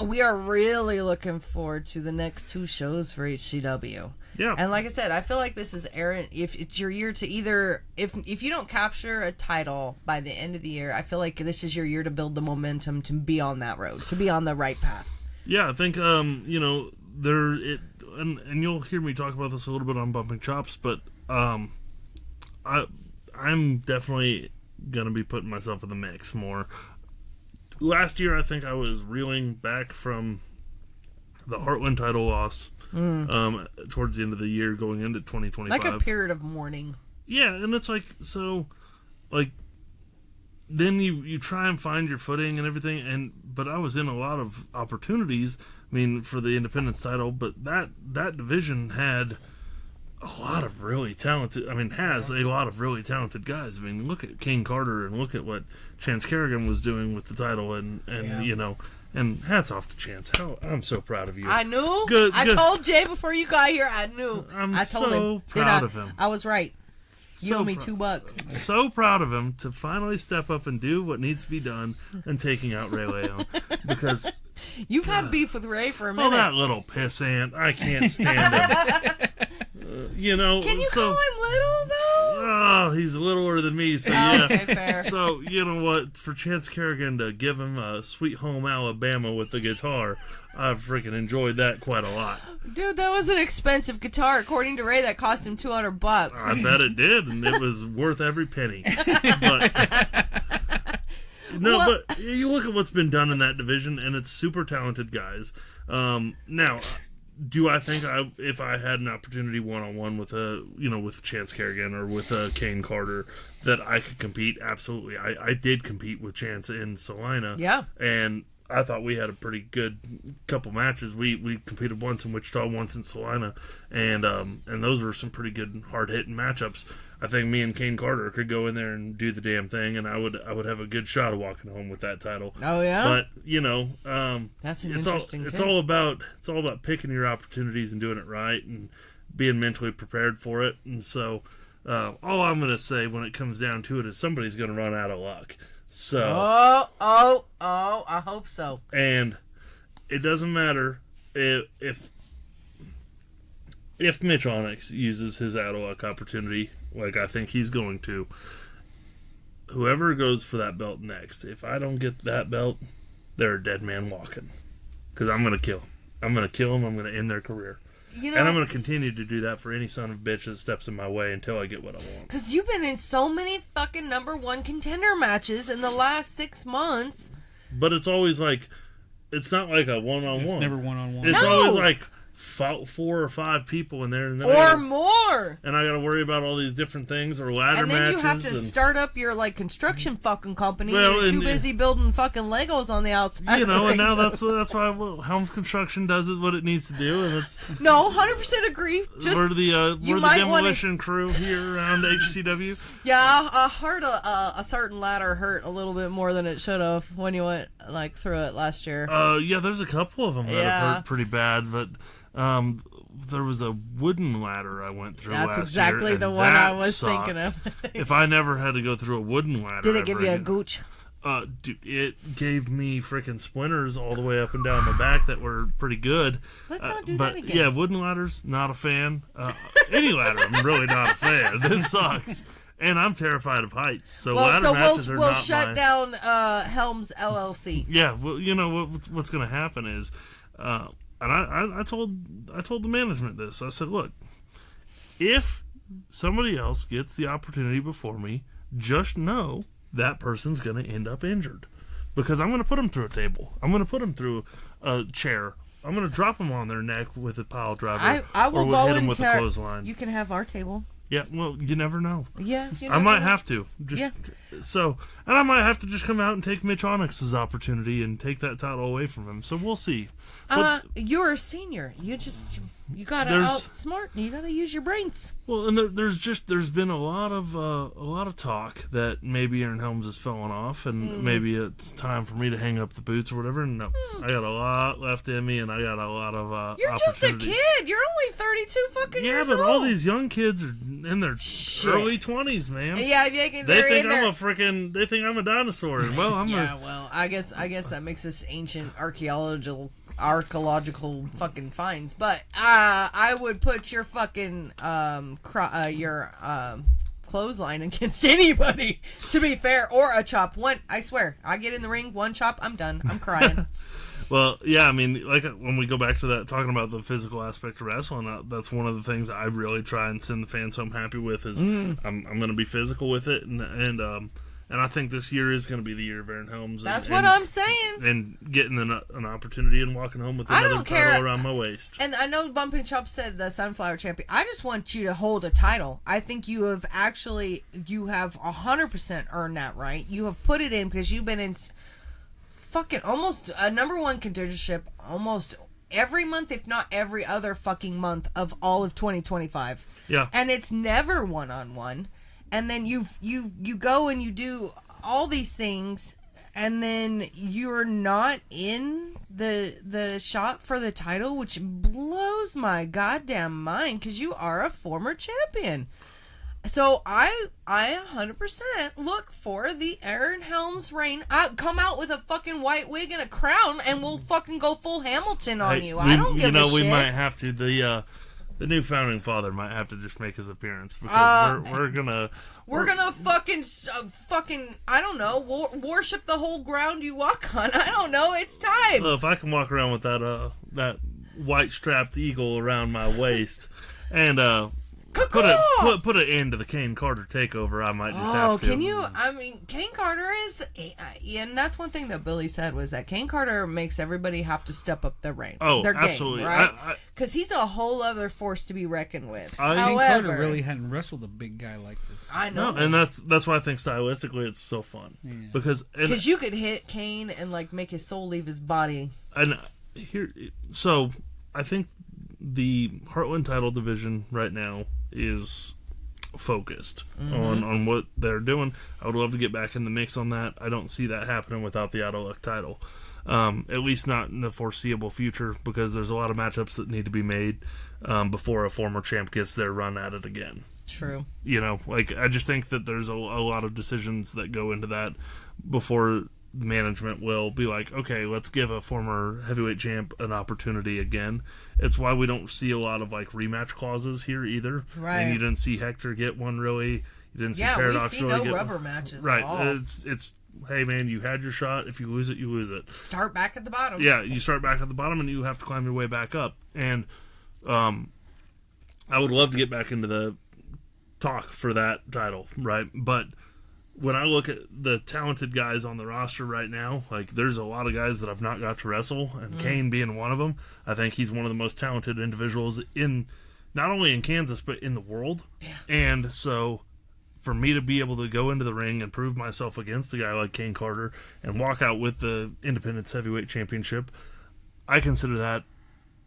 C: we are really looking forward to the next 2 shows for HCW.
B: Yeah.
C: And like I said, I feel like this is Aaron. If it's your year to either, if you don't capture a title by the end of the year, I feel like this is your year to build the momentum to be on that road, to be on the right path.
B: Yeah, I think and you'll hear me talk about this a little bit on Bumping Chops, but I'm definitely gonna be putting myself in the mix more. Last year, I think I was reeling back from the Heartland title loss towards the end of the year, going into 2025.
C: Like a period of mourning.
B: Yeah, and it's like, so, like, then you try and find your footing and everything, but I was in a lot of opportunities, I mean, for the Independence title, but that division had a lot of really talented, has a lot of really talented guys. I mean, look at Kane Carter and look at what Chance Kerrigan was doing with the title, and and hats off to Chance. I'm so proud of you.
C: I knew.
B: Good.
C: I told Jay before you got here. I knew. I told him.
B: Proud of him.
C: I was right. You owe me
B: proud.
C: $2.
B: So proud of him to finally step up and do what needs to be done and taking out Ray Leon, because
C: you've had beef with Ray for a minute.
B: oh, that little pissant, I can't stand him.
C: Can you call him little though?
B: Oh, he's littler than me, so yeah.
C: Okay, fair.
B: So you know what? For Chance Kerrigan to give him a "Sweet Home Alabama" with the guitar, I freaking enjoyed that quite a lot.
C: Dude, that was an expensive guitar. According to Ray, that cost him $200.
B: I bet it did, and it was worth every penny. But you look at what's been done in that division, and it's super talented guys. Now, do I think if I had an opportunity one-on-one with Chance Kerrigan or with Kane Carter, that I could compete? Absolutely. I did compete with Chance in Salina.
C: Yeah.
B: And I thought we had a pretty good couple matches. We competed once in Wichita, once in Salina, and those were some pretty good hard-hitting matchups. I think me and Kane Carter could go in there and do the damn thing, and I would have a good shot of walking home with that title.
C: Oh yeah.
B: But
C: that's an
B: it's
C: interesting.
B: It's all about picking your opportunities and doing it right and being mentally prepared for it. And so, all I'm gonna say when it comes down to it is somebody's gonna run out of luck. So.
C: I hope so.
B: And it doesn't matter if Mitch Onyx uses his out of luck opportunity, like I think he's going to. Whoever goes for that belt next, if I don't get that belt, they're a dead man walking. Because I'm going to kill him. I'm going to kill them. I'm going to end their career. And I'm going to continue to do that for any son of a bitch that steps in my way until I get what I want.
C: Because you've been in so many fucking #1 contender matches in the last 6 months.
B: But it's always like, it's not like a one-on-one.
A: It's never one-on-one.
B: It's always like 4 or 5 people in there. And then
C: or more.
B: And I got to worry about all these different things or ladder matches.
C: And then you have to start up your construction fucking company.
B: Well,
C: You're too busy building fucking Legos on the outside.
B: And now that's why Helms Construction does it what it needs to do. And it's
C: no, 100% agree.
B: We're the demolition crew here around HCW.
C: Yeah, I heard a certain ladder hurt a little bit more than it should have when you went like through it last year?
B: Yeah, there's a couple of them that have hurt pretty bad, but there was a wooden ladder I went through last year.
C: That's exactly the one I was thinking of.
B: If I never had to go through a wooden ladder,
C: did it give you a gooch?
B: Dude, it gave me freaking splinters all the way up and down my back that were pretty good.
C: Let's not do that again.
B: Yeah, wooden ladders, not a fan. Any ladder, I'm really not a fan. This sucks. And I'm terrified of heights, so ladder matches are not
C: we'll shut down Helms LLC.
B: Yeah, well, you know what's going to happen is, and I told the management this. I said, look, if somebody else gets the opportunity before me, just know that person's going to end up injured, because I'm going to put them through a table. I'm going to put them through a chair. I'm going to drop them on their neck with a pile driver.
C: I will
B: or
C: volunteer.
B: hit them with a clothesline.
C: You can have our table.
B: Yeah, well, you never know.
C: Yeah,
B: I might have to. So, and I might have to just come out and take Mitch Onyx's opportunity and take that title away from him. So we'll see.
C: You're a senior. You gotta outsmart. You gotta use your brains.
B: Well, and there's been a lot of talk that maybe Aaron Helms is falling off, and maybe it's time for me to hang up the boots or whatever. No, I got a lot left in me, and I got a lot of
C: You're just a kid. You're only 32 fucking years old.
B: Yeah, but all these young kids are in their early 20s, man.
C: Yeah,
B: they think I'm a dinosaur. And well,
C: I guess that makes us ancient archaeological fucking finds, but I would put your fucking clothesline against anybody, to be fair, or a chop. I swear, I get in the ring, one chop, I'm done. I'm crying.
B: Well, yeah, I mean, like when we go back to that, talking about the physical aspect of wrestling, that's one of the things I really try and send the fans home happy with is I'm going to be physical with it, and I think this year is going to be the year of Aaron Helms.
C: That's what I'm saying.
B: And getting an opportunity and walking home with another title around my waist.
C: And I know Bumping Chop said the Sunflower Champion. I just want you to hold a title. I think you have 100% earned that right. You have put it in because you've been in fucking almost a number one contendership almost every month, if not every other fucking month of all of 2025.
B: Yeah.
C: And it's never one-on-one. And then you go and you do all these things, and then you're not in the shot for the title, which blows my goddamn mind, because you are a former champion. So I 100% look for the Aaron Helms reign. Come out with a fucking white wig and a crown, and we'll fucking go full Hamilton on you. I don't give a shit.
B: We might have to. The new founding father might have to just make his appearance, because we're gonna fucking I don't know, worship the whole ground you walk on. I don't know. It's time. Well, if I can walk around with that white strapped eagle around my waist and put an end to the Kane Carter takeover, I might just have to.
C: Can you? I mean, Kane Carter is, and that's one thing that Billy said was that Kane Carter makes everybody have to step up their game.
B: Oh,
C: their
B: absolutely,
C: game, right? Because he's a whole other force to be reckoned with.
A: Kane Carter really hadn't wrestled a big guy like this.
C: I know,
B: and that's why I think stylistically it's so fun, because
C: you could hit Kane and like make his soul leave his body.
B: And so I think the Heartland title division right now is focused on what they're doing. I would love to get back in the mix on that. I don't see that happening without the Autoluck title, at least not in the foreseeable future, because there's a lot of matchups that need to be made before a former champ gets their run at it again.
C: True.
B: I just think that there's a lot of decisions that go into that before the management will be like, okay, let's give a former heavyweight champ an opportunity again. It's why we don't see a lot of rematch clauses here either.
C: Right.
B: And you didn't see Hector get one really. You didn't see Paradox really get one.
C: we see no rubber matches
B: right.
C: at all.
B: It's hey man, you had your shot. If you lose it, you lose it.
C: Start back at the bottom.
B: Yeah, you start back at the bottom and you have to climb your way back up. And I would love to get back into the talk for that title, right? But when I look at the talented guys on the roster right now, there's a lot of guys that I've not got to wrestle, and Kane being one of them. I think he's one of the most talented individuals in not only in Kansas but in the world.
C: Yeah.
B: And so for me to be able to go into the ring and prove myself against a guy like Kane Carter and walk out with the Independence Heavyweight Championship, I consider that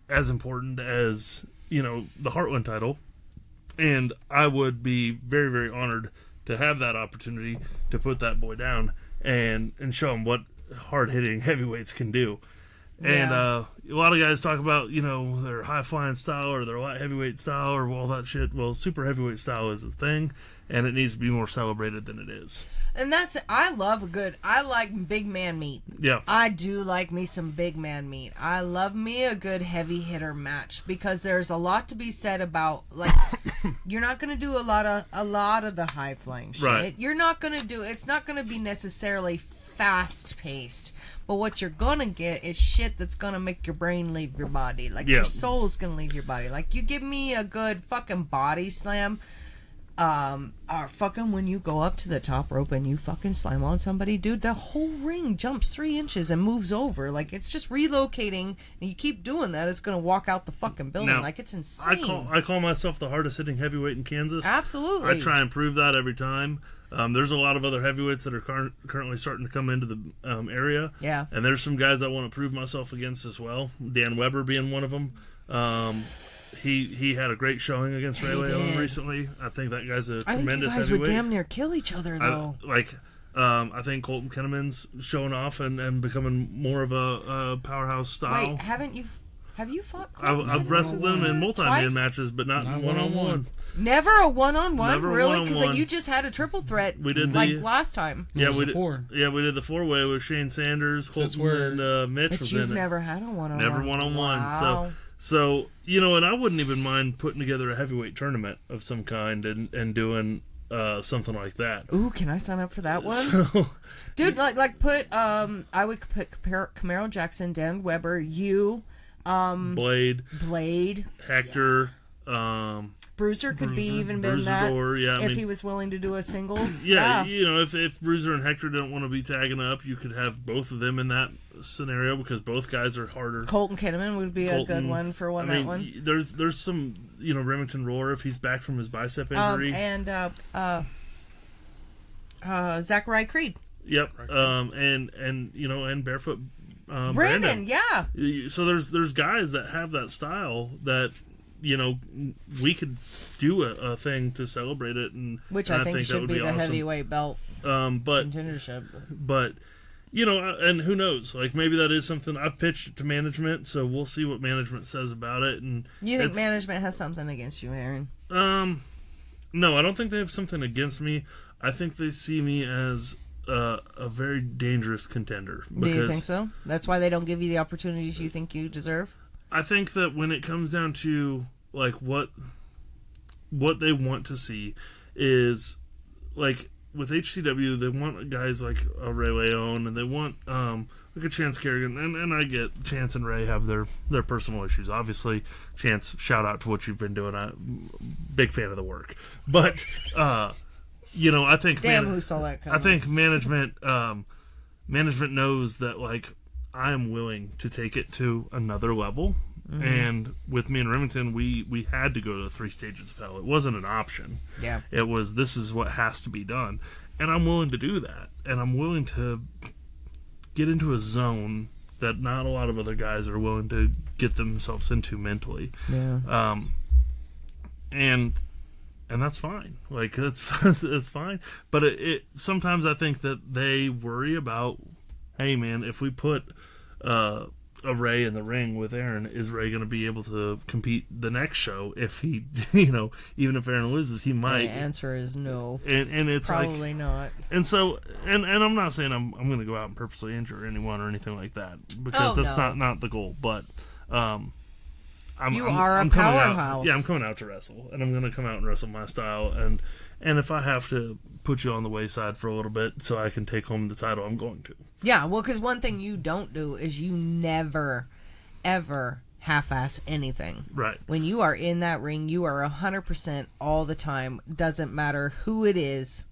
B: as important as, the Heartland title. And I would be very, very honored to have that opportunity to put that boy down and show him what hard-hitting heavyweights can do. And a lot of guys talk about, their high-flying style or their light heavyweight style or all that shit. Well, super heavyweight style is a thing, and it needs to be more celebrated than it is.
C: And I like big man meat.
B: Yeah.
C: I do like me some big man meat. I love me a good heavy hitter match because there's a lot to be said about, like, you're not going to do a lot of the high flying shit.
B: Right.
C: You're not going to it's not going to be necessarily fast paced. But what you're going to get is shit that's going to make your brain leave your body. Like, your soul's going to leave your body. Like, you give me a good fucking body slam, or fucking when you go up to the top rope and you fucking slam on somebody, dude, the whole ring jumps 3 inches and moves over. Like, it's just relocating, and you keep doing that, it's going to walk out the fucking building. Now, like, it's insane.
B: I call myself the hardest hitting heavyweight in Kansas.
C: Absolutely.
B: I try and prove that every time. There's a lot of other heavyweights that are currently starting to come into the area.
C: Yeah.
B: And there's some guys I want to prove myself against as well. Dan Weber being one of them. He had a great showing against Ray Leon recently. I think that guy's a tremendous heavyweight.
C: I think you guys would damn near kill each other, though.
B: I think Colton Kinnaman's showing off and becoming more of a powerhouse style.
C: Wait, have you fought Colton?
B: I've wrestled them in multi-man matches, but not one-on-one.
C: Never a one-on-one?
B: Never
C: really?
B: one-on-one.
C: Because you just had a triple threat
B: we did
C: last time.
B: Yeah, we did the 4-way with Shane Sanders, Colton, and Mitch
C: but
B: was
C: you've
B: in it.
C: Never had a one-on-one.
B: Never one-on-one.
C: Wow.
B: So and I wouldn't even mind putting together a heavyweight tournament of some kind and doing something like that.
C: Ooh, can I sign up for that one?
B: So,
C: dude, put I would put Camaro Jackson, Dan Weber, you,
B: Blade, Hector,
C: Bruiser could be even been that if he was willing to do a singles.
B: Yeah. If Bruiser and Hector don't want to be tagging up, you could have both of them in that scenario because both guys are harder.
C: Colton Kinnaman would be a good one for that one.
B: There's some Remington Roar if he's back from his bicep injury,
C: and Zachariah Creed.
B: Yep. And Barefoot
C: Brandon. Yeah.
B: So there's guys that have that style that we could do a thing to celebrate it, and
C: which I think
B: that
C: should
B: would
C: be the
B: awesome.
C: heavyweight belt contendership.
B: But and who knows? Like maybe that is something I've pitched it to management, so we'll see what management says about it. And
C: you think management has something against you, Aaron?
B: No, I don't think they have something against me. I think they see me as a very dangerous contender.
C: Do you think so? That's why they don't give you the opportunities you think you deserve?
B: I think that when it comes down to like what they want to see is like with HCW, they want guys like a Ray Leon, and they want like a Chance Kerrigan, and I get Chance and Ray have their personal issues. Obviously, Chance, shout out to what you've been doing. I'm big fan of the work, but I think
C: who saw that coming?
B: I think management knows that like I am willing to take it to another level. Mm-hmm. And with me and Remington, we had to go to the 3 stages of hell. It wasn't an option.
C: Yeah.
B: It was, this is what has to be done. And I'm willing to do that. And I'm willing to get into a zone that not a lot of other guys are willing to get themselves into mentally.
C: Yeah.
B: And that's fine. Like, that's fine. But it sometimes I think that they worry about, hey, man, if we put a Ray in the ring with Aaron, is Ray going to be able to compete the next show? If he, even if Aaron loses, he might.
C: The answer is no.
B: And it's
C: probably not.
B: And so, and I'm not saying I'm going to go out and purposely injure anyone or anything like that, because that's not the goal. But I'm
C: a powerhouse.
B: I'm coming out to wrestle, and I'm going to come out and wrestle my style. And if I have to put you on the wayside for a little bit so I can take home the title, I'm going to.
C: Yeah, well, because one thing you don't do is you never, ever half-ass anything.
B: Right.
C: When you are in that ring, you are 100% all the time. Doesn't matter who it is.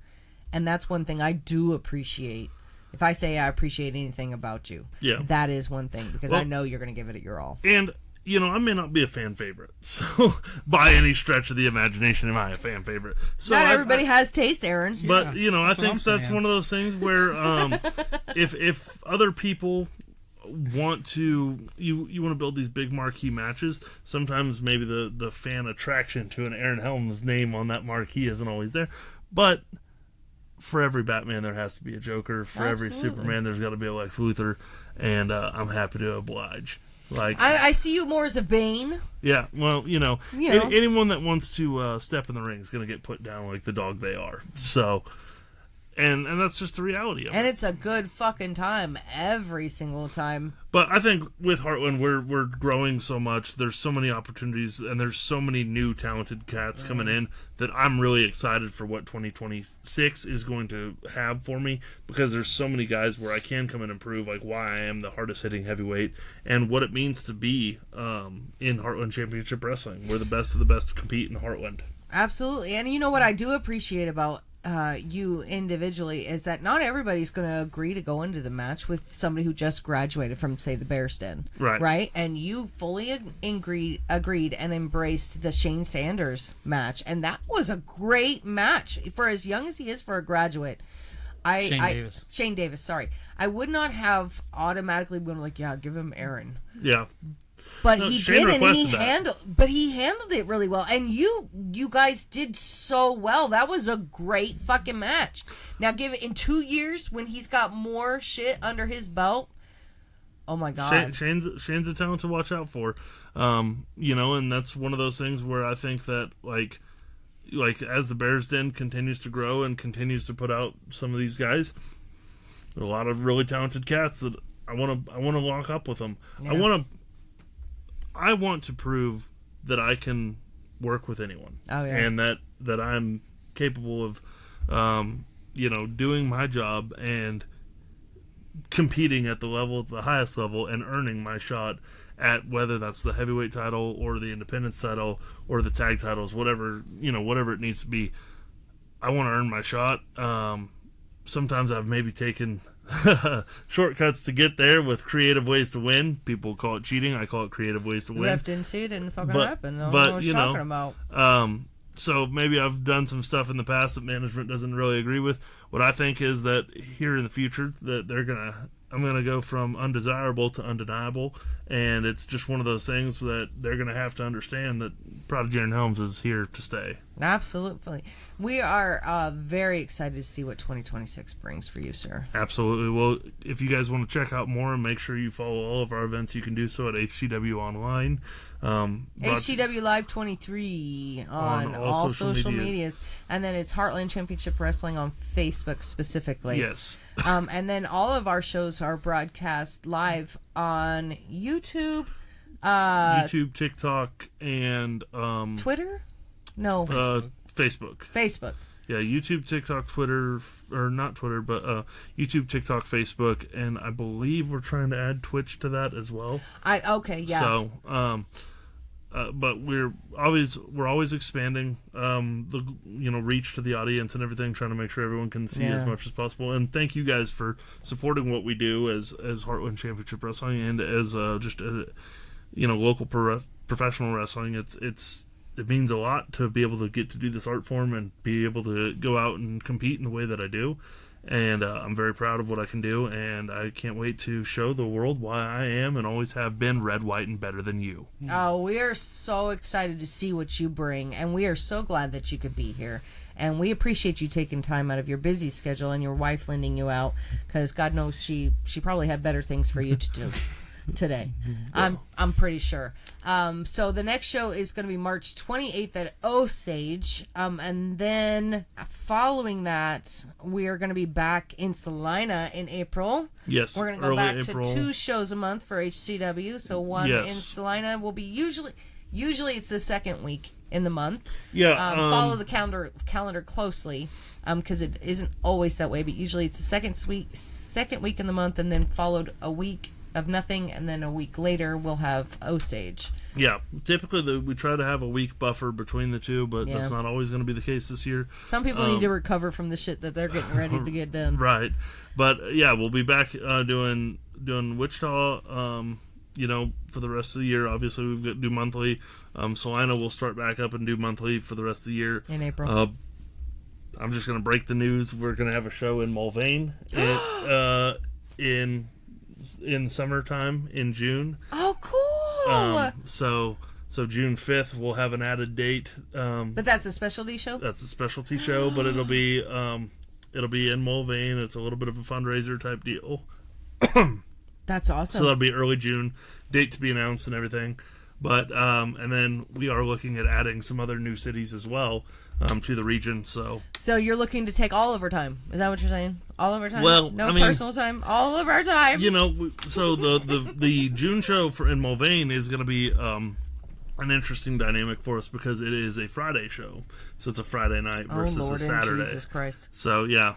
C: And that's one thing I do appreciate. If I say I appreciate anything about you, that is one thing, because I know you're going to give it your all.
B: And I may not be a fan favorite, so by any stretch of the imagination am I a fan favorite. So
C: not everybody has taste, Aaron.
B: But, I think that's one of those things where if other people want to, you want to build these big marquee matches, sometimes maybe the fan attraction to an Aaron Helms name on that marquee isn't always there. But for every Batman there has to be a Joker. For every Superman there's got to be a Lex Luthor, and I'm happy to oblige. Like
C: I see you more as a Bane.
B: Yeah, well, anyone that wants to step in the ring is going to get put down like the dog they are. So, and that's just the reality of it.
C: And it's a good fucking time every single time.
B: But I think with Heartland, we're growing so much. There's so many opportunities, and there's so many new talented cats coming in that I'm really excited for what 2026 is going to have for me, because there's so many guys where I can come in and prove like why I am the hardest hitting heavyweight and what it means to be in Heartland Championship Wrestling. We're the best of the best to compete in Heartland. Absolutely.
C: And you know what I do appreciate about you individually is that not everybody's going to agree to go into the match with somebody who just graduated from, say, the Bears Den. Right? And you fully agreed and embraced the Shane Sanders match. And that was a great match for as young as he is for a graduate. Shane Davis, sorry. I would not have automatically been like, yeah, give him Aaron.
B: Yeah.
C: But he did, and he handled it really well. And you guys did so well. That was a great fucking match. Now give it in 2 years when he's got more shit under his belt. Oh my God.
B: Shane's a talent to watch out for. And that's one of those things where I think that like as the Bears Den continues to grow and continues to put out some of these guys, there are a lot of really talented cats that I want to lock up with them. Yeah. I want to prove that I can work with anyone.
C: Oh, yeah.
B: And that I'm capable of, doing my job and competing at the highest level and earning my shot at whether that's the heavyweight title or the independence title or the tag titles, whatever it needs to be. I want to earn my shot. Sometimes I've maybe taken shortcuts to get there with creative ways to win. People call it cheating. I call it creative ways to win.
C: Ref didn't see it, didn't fucking happen. I don't know what you're talking about.
B: So maybe I've done some stuff in the past that management doesn't really agree with. What I think is that here in the future that I'm gonna go from undesirable to undeniable, and it's just one of those things that they're gonna have to understand that Prodigy and Helms is here to stay.
C: Absolutely. We are very excited to see what 2026 brings for you, sir.
B: Absolutely. Well, if you guys want to check out more and make sure you follow all of our events, you can do so at HCW Online.
C: HCW Live 23 on all social medias. And then it's Heartland Championship Wrestling on Facebook specifically.
B: Yes.
C: And then all of our shows are broadcast live on YouTube.
B: YouTube, TikTok, and
C: Twitter? No.
B: Facebook. Yeah, YouTube, TikTok, Twitter, or not Twitter, but YouTube, TikTok, Facebook, and I believe we're trying to add Twitch to that as well.
C: Yeah.
B: So, but we're always expanding the reach to the audience and everything, trying to make sure everyone can see as much as possible. And thank you guys for supporting what we do as Heartland Championship Wrestling and as local professional wrestling. It means a lot to be able to get to do this art form and be able to go out and compete in the way that I do. And I'm very proud of what I can do, and I can't wait to show the world why I am and always have been red, white, and better than you.
C: Oh, we are so excited to see what you bring, and we are so glad that you could be here. And we appreciate you taking time out of your busy schedule and your wife lending you out, because God knows she probably had better things for you to do today. I'm pretty sure. So the next show is going to be March 28th at Osage, and then following that we are going to be back in Salina in April.
B: Yes,
C: we're going to go back to 2 shows a month for HCW. So one in Salina will be usually it's the second week in the month. Follow the calendar closely, because it isn't always that way, but usually it's the second week in the month, and then followed a week of nothing, and then a week later we'll have Osage.
B: Yeah, typically we try to have a week buffer between the two, but that's not always going to be the case this year.
C: Some people need to recover from the shit that they're getting ready to get done.
B: Right, but we'll be back doing Wichita, for the rest of the year. Obviously, we've got to do monthly. Salina will start back up and do monthly for the rest of the year
C: in April.
B: I'm just going to break the news. We're going to have a show in Mulvane in summertime in June.
C: Oh, cool!
B: So June 5th we'll have an added date.
C: But that's a specialty show?
B: That's a specialty show, but it'll be It'll be in Mulvane. It's a little bit of a fundraiser type deal.
C: That's awesome.
B: So that'll be early June, date to be announced and everything. But and then we are looking at adding some other new cities as well to the region. So
C: you're looking to take all of our time. Is that what you're saying? All of our time?
B: Well,
C: no
B: I mean,
C: personal time. All of our time.
B: You know, so the June show in Mulvane is going to be an interesting dynamic for us because it is a Friday show. So it's a Friday night versus
C: Lord
B: a Saturday.
C: Jesus Christ.
B: So yeah,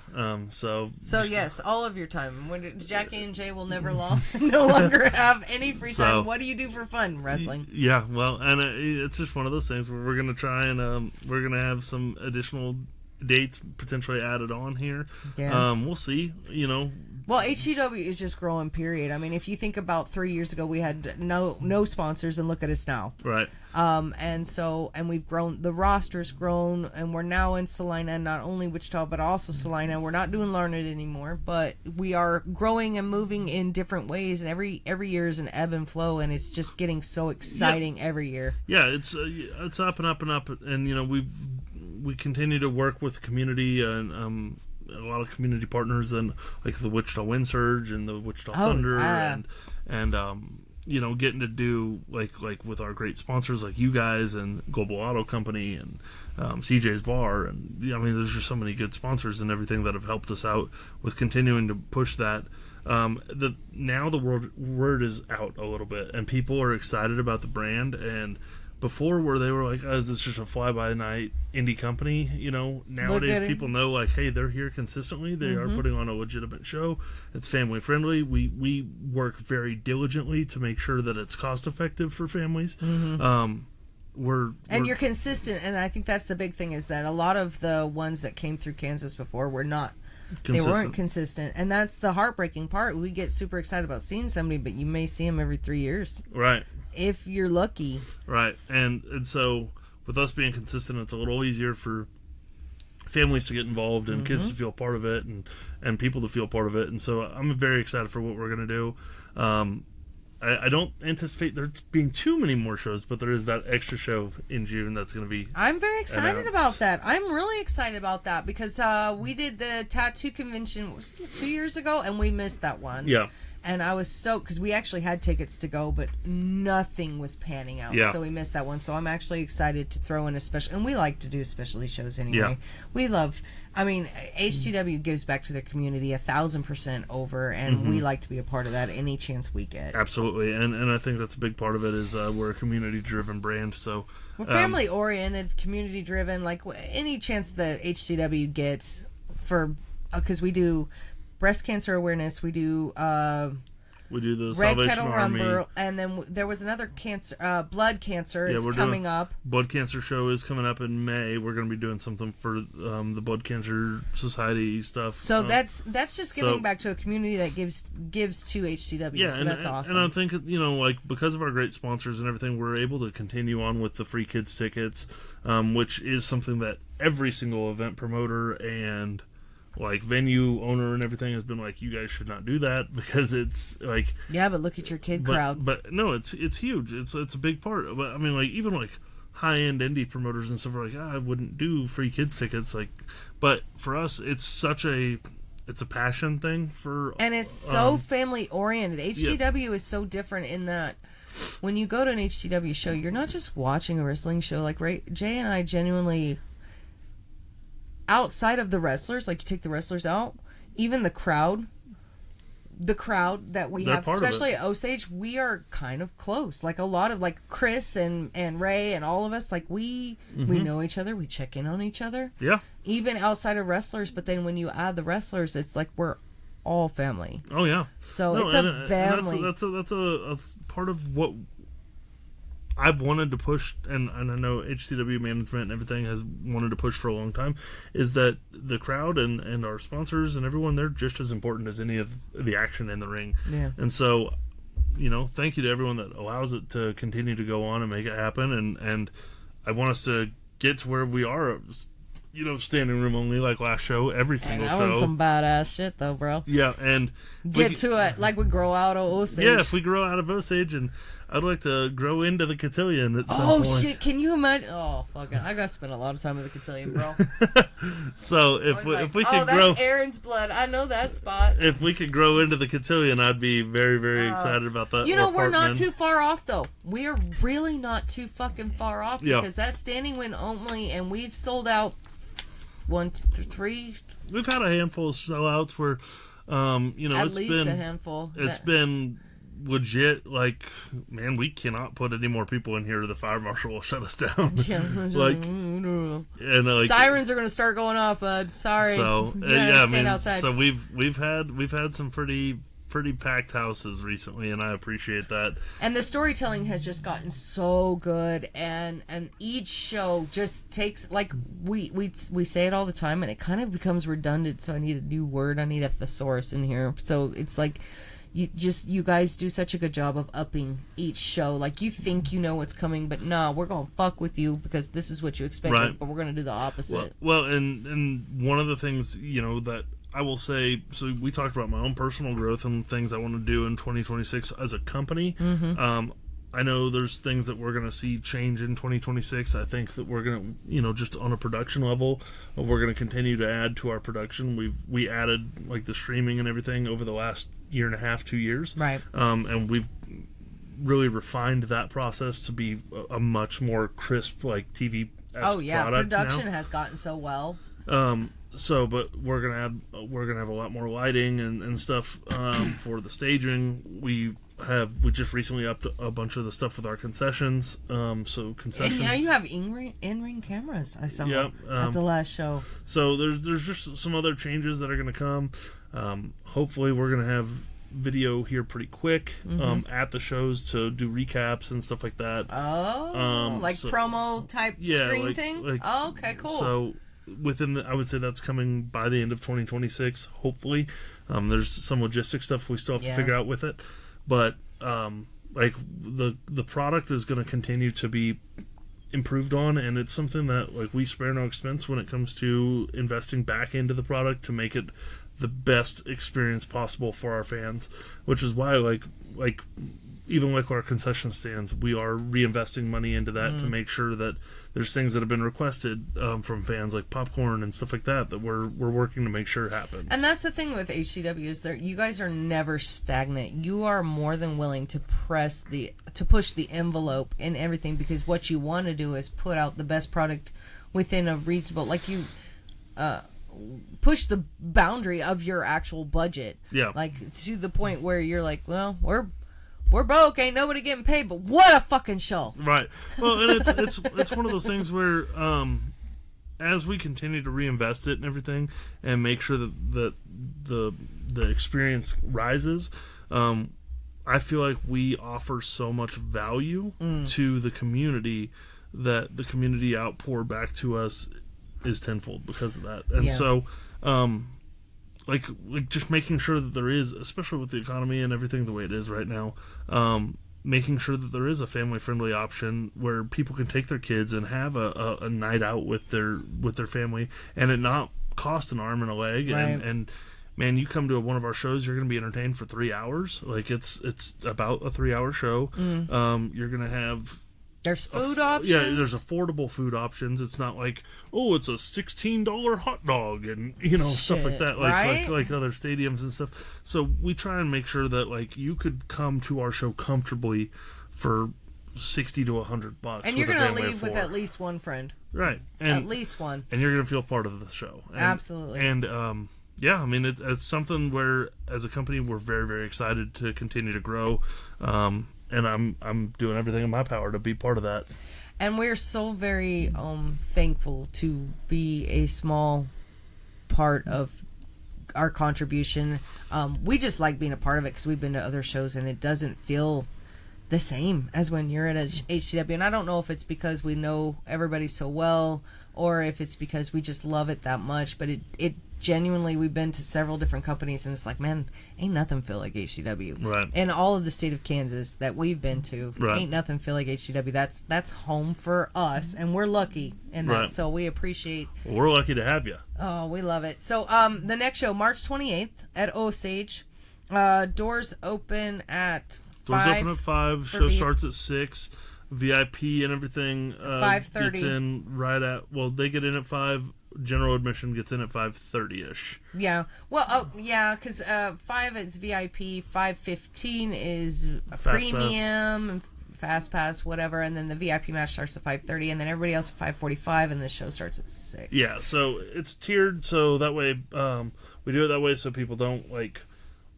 B: so
C: yes, all of your time. When Jackie and Jay will no longer have any free time. What do you do for fun? Wrestling.
B: Yeah, well, and it's just one of those things where we're gonna try and we're gonna have some additional dates potentially added on here.
C: Yeah.
B: We'll see. You know.
C: Well, HCW is just growing, period. I mean, if you think about 3 years ago, we had no sponsors, and look at us now.
B: Right.
C: And we've grown, the roster's grown, and we're now in Salina, not only Wichita, but also Salina. We're not doing Larned anymore, but we are growing and moving in different ways, and every year is an ebb and flow, and it's just getting so exciting every year.
B: Yeah, it's up and up and up, and, you know, we continue to work with the community and, a lot of community partners and like the Wichita Wind Surge and the Wichita Thunder and you know, getting to do like with our great sponsors like you guys and Global Auto Company and CJ's Bar, and I mean there's just so many good sponsors and everything that have helped us out with continuing to push that. Now the word is out a little bit and people are excited about the brand, and before where they were like, oh, is this just a fly-by-night indie company? You know, nowadays people know, like, hey, they're here consistently. They are putting on a legitimate show. It's family-friendly. We work very diligently to make sure that it's cost-effective for families. You're
C: consistent, and I think that's the big thing, is that a lot of the ones that came through Kansas before were not. They weren't consistent, and that's the heartbreaking part. We get super excited about seeing somebody, but you may see them every 3 years.
B: Right.
C: If you're lucky.
B: Right. And so with us being consistent, it's a little easier for families to get involved and kids to feel part of it and people to feel part of it. And so I'm very excited for what we're going to do. I don't anticipate there being too many more shows, but there is that extra show in June that's going to be
C: I'm very excited
B: announced.
C: about that. I'm really excited about that because we did the tattoo convention 2 years ago and we missed that one.
B: Yeah.
C: And I was so, because we actually had tickets to go, but nothing was panning out.
B: Yeah.
C: So we missed that one. So I'm actually excited to throw in a special, and we like to do specialty shows anyway.
B: Yeah.
C: We love, I mean, HTW gives back to their community 1,000% over, and we like to be a part of that any chance we get.
B: Absolutely. And I think that's a big part of it is we're a community-driven brand. So
C: we're family-oriented, community-driven, like any chance that HCW gets for, because we do breast cancer awareness, we do the
B: Red
C: Salvation
B: Kettle
C: Army.
B: Rumble,
C: and then there was another cancer, blood cancer is coming up.
B: Blood cancer show is coming up in May. We're going to be doing something for the Blood Cancer Society stuff.
C: So that's just giving back to a community that gives to HCW.
B: Yeah,
C: so
B: and
C: that's awesome.
B: And I'm thinking, you know, like because of our great sponsors and everything, we're able to continue on with the free kids tickets, which is something that every single event promoter and like venue owner and everything has been like, you guys should not do that because it's like,
C: yeah, but look at your kid crowd.
B: But no, it's huge. It's a big part. But I mean, like even like high end indie promoters and stuff are like, I wouldn't do free kids tickets. Like, but for us, it's a passion thing for,
C: and it's so family oriented. HCW is so different in that when you go to an HCW show, you're not just watching a wrestling show. Like Jay and I genuinely, outside of the wrestlers, like you take the wrestlers out, even the crowd that we have, especially at Osage, we are kind of close. Like a lot of like Chris and Ray and all of us, like we know each other, we check in on each other.
B: Yeah. Even
C: outside of wrestlers, but then when you add the wrestlers, it's like we're all family.
B: Oh yeah.
C: So it's a family.
B: That's a part of what I've wanted to push, and I know HCW management and everything has wanted to push for a long time, is that the crowd and our sponsors and everyone, they're just as important as any of the action in the ring.
C: Yeah.
B: And so, you know, thank you to everyone that allows it to continue to go on and make it happen. And I want us to get to where we are, you know, standing room only like last show, every single show.
C: That was some badass shit though, bro.
B: Yeah, and
C: get to it like we grow out of Osage.
B: Yeah, if we grow out of Osage, and I'd like to grow into the cotillion at some point.
C: Oh shit! Can you imagine? Oh fucking! I got to spend a lot of time with the cotillion, bro.
B: So if we could
C: that's
B: grow,
C: Aaron's blood. I know that spot.
B: if we could grow into the cotillion, I'd be very, very excited about that.
C: You know, we're not too far off though. We are really not too fucking far off because that's standing win only, and we've sold out 1, 2, 3.
B: We've had a handful of sellouts where,
C: At
B: it's
C: least
B: been
C: a handful.
B: It's been legit. Like, man, we cannot put any more people in here, or the fire marshal will shut us down.
C: Sirens are going to start going off, bud. Sorry.
B: So
C: outside.
B: So we've had some pretty packed houses recently, and I appreciate that.
C: And the storytelling has just gotten so good, and each show just takes, like, we say it all the time, and it kind of becomes redundant. So I need a new word. I need a thesaurus in here. So it's like you guys do such a good job of upping each show. Like, you think you know what's coming, but no, we're gonna fuck with you because this is what you expected,
B: right.
C: But we're gonna do the opposite.
B: Well, and one of the things that I will say, so we talked about my own personal growth and things I want to do in 2026 as a company.
C: Mm-hmm.
B: I know there's things that we're going to see change in 2026. I think that we're going to, just on a production level, we're going to continue to add to our production. We added, like, the streaming and everything over the last year and a half, 2 years.
C: Right.
B: And we've really refined that process to be a much more crisp, like, TV-esque product
C: production
B: now.
C: has gotten so well.
B: But we're gonna have a lot more lighting and stuff for the staging. We just recently upped a bunch of the stuff with our concessions. So concessions.
C: And now you have in-ring cameras. I saw at the last show.
B: So there's just some other changes that are gonna come. Hopefully we're gonna have video here pretty quick at the shows to do recaps and stuff like that.
C: Oh, promo type screen thing. Oh, okay, cool.
B: So I would say that's coming by the end of 2026, hopefully. There's some logistic stuff we still have to figure out with it, but the product is going to continue to be improved on, and it's something that, like, we spare no expense when it comes to investing back into the product to make it the best experience possible for our fans, which is why even like our concession stands, we are reinvesting money into that to make sure that there's things that have been requested from fans, like popcorn and stuff like that we're working to make sure happens.
C: And that's the thing with HCW is you guys are never stagnant. You are more than willing to push the envelope in everything, because what you want to do is put out the best product within a reasonable, like, you push the boundary of your actual budget.
B: Yeah.
C: Like, to the point where you're like, well, we're broke, ain't nobody getting paid, but what a fucking show.
B: Right. Well, and it's one of those things where as we continue to reinvest it and everything and make sure that the experience rises, I feel like we offer so much value to the community that the community outpour back to us is tenfold because of that. And so like just making sure that there is, especially with the economy and everything the way it is right now, making sure that there is a family-friendly option where people can take their kids and have a night out with their family, and it not cost an arm and a leg.
C: Right.
B: And man, you come to one of our shows, you're going to be entertained for 3 hours. Like, it's about a 3-hour show. You're going to have...
C: There's food options.
B: Yeah, there's affordable food options. It's not like, oh, it's a $16 hot dog and stuff like that, like other stadiums and stuff. So we try and make sure that, like, you could come to our show comfortably for $60 to $100,
C: and you're gonna leave with at least one friend,
B: right? And
C: at least one,
B: and you're gonna feel part of the show.
C: Absolutely.
B: And yeah, I mean, it's something where, as a company, we're very, very excited to continue to grow. And I'm doing everything in my power to be part of that.
C: And we're so very thankful to be a small part of our contribution. We just like being a part of it because we've been to other shows and it doesn't feel the same as when you're at a HCW. And I don't know if it's because we know everybody so well or if it's because we just love it that much, but it genuinely, we've been to several different companies and it's like, man, ain't nothing feel like HCW.
B: Right.
C: And all of the state of Kansas that we've been to,
B: right,
C: ain't nothing feel like HCW. That's home for us, and we're lucky in that. Right. So we appreciate.
B: We're lucky to have you.
C: Oh, we love it. So the next show, March 28th at Osage. Doors open at
B: Doors
C: 5
B: open at 5.
C: for
B: Show
C: V-
B: starts at 6. VIP and everything
C: 5:30.
B: gets in right at. Well, they get in at 5. General admission gets in at 5:30ish.
C: Yeah. Well, because 5 is VIP, 5:15 is a premium, and fast pass, whatever, and then the VIP match starts at 5:30, and then everybody else at 5:45, and the show starts at 6.
B: Yeah, so it's tiered, so that way we do it that way so people don't like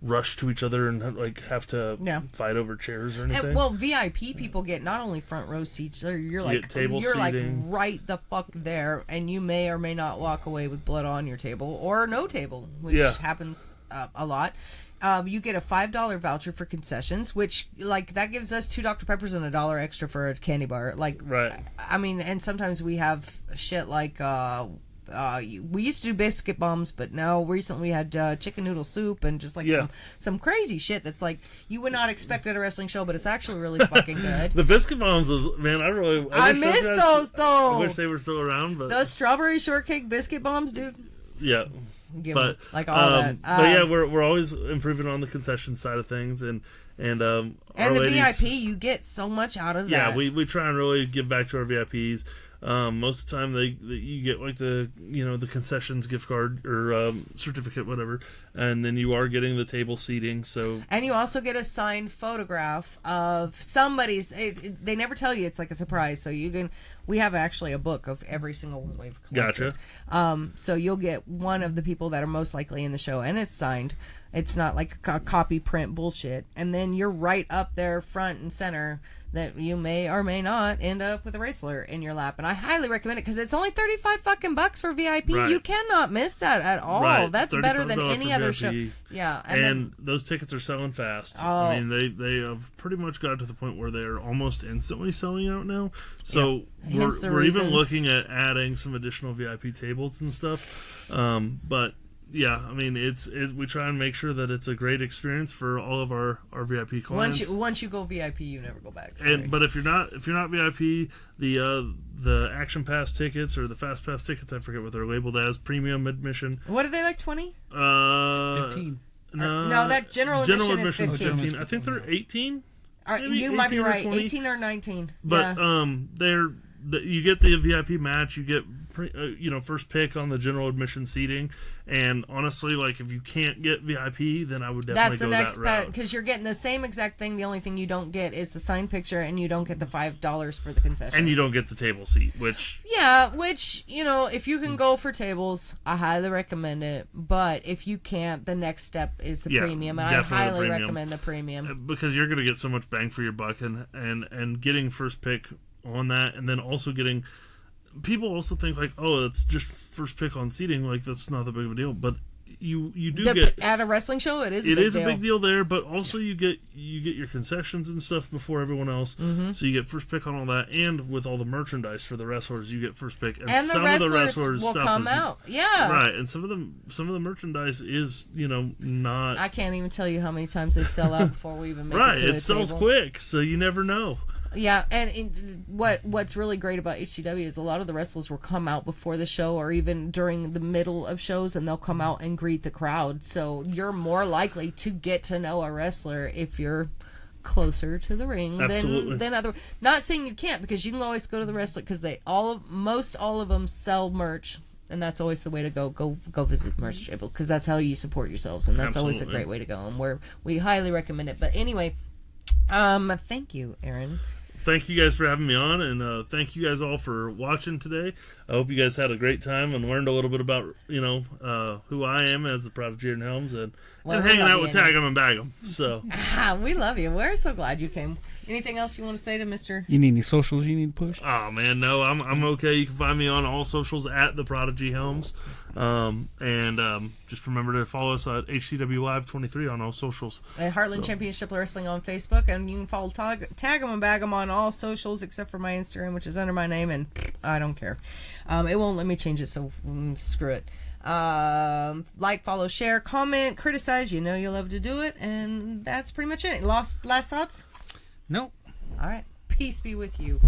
B: rush to each other and like have to fight over chairs or anything.
C: And, well, VIP people get not only front row seats, you're like right the fuck there, and you may or may not walk away with blood on your table or no table, which happens a lot. You get a $5 voucher for concessions, which like that gives us 2 Dr. Peppers and $1 extra for a candy bar. Like,
B: right.
C: I mean, and sometimes we have shit like we used to do biscuit bombs, but now recently we had chicken noodle soup and just like some crazy shit that's like you would not expect at a wrestling show, but it's actually really fucking good.
B: The biscuit bombs man, I
C: miss those though.
B: I wish they were still around, but
C: those strawberry shortcake biscuit bombs, dude.
B: Yeah.
C: But like all that.
B: But yeah, we're always improving on the concession side of things, and the
C: ladies, VIP, you get so much out of that.
B: Yeah, we try and really give back to our VIPs. Most of the time you get like the concessions gift card or certificate, whatever, and then you are getting the table seating. So
C: and you also get a signed photograph of somebody's. They never tell you, it's like a surprise. So we have actually a book of every single one we've collected.
B: Gotcha.
C: So you'll get one of the people that are most likely in the show, and it's signed. It's not like a copy print bullshit. And then you're right up there front and center that you may or may not end up with a wrestler in your lap. And I highly recommend it because it's only $35 for VIP.
B: Right.
C: You cannot miss that at all.
B: Right.
C: That's better than any other show. Yeah.
B: And those tickets are selling fast.
C: Oh.
B: I mean, they have pretty much got to the point where they're almost instantly selling out now. So we're even looking at adding some additional VIP tables and stuff. But yeah, I mean, we try and make sure that it's a great experience for all of our VIP clients.
C: Once you go VIP, you never go back.
B: But if you're not VIP, the Action Pass tickets or the Fast Pass tickets, I forget what they're labeled as, premium admission.
C: What are they, like 20?
A: 15.
C: No, that general admission is 15.
B: I think they're 18.
C: You might be right, 18 or 19.
B: But you get the VIP match, you get first pick on the general admission seating, and honestly, like if you can't get VIP, then I would definitely go that route.
C: Because you're getting the same exact thing. The only thing you don't get is the signed picture, and you don't get the $5 for the concessions,
B: and you don't get the table seat, which
C: if you can go for tables, I highly recommend it. But if you can't, the next step is the premium, and I highly recommend the premium
B: because you're going to get so much bang for your buck, and getting first pick on that, and then also getting. People also think like, oh, it's just first pick on seating, like that's not that big of a deal. But you do get
C: at a wrestling show. It is a big deal there, but also you get your concessions and stuff before everyone else. Mm-hmm. So you get first pick on all that, and with all the merchandise for the wrestlers, you get first pick. And some of the wrestlers will come out. Yeah,
B: right. And some of the merchandise is not.
C: I can't even tell you how many times they sell out before we even make
B: right.
C: it to
B: It sells quick, so you never know.
C: Yeah, and what's really great about HCW is a lot of the wrestlers will come out before the show or even during the middle of shows, and they'll come out and greet the crowd. So you're more likely to get to know a wrestler if you're closer to the ring than other. Not saying you can't, because you can always go to the wrestler because most all of them sell merch. And that's always the way to go. Go visit the merch table because that's how you support yourselves, and that's always a great way to go. And we highly recommend it. But anyway, thank you, Aaron.
B: Thank you guys for having me on, and thank you guys all for watching today. I hope you guys had a great time and learned a little bit about who I am as the Prodigy and Helms, and hanging out with Tag 'em and Bag 'em. So
C: we love you. We're so glad you came. Anything else you want to say to Mr.?
A: You need any socials you need to push?
B: Oh man, no, I'm okay. You can find me on all socials at the Prodigy Helms, and just remember to follow us at HCW Live 23 on all socials.
C: At Heartland Championship Wrestling on Facebook, and you can follow Tag 'em and Bag 'em on all socials except for my Instagram, which is under my name, and I don't care. It won't let me change it, so screw it. Like, follow, share, comment, criticize. You love to do it, and that's pretty much it. Last thoughts?
A: Nope.
C: All right. Peace be with you.